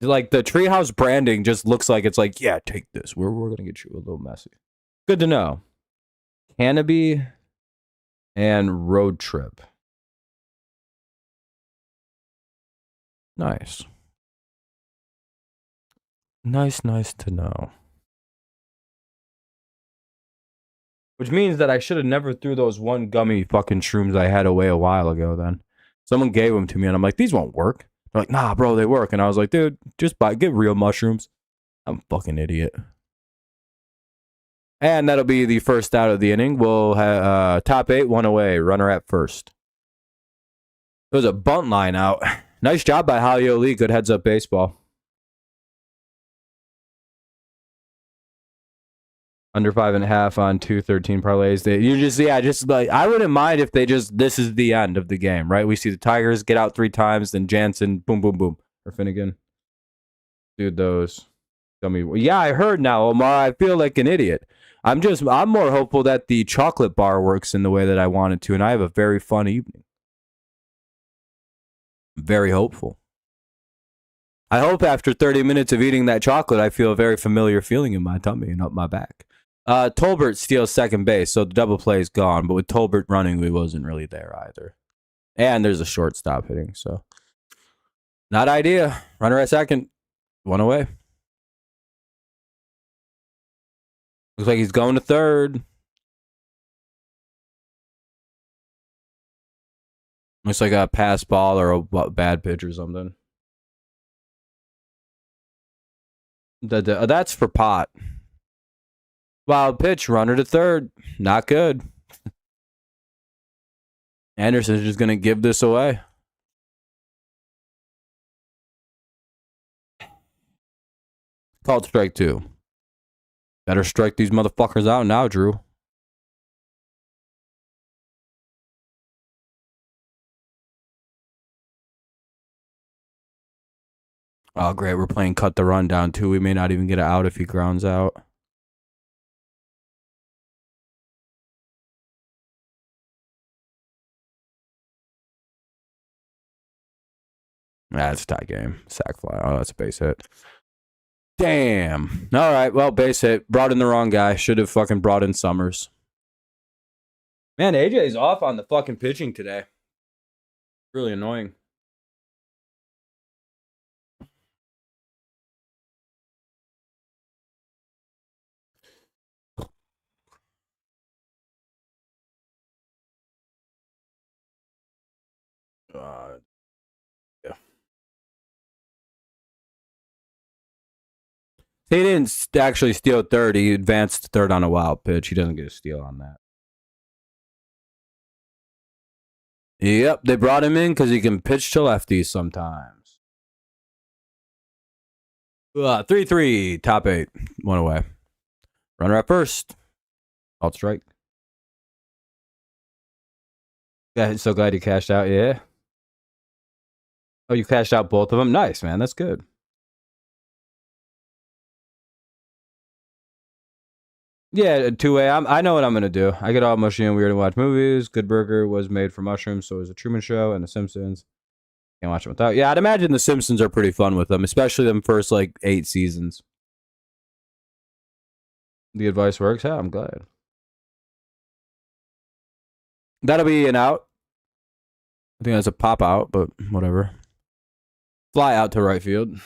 like the Treehouse branding just looks like it's like yeah, take this. We're gonna get you a little messy. Good to know. Canopy and Road Trip. Nice. Nice to know. Which means that I should have never threw those 1 gummy fucking shrooms I had away a while ago then. Someone gave them to me and I'm like, these won't work. They're like, nah, bro, they work. And I was like, dude, just get real mushrooms. I'm a fucking idiot. And that'll be the first out of the inning. We'll have top 8, 1 away, runner at first. It was a bunt line out. Nice job by Halio Lee. Good heads up baseball. Under 5.5 on 213 parlays. Just like, I wouldn't mind if this is the end of the game, right? We see the Tigers get out 3 times, then Jansen, boom, boom, boom. Or Finnegan. Dude, those. Tell me, yeah, I heard now, Omar. I feel like an idiot. I'm more hopeful that the chocolate bar works in the way that I want it to, and I have a very fun evening. Very hopeful. I hope after 30 minutes of eating that chocolate, I feel a very familiar feeling in my tummy and up my back. Tolbert steals second base, so the double play is gone. But with Tolbert running, we wasn't really there either. And there's a shortstop hitting, so not idea. Runner at second, 1 away. Looks like he's going to third. Looks like a pass ball or a bad pitch or something. That's for Pot. Wild pitch, runner to third. Not good. Anderson's just going to give this away. Called strike 2. Better strike these motherfuckers out now, Drew. Oh, great. We're playing cut the run down, too. We may not even get it out if he grounds out. That's a tie game. Sack fly. Oh, that's a base hit. Damn. All right. Well, base hit. Brought in the wrong guy. Should have fucking brought in Summers. Man, AJ's off on the fucking pitching today. Really annoying. Yeah. He didn't actually steal third. He advanced third on a wild pitch. He doesn't get a steal on that. Yep, they brought him in because he can pitch to lefties sometimes. 3-3, top 8, 1 away. Runner at first. Called strike. Yeah, so glad you cashed out. Yeah. Oh, you cashed out both of them? Nice, man. That's good. Yeah, 2-way. I know what I'm going to do. I get all mushy and weird and watch movies. Good Burger was made from mushrooms, so is The Truman Show and The Simpsons. Can't watch them without. Yeah, I'd imagine The Simpsons are pretty fun with them, especially them first, 8 seasons. The advice works? Yeah, I'm glad. That'll be an out. I think that's a pop out, but whatever. Fly out to right field.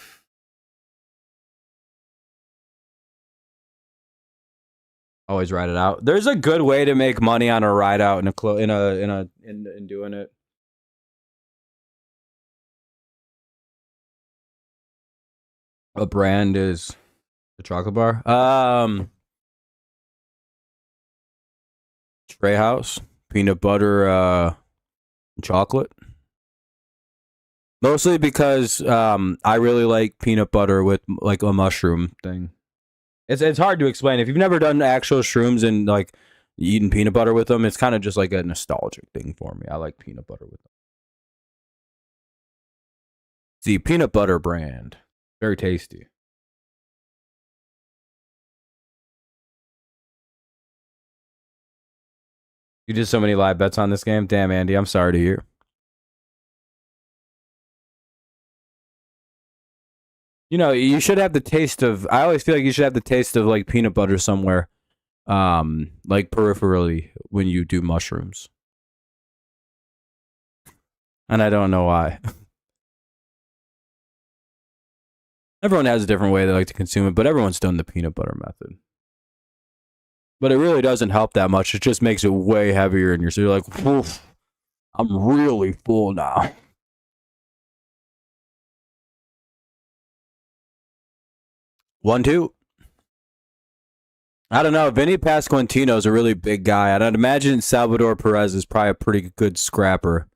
Always ride it out. There's a good way to make money on a ride out in doing it. A brand is the chocolate bar. Tray House, peanut butter, chocolate. Mostly because I really like peanut butter with a mushroom thing. It's hard to explain. If you've never done actual shrooms and eaten peanut butter with them, it's kind of just like a nostalgic thing for me. I like peanut butter with them. The peanut butter brand. Very tasty. You did so many live bets on this game. Damn, Andy, I'm sorry to hear. You should have the taste of. I always feel like you should have the taste of peanut butter somewhere, peripherally when you do mushrooms. And I don't know why. Everyone has a different way they like to consume it, but everyone's done the peanut butter method. But it really doesn't help that much. It just makes it way heavier in your. So you're like, oof, I'm really full now. One, two. I don't know. Vinny Pasquantino's a really big guy. I'd imagine Salvador Perez is probably a pretty good scrapper.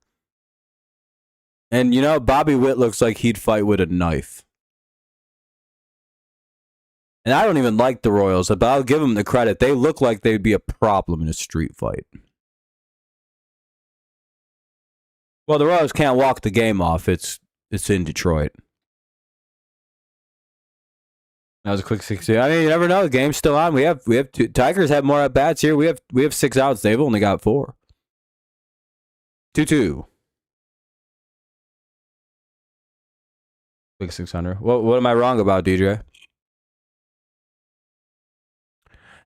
And, Bobby Witt looks like he'd fight with a knife. And I don't even like the Royals, but I'll give them the credit. They look like they'd be a problem in a street fight. Well, the Royals can't walk the game off. It's in Detroit. That was a quick 60. I mean, you never know. The game's still on. We have two. Tigers have more at bats here. We have 6 outs. They've only got 4. 2-2. Big 600. What am I wrong about, DJ?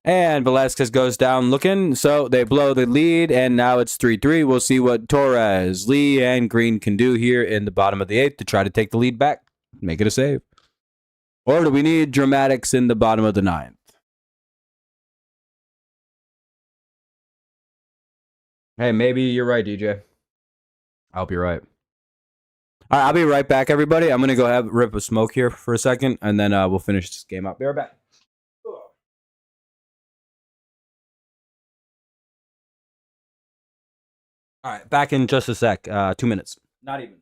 And Velasquez goes down looking. So they blow the lead, and now it's 3-3. We'll see what Torres, Lee, and Green can do here in the bottom of the 8th to try to take the lead back. Make it a save. Or do we need dramatics in the bottom of the 9th? Hey, maybe you're right, DJ. I hope you're right. All right, I'll be right back, everybody. I'm going to go rip a smoke here for a second, and then we'll finish this game up. Be right back. All right, back in just a sec. 2 minutes. Not even.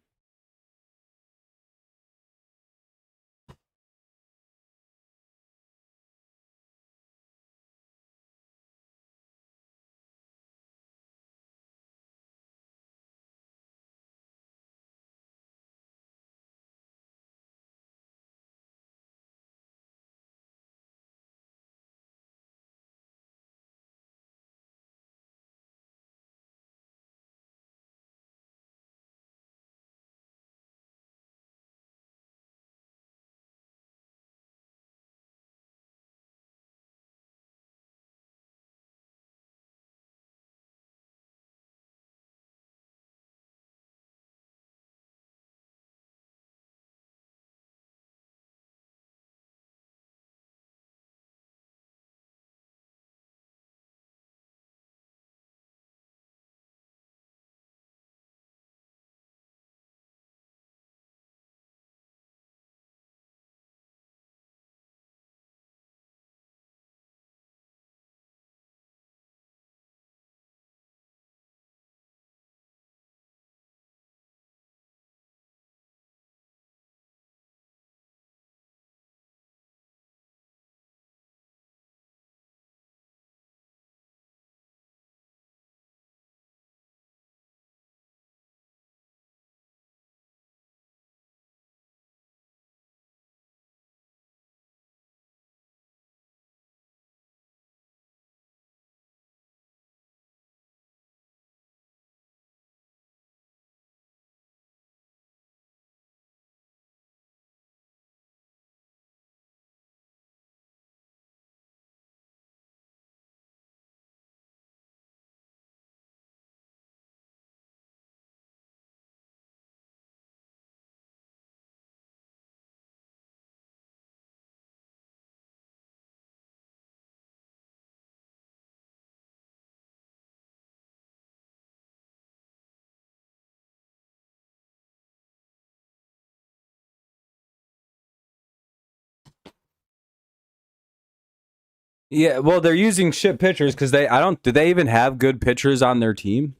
Yeah, well, they're using shit pitchers because do they even have good pitchers on their team?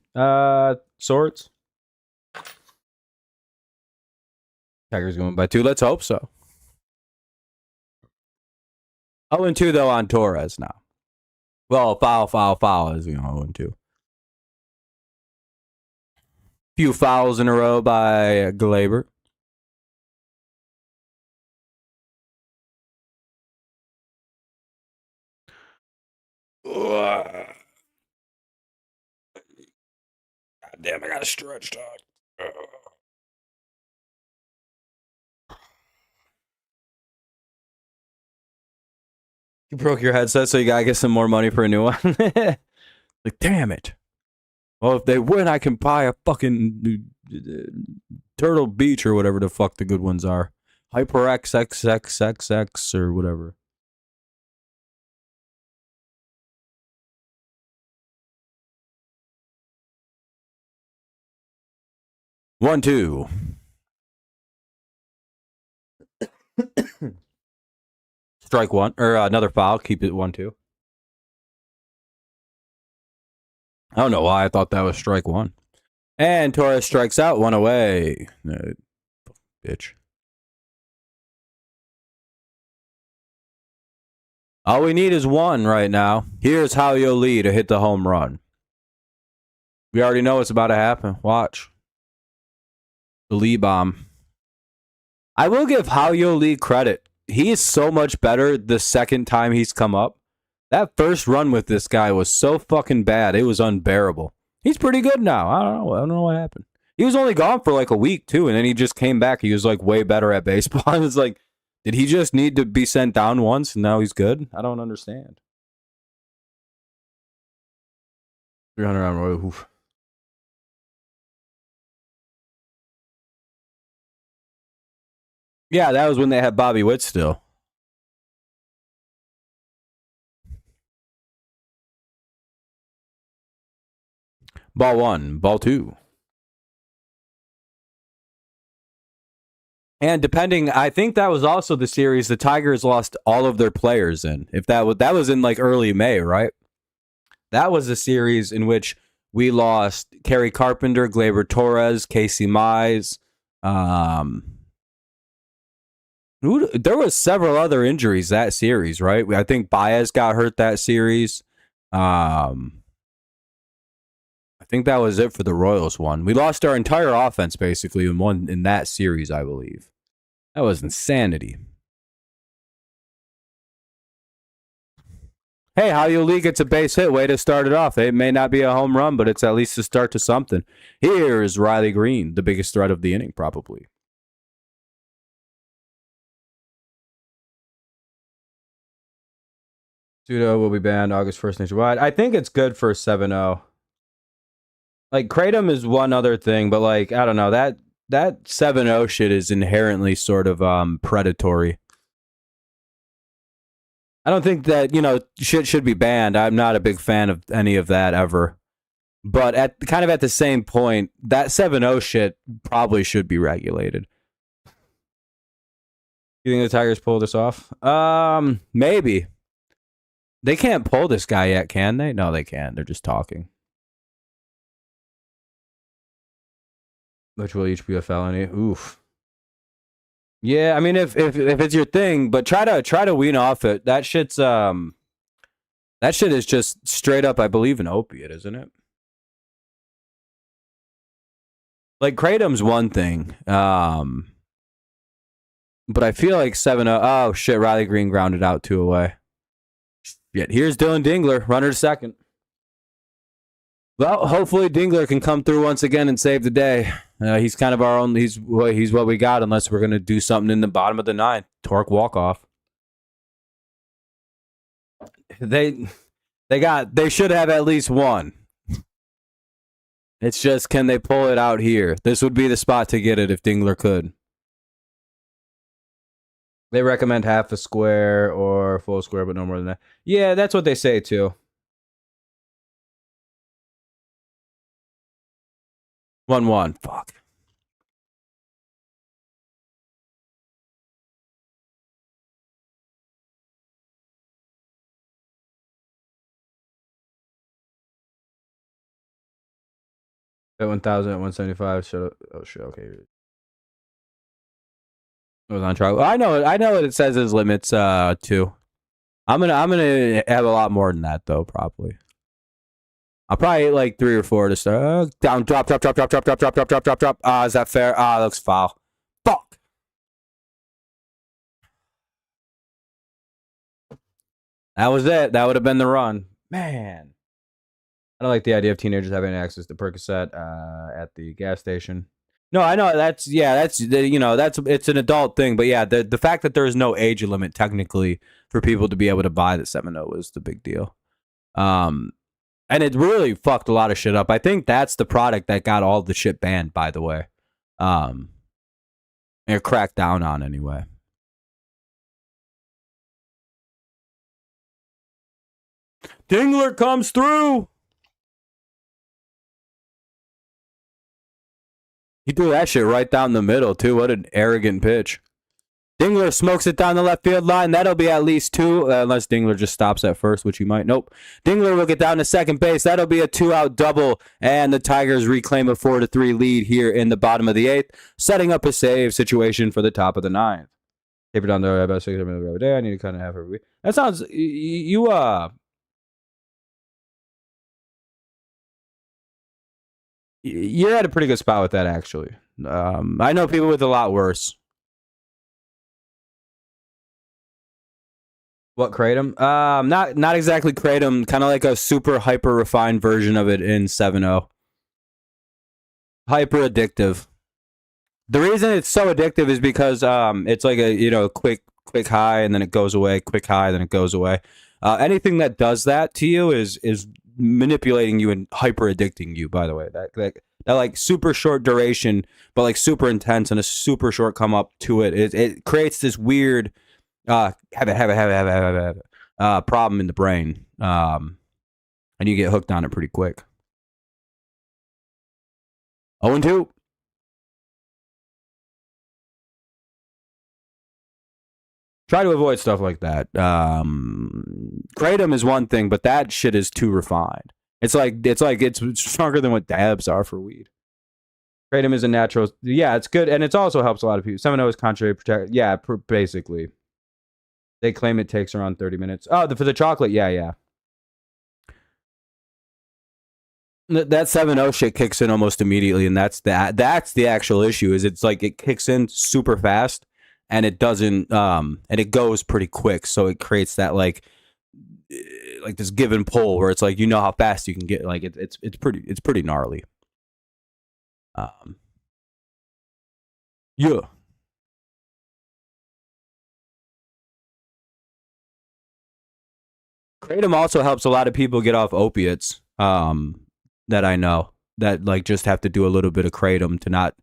Sorts. Tigers going by 2. Let's hope so. 0-2 though on Torres now. Well, foul is 0-2. Few fouls in a row by Glaber. God damn, I got a stretch, dog. You broke your headset, so you gotta get some more money for a new one. Like, damn it. Well, if they win, I can buy a fucking Turtle Beach or whatever the fuck the good ones are. HyperX XXXX or whatever. One, two. Strike one. Or another foul. Keep it 1-2. I don't know why I thought that was strike one. And Torres strikes out, 1 away. Bitch. All we need is one right now. Here's Hao-Yo Lee to hit the home run. We already know what's about to happen. Watch. The Lee bomb. I will give Hao-Yo Lee credit. He is so much better the second time he's come up. That first run with this guy was so fucking bad. It was unbearable. He's pretty good now. I don't know what happened. He was only gone for like a week too, and then he just came back. He was like way better at baseball. I was like, did he just need to be sent down once and now he's good? I don't understand. 300 on Roy. Oof. Yeah, that was when they had Bobby Witt still. Ball one, ball two. And depending, I think that was also the series the Tigers lost all of their players in. If that was in like early May, right? That was a series in which we lost Kerry Carpenter, Gleyber Torres, Casey Mize. There was several other injuries that series, right? I think Baez got hurt that series. I think that was it for the Royals one. We lost our entire offense basically in that series, I believe. That was insanity. Hey, Hao-Yo Lee gets a base hit. Way to start it off. It may not be a home run, but it's at least a start to something. Here's Riley Green, the biggest threat of the inning, probably. Sudo will be banned August 1st nationwide. I think it's good for 7-0. Like, Kratom is one other thing, but, like, I don't know. That 7-0 shit is inherently sort of predatory. I don't think that, shit should be banned. I'm not a big fan of any of that ever. But at the same point, that 7-0 shit probably should be regulated. You think the Tigers pull this off? Maybe. They can't pull this guy yet, can they? No, they can't. They're just talking. Which will each be a felony. Oof. Yeah, I mean, if it's your thing, but try to wean off it. That shit is just straight up, I believe, an opiate, isn't it? Like, Kratom's one thing, but I feel like 7-0. Oh shit! Riley Green grounded out 2 away. Yet here's Dylan Dingler, runner to second. Well, hopefully Dingler can come through once again and save the day. He's kind of our own. He's what we got, unless we're gonna do something in the bottom of the ninth. Torque walk off. They should have at least one. It's just, can they pull it out here? This would be the spot to get it if Dingler could. They recommend half a square or full square, but no more than that. Yeah, that's what they say too. 1-1. Fuck. At 1,000 at 175. Oh shit. Okay. It was on trial. I know what it says is limits 2. I'm gonna have a lot more than that though, probably. I'll probably hit like 3 or 4 to start. Down, drop. Is that fair? That looks foul. Fuck. That was it. That would have been the run. Man. I don't like the idea of teenagers having access to Percocet at the gas station. No, I know it's an adult thing, but yeah, the fact that there is no age limit technically for people to be able to buy the 7-0 is the big deal. And it really fucked a lot of shit up. I think that's the product that got all the shit banned, by the way. And cracked down on anyway. Dingler comes through. He threw that shit right down the middle, too. What an arrogant pitch. Dingler smokes it down the left field line. That'll be at least 2, unless Dingler just stops at first, which he might. Nope. Dingler will get down to second base. That'll be a 2-out double, and the Tigers reclaim a 4-3 lead here in the bottom of the 8th, setting up a save situation for the top of the 9th. Taper down the about 6 every day. I need to cut in half every week. That sounds you're at a pretty good spot with that actually. I know people with a lot worse. What kratom? Not exactly kratom. Kind of like a super hyper refined version of it in 7.0. Hyper addictive. The reason it's so addictive is because it's like a quick high and then it goes away, quick high then it goes away. Anything that does that to you is manipulating you and hyper addicting you. By the way, that like super short duration, but like super intense and a super short come up to it. It creates this weird problem in the brain, and you get hooked on it pretty quick. 0-2. Try to avoid stuff like that. Kratom is one thing, but that shit is too refined. It's stronger than what dabs are for weed. Kratom is a natural. Yeah, it's good, and it also helps a lot of people. 7.0 is contrary protect. Yeah, basically. They claim it takes around 30 minutes. Oh, for the chocolate, yeah. That 7.0 shit kicks in almost immediately, and that's the actual issue. Is it's like it kicks in super fast, and it doesn't, and it goes pretty quick. So it creates that like this give and pull where it's like how fast you can get. Like it's pretty gnarly. Yeah. Kratom also helps a lot of people get off opiates. That I know that like just have to do a little bit of kratom to not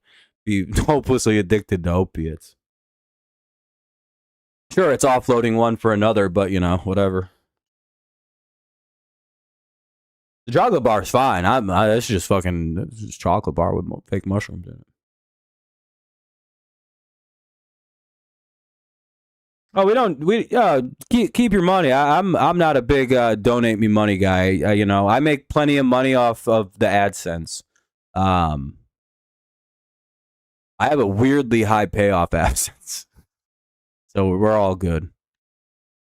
be hopelessly addicted to opiates. Sure, it's offloading one for another, but whatever. The chocolate bar is fine. It's just chocolate bar with fake mushrooms in it. Oh, keep your money. I'm not a big donate me money guy. I make plenty of money off of the AdSense. I have a weirdly high payoff AdSense, so we're all good.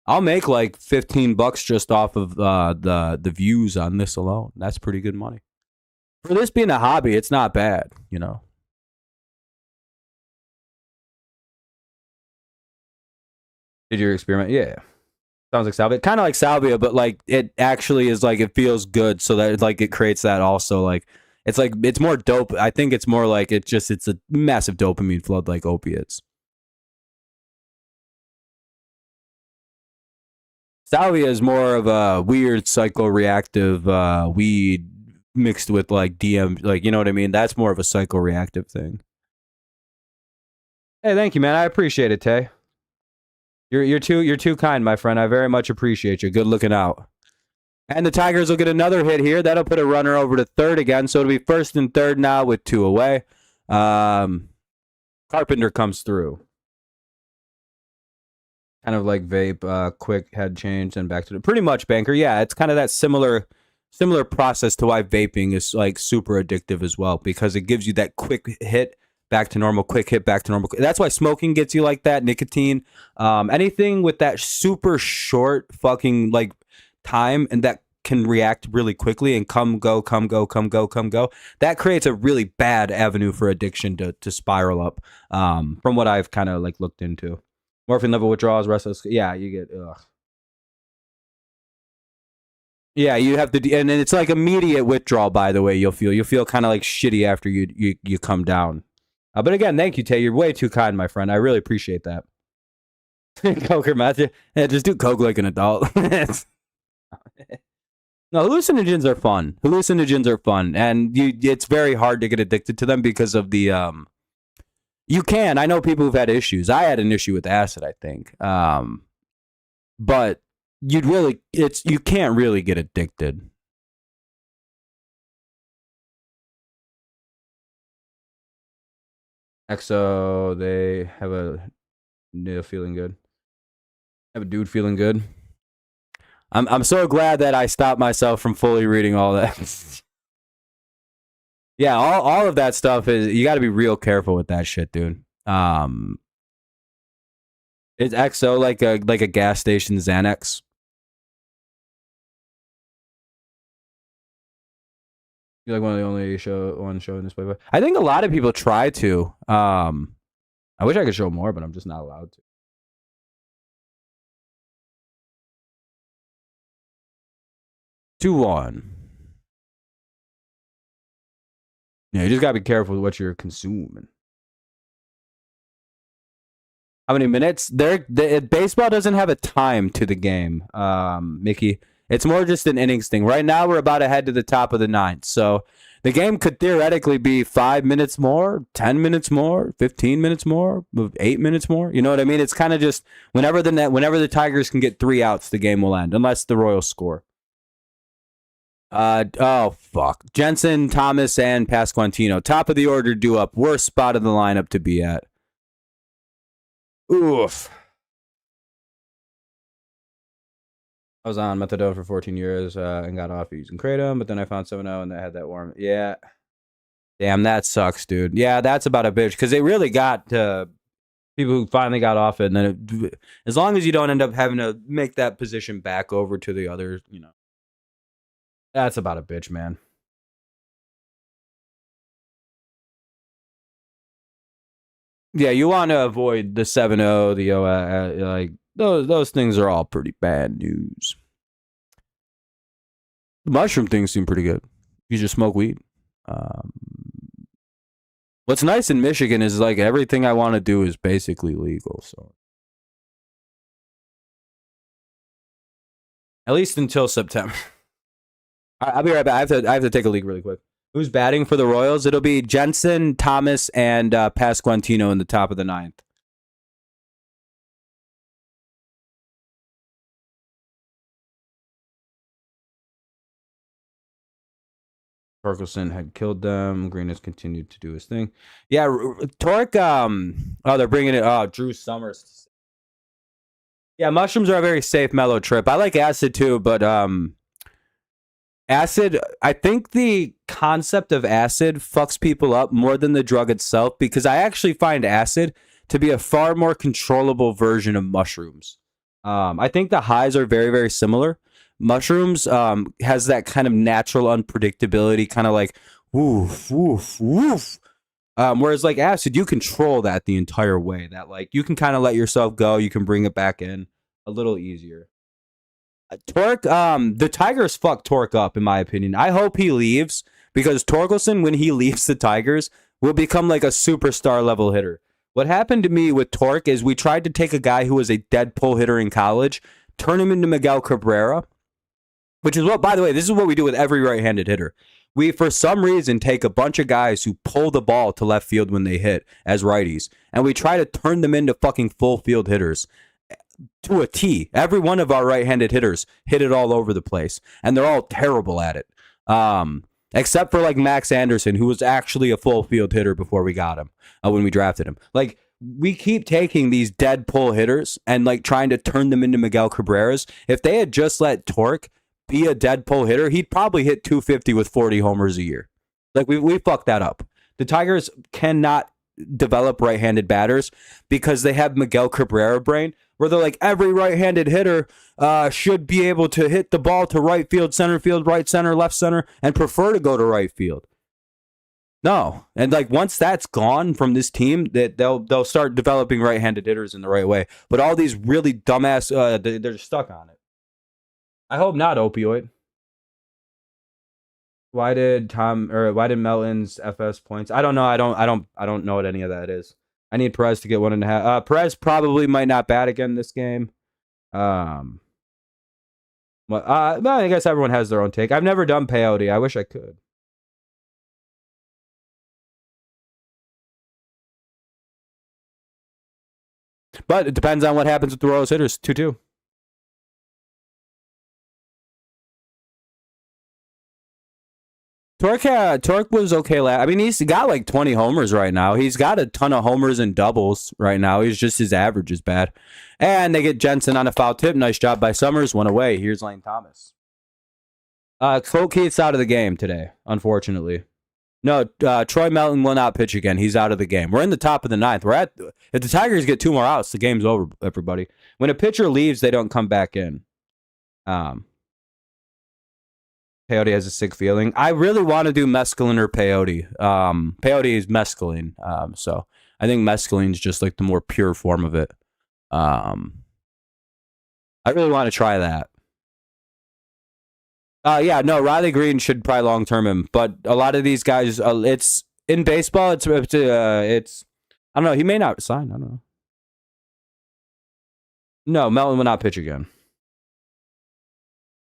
I'll make like $15 just off of the views on this alone. That's pretty good money. For this being a hobby, it's not bad. Did you experiment? Yeah. Sounds like salvia. Kind of like salvia, but like it actually is like it feels good, so that it creates that also like it's more dope. I think it's more like it's a massive dopamine flood like opiates. Salvia is more of a weird psychoreactive weed mixed with like DM, like you know what I mean. That's more of a psychoreactive thing. Hey, thank you, man. I appreciate it, Tay. You're too kind, my friend. I very much appreciate you. Good looking out. And the Tigers will get another hit here. That'll put a runner over to third again. So it'll be first and third now with two away. Carpenter comes through. Kind of like vape, quick head change and back to the pretty much banker. Yeah, it's kind of that similar process to why vaping is like super addictive as well, because it gives you that quick hit back to normal, quick hit back to normal. That's why smoking gets you like that. Nicotine, anything with that super short fucking like time and that can react really quickly and come go. That creates a really bad avenue for addiction to spiral up. From what I've kind of like looked into. Morphine level withdrawals, restless. Yeah, you get. Ugh. Yeah, you have to, and it's like immediate withdrawal. By the way, you'll feel kind of like shitty after you come down. But again, thank you, Tay. You're way too kind, my friend. I really appreciate that. Coker Matthew, yeah, just do coke like an adult. No, hallucinogens are fun. Hallucinogens are fun, and it's very hard to get addicted to them because of the You can. I know people who've had issues. I had an issue with acid, I think. But you can't really get addicted. EXO, they have a feeling good. Have a dude feeling good. I'm so glad that I stopped myself from fully reading all that. Yeah, all of that stuff is, you got to be real careful with that shit, dude. Is XO like a gas station Xanax? You're like one of the only one showing this playboy. I think a lot of people try to. I wish I could show more, but I'm just not allowed to. 2-1. Yeah, you just gotta be careful with what you're consuming. How many minutes? Baseball doesn't have a time to the game, Mickey. It's more just an innings thing. Right now, we're about to head to the top of the ninth, so the game could theoretically be 5 minutes more, 10 minutes more, 15 minutes more, 8 minutes more. You know what I mean? It's kind of just whenever the Tigers can get 3 outs, the game will end, unless the Royals score. Oh fuck, Jensen, Thomas, and Pasquantino, top of the order, due up. Worst spot of the lineup to be at. Oof. I was on methadone for 14 years and got off using kratom, but then I found 7-0 and I had that warm. Yeah. Damn, that sucks, dude. Yeah, that's about a bitch because it really got people who finally got off it. And then as long as you don't end up having to make that position back over to the other, that's about a bitch, man. Yeah, you want to avoid the 7-0, the like those things are all pretty bad news. The mushroom things seem pretty good. You just smoke weed. What's nice in Michigan is like everything I want to do is basically legal. So at least until September. I'll be right back. I have to take a leak really quick. Who's batting for the Royals? It'll be Jensen, Thomas, and Pasquantino in the top of the ninth. Torkelson had killed them. Green has continued to do his thing. Yeah, Torque. They're bringing it. Oh, Drew Summers. Yeah, mushrooms are a very safe, mellow trip. I like acid too, but acid. I think the concept of acid fucks people up more than the drug itself because I actually find acid to be a far more controllable version of mushrooms. I think the highs are very, very similar. Mushrooms has that kind of natural unpredictability, kind of like woof, woof, woof. Whereas like acid, you control that the entire way. That like you can kind of let yourself go, you can bring it back in a little easier. Torque, the Tigers fucked Torque up in my opinion. I hope he leaves because Torkelson, when he leaves the Tigers, will become like a superstar level hitter. What happened to me with Torque is we tried to take a guy who was a dead pull hitter in college, turn him into Miguel Cabrera, which is what, by the way, this is what we do with every right-handed hitter. We, for some reason, take a bunch of guys who pull the ball to left field when they hit as righties, and we try to turn them into fucking full field hitters to a T. Every one of our right-handed hitters hit it all over the place, and they're all terrible at it. Except for like Max Anderson, who was actually a full field hitter before we got him, when we drafted him. Like, we keep taking these dead pull hitters and like trying to turn them into Miguel Cabreras. If they had just let Torque be a dead pull hitter, he'd probably hit 250 with 40 homers a year. Like, we fucked that up. The Tigers cannot develop right-handed batters because they have Miguel Cabrera brain, where they're like, every right-handed hitter should be able to hit the ball to right field, center field, right center, left center, and prefer to go to right field. No. And like once that's gone from this team, that they'll start developing right-handed hitters in the right way. But all these really dumbass, they're stuck on it. I hope not, opioid. Why did Melton's FS points? I don't know. I don't know what any of that is. I need Perez to get 1.5. Perez probably might not bat again this game. Well, I guess everyone has their own take. I've never done peyote. I wish I could. But it depends on what happens with the Royals hitters, 2-2. Torque was okay. I mean, he's got like 20 homers right now. He's got a ton of homers and doubles right now. He's just, his average is bad. And they get Jensen on a foul tip. Nice job by Summers. One away. Here's Lane Thomas. Colt Keith's out of the game today, unfortunately. No, Troy Melton will not pitch again. He's out of the game. We're in the top of the ninth. If the Tigers get 2 more outs, the game's over, everybody. When a pitcher leaves, they don't come back in. Peyote has a sick feeling. I really want to do mescaline or peyote. Peyote is mescaline. So I think mescaline is just like the more pure form of it. I really want to try that. Yeah, no, Riley Green should probably long term him, but a lot of these guys, it's in baseball. It's I don't know. He may not sign. I don't know. No, Melton will not pitch again.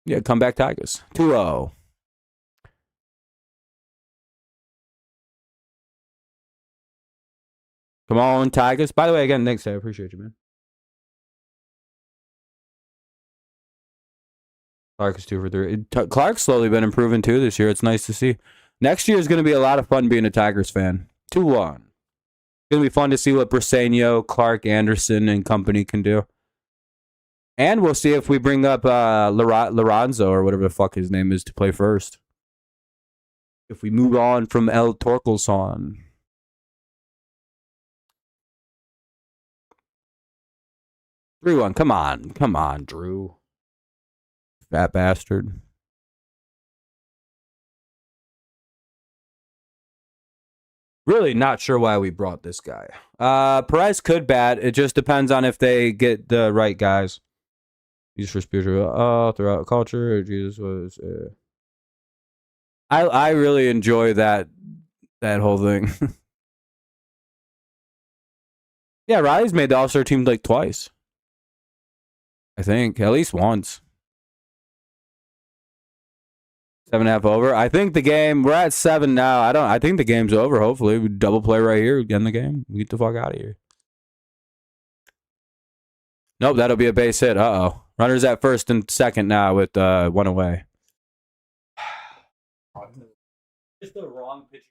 Yeah, comeback Tigers. 2-0. Come on, Tigers. By the way, again, thanks. I appreciate you, man. Clark is 2 for 3. Clark's slowly been improving too this year. It's nice to see. Next year is going to be a lot of fun being a Tigers fan. 2-1. It's going to be fun to see what Briseño, Clark, Anderson, and company can do. And we'll see if we bring up Lorenzo or whatever the fuck his name is to play first. If we move on from El Torkelson. 3-1. Come on. Come on, Drew. Fat bastard. Really not sure why we brought this guy. Perez could bat. It just depends on if they get the right guys. Used for spiritual throughout culture. Jesus was. I really enjoy that whole thing. Yeah, Riley's made the All-Star team like twice. I think at least once. 7.5 over. I think the game. We're at 7 now. I think the game's over. Hopefully, we double play right here. Get in the game. Get the fuck out of here. Nope, that'll be a base hit. Uh-oh. Runners at first and second now with 1 away. Just the wrong pitch.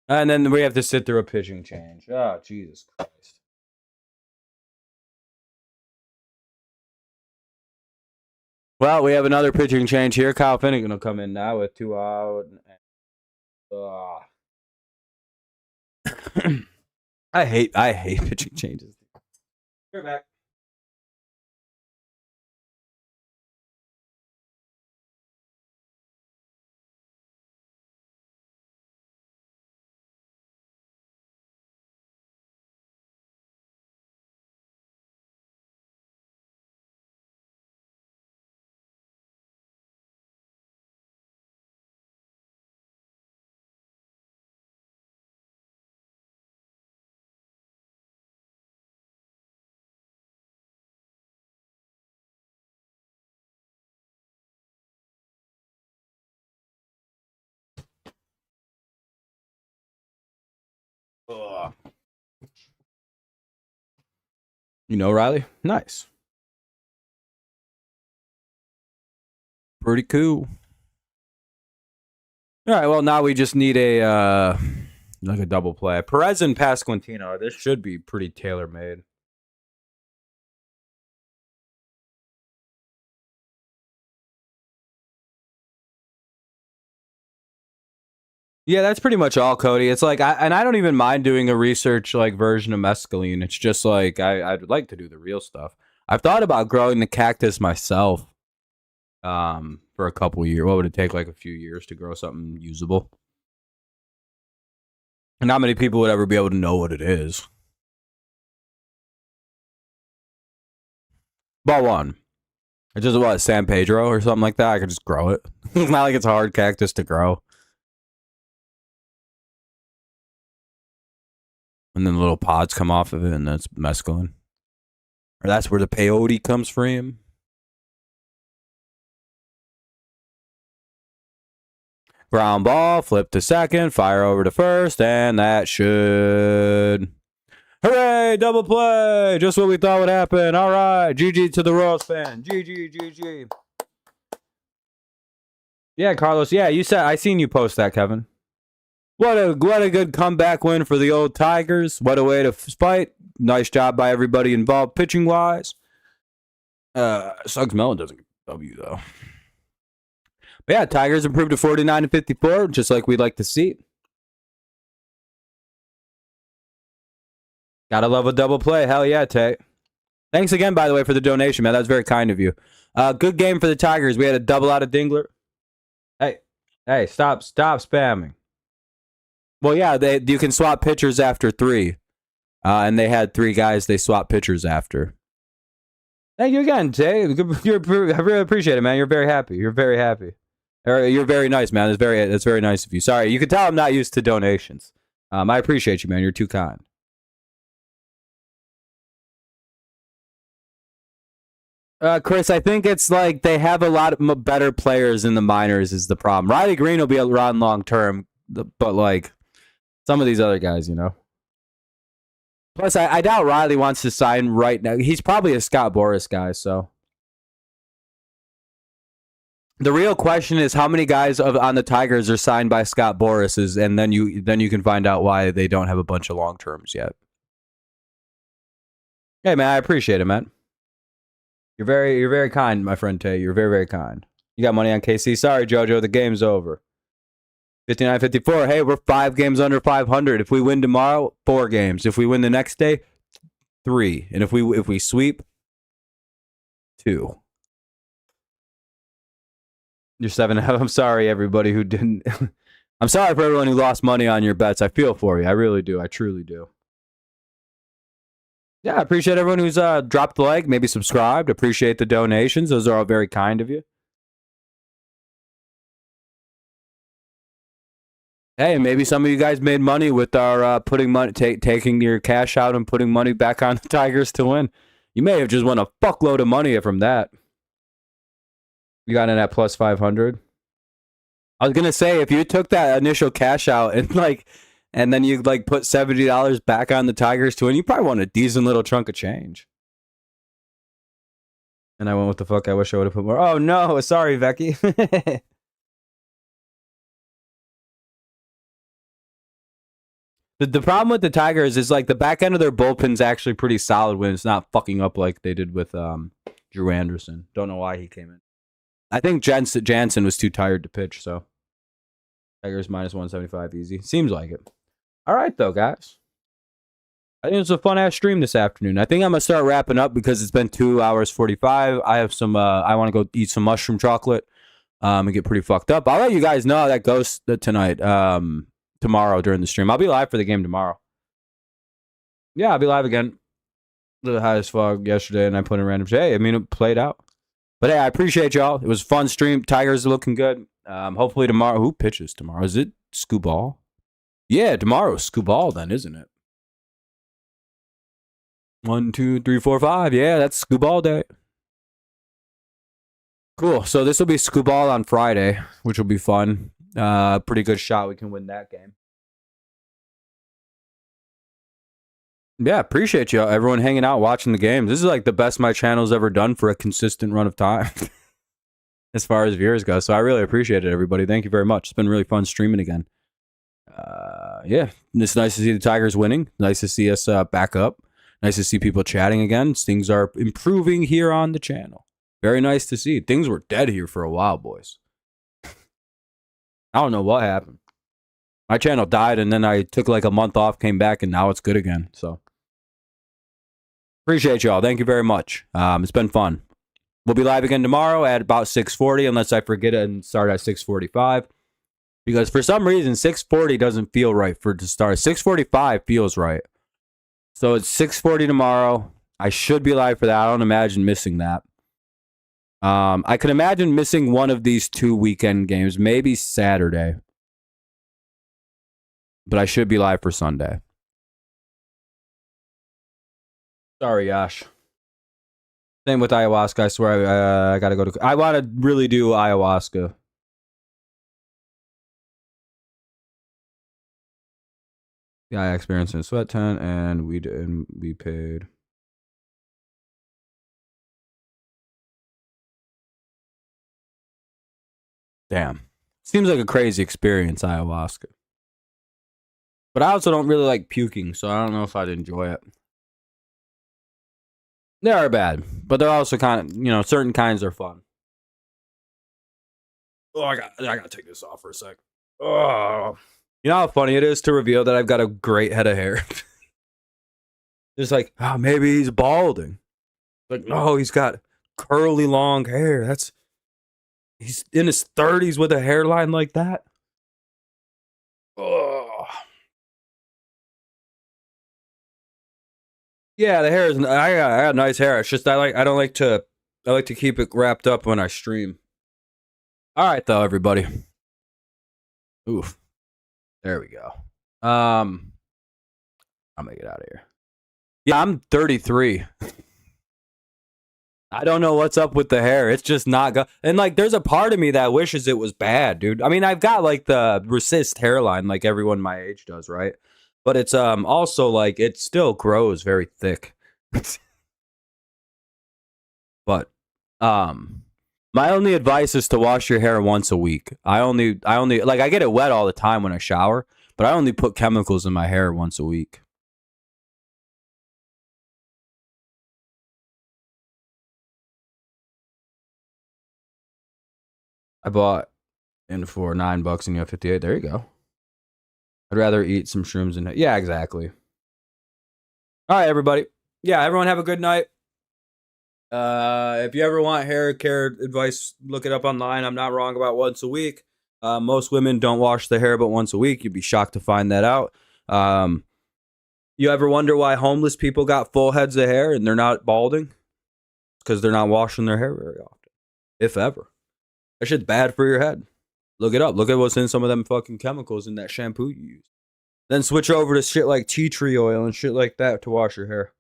And then we have to sit through a pitching change. Oh, Jesus Christ. Well, we have another pitching change here. Kyle Finnegan will come in now with 2 out. I hate pitching changes. You're back. You know Riley? Nice. Pretty cool. All right, well, now we just need a like a double play. Perez and Pasquantino. This should be pretty tailor-made. Yeah, that's pretty much all, Cody. It's like, I don't even mind doing a research like version of mescaline. It's just like I'd like to do the real stuff. I've thought about growing the cactus myself for a couple years. What would it take, like a few years to grow something usable? And not many people would ever be able to know what it is. About one. It's just what, San Pedro or something like that. I could just grow it. It's not like it's a hard cactus to grow. And then the little pods come off of it, and that's mescaline. Or that's where the peyote comes from. Ground ball, flip to second, fire over to first, and that should... Hooray, double play! Just what we thought would happen. All right, GG to the Royals fan. GG. Yeah, Carlos, yeah, you said... I seen you post that, Kevin. What a good comeback win for the old Tigers. What a way to fight. Nice job by everybody involved pitching-wise. Suggs Mellon doesn't get a W, though. But yeah, Tigers improved to 49-54, just like we'd like to see. Gotta love a double play. Hell yeah, Tay. Thanks again, by the way, for the donation, man. That was very kind of you. Good game for the Tigers. We had a double out of Dingler. Hey, stop spamming. Well, yeah, you can swap pitchers after 3. And they had 3 guys they swapped pitchers after. Thank you again, Tay. I really appreciate it, man. You're very happy. You're very nice, man. That's very nice of you. Sorry, you can tell I'm not used to donations. I appreciate you, man. You're too kind. Chris, I think it's like they have a lot of better players in the minors is the problem. Riley Green will be around long term, but like some of these other guys, you know. Plus, I doubt Riley wants to sign right now. He's probably a Scott Boras guy, so. The real question is how many guys on the Tigers are signed by Scott Boras, and then you can find out why they don't have a bunch of long terms yet. Hey man, I appreciate it, man. You're very kind, my friend Tay. You're very kind. You got money on KC? Sorry, Jojo, the game's over. 59-54. Hey, we're 5 games under 500. If we win tomorrow, 4 games. If we win the next day, 3. And if we sweep, 2. You're 7. I'm sorry, everybody who didn't. I'm sorry for everyone who lost money on your bets. I feel for you. I really do. I truly do. Yeah, I appreciate everyone who's dropped the like, maybe subscribed. Appreciate the donations. Those are all very kind of you. Hey, maybe some of you guys made money with our putting money, taking your cash out and putting money back on the Tigers to win. You may have just won a fuckload of money from that. You got in at plus 500. I was gonna say if you took that initial cash out and then you put $70 back on the Tigers to win, you probably won a decent little chunk of change. And I went, what the fuck? I wish I would have put more. Oh no, sorry, Becky. The problem with the Tigers is the back end of their bullpen's actually pretty solid when it's not fucking up like they did with Drew Anderson. Don't know why he came in. I think Jansen was too tired to pitch, so Tigers minus 175 easy. Seems like it. All right, though, guys. I think it's a fun-ass stream this afternoon. I think I'm going to start wrapping up because it's been 2 hours 45. I have some, I want to go eat some mushroom chocolate and get pretty fucked up. I'll let you guys know how that goes tonight, tomorrow during the stream. I'll be live for the game tomorrow. Yeah, I'll be live again. A little high as fuck yesterday, and I put in random. Hey, I mean, it played out. But hey, I appreciate y'all. It was a fun stream. Tigers are looking good. Hopefully tomorrow. Who pitches tomorrow? Is it Scooball? Yeah, tomorrow's Scooball then, isn't it? 1, 2, 3, 4, 5. Yeah, that's Scooball day. Cool. So this will be Scooball on Friday, which will be fun. Pretty good shot we can win that game. Yeah, appreciate you everyone hanging out watching the games. This is the best my channel's ever done for a consistent run of time as far as viewers go. So I really appreciate it, everybody. Thank you very much. It's been really fun streaming again. Yeah, it's nice to see the Tigers winning. Nice to see us back up. Nice to see people chatting again. Things are improving here on the channel. Very nice to see. Things were dead here for a while, boys. I don't know what happened. My channel died, and then I took a month off, came back, and now it's good again. So Appreciate y'all. Thank you very much. It's been fun. We'll be live again tomorrow at about 6:40, unless I forget it and start at 6:45. Because for some reason, 6:40 doesn't feel right for to start. 6:45 feels right. So it's 6:40 tomorrow. I should be live for that. I don't imagine missing that. I can imagine missing one of these 2 weekend games, maybe Saturday. But I should be live for Sunday. Sorry, Yash. Same with ayahuasca. I swear I gotta go to... I want to really do ayahuasca. Yeah, I experienced in a sweat tent and we paid. Damn. Seems like a crazy experience, ayahuasca. But I also don't really like puking, so I don't know if I'd enjoy it. They are bad, but they're also kind of, certain kinds are fun. Oh, I gotta take this off for a sec. Oh. You know how funny it is to reveal that I've got a great head of hair? Just like, oh, maybe he's balding. Like, no, he's got curly long hair. He's in his 30s with a hairline like that. Oh. Yeah, the hair is. I got nice hair. It's just I like to keep it wrapped up when I stream. All right, though, everybody. Oof. There we go. I'm gonna get out of here. Yeah, I'm 33. I don't know what's up with the hair. It's just not go. And like, there's a part of me that wishes it was bad, dude. I mean, I've got like the resist hairline, like everyone my age does, right? But it's also like it still grows very thick. But my only advice is to wash your hair once a week. I only like I get it wet all the time when I shower, but I only put chemicals in my hair once a week. I bought in for $9 and you have 58. There you go. I'd rather eat some shrooms than... Yeah, exactly. All right, everybody. Yeah, everyone have a good night. If you ever want hair care advice, look it up online. I'm not wrong about once a week. Most women don't wash their hair but once a week. You'd be shocked to find that out. You ever wonder why homeless people got full heads of hair and they're not balding? Because they're not washing their hair very often, if ever. That shit's bad for your head. Look it up. Look at what's in some of them fucking chemicals in that shampoo you use. Then switch over to shit like tea tree oil and shit like that to wash your hair.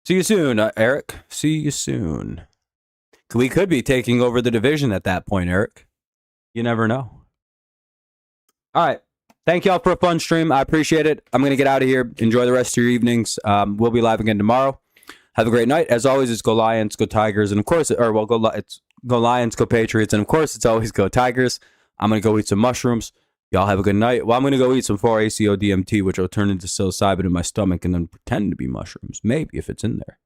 See you soon, Eric. See you soon. We could be taking over the division at that point, Eric. You never know. All right. Thank y'all for a fun stream. I appreciate it. I'm going to get out of here. Enjoy the rest of your evenings. We'll be live again tomorrow. Have a great night. As always, it's go Lions, go Tigers, and of course, it's go Lions, go Patriots, and of course, it's always go Tigers. I'm going to go eat some mushrooms. Y'all have a good night. Well, I'm going to go eat some 4-ACO DMT, which will turn into psilocybin in my stomach and then pretend to be mushrooms. Maybe, if it's in there.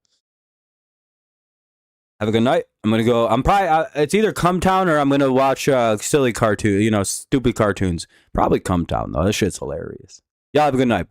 Have a good night. I'm going to go. I'm probably, it's either Come Town or I'm going to watch silly cartoons, stupid cartoons. Probably Come Town, though. This shit's hilarious. Y'all have a good night. Bye.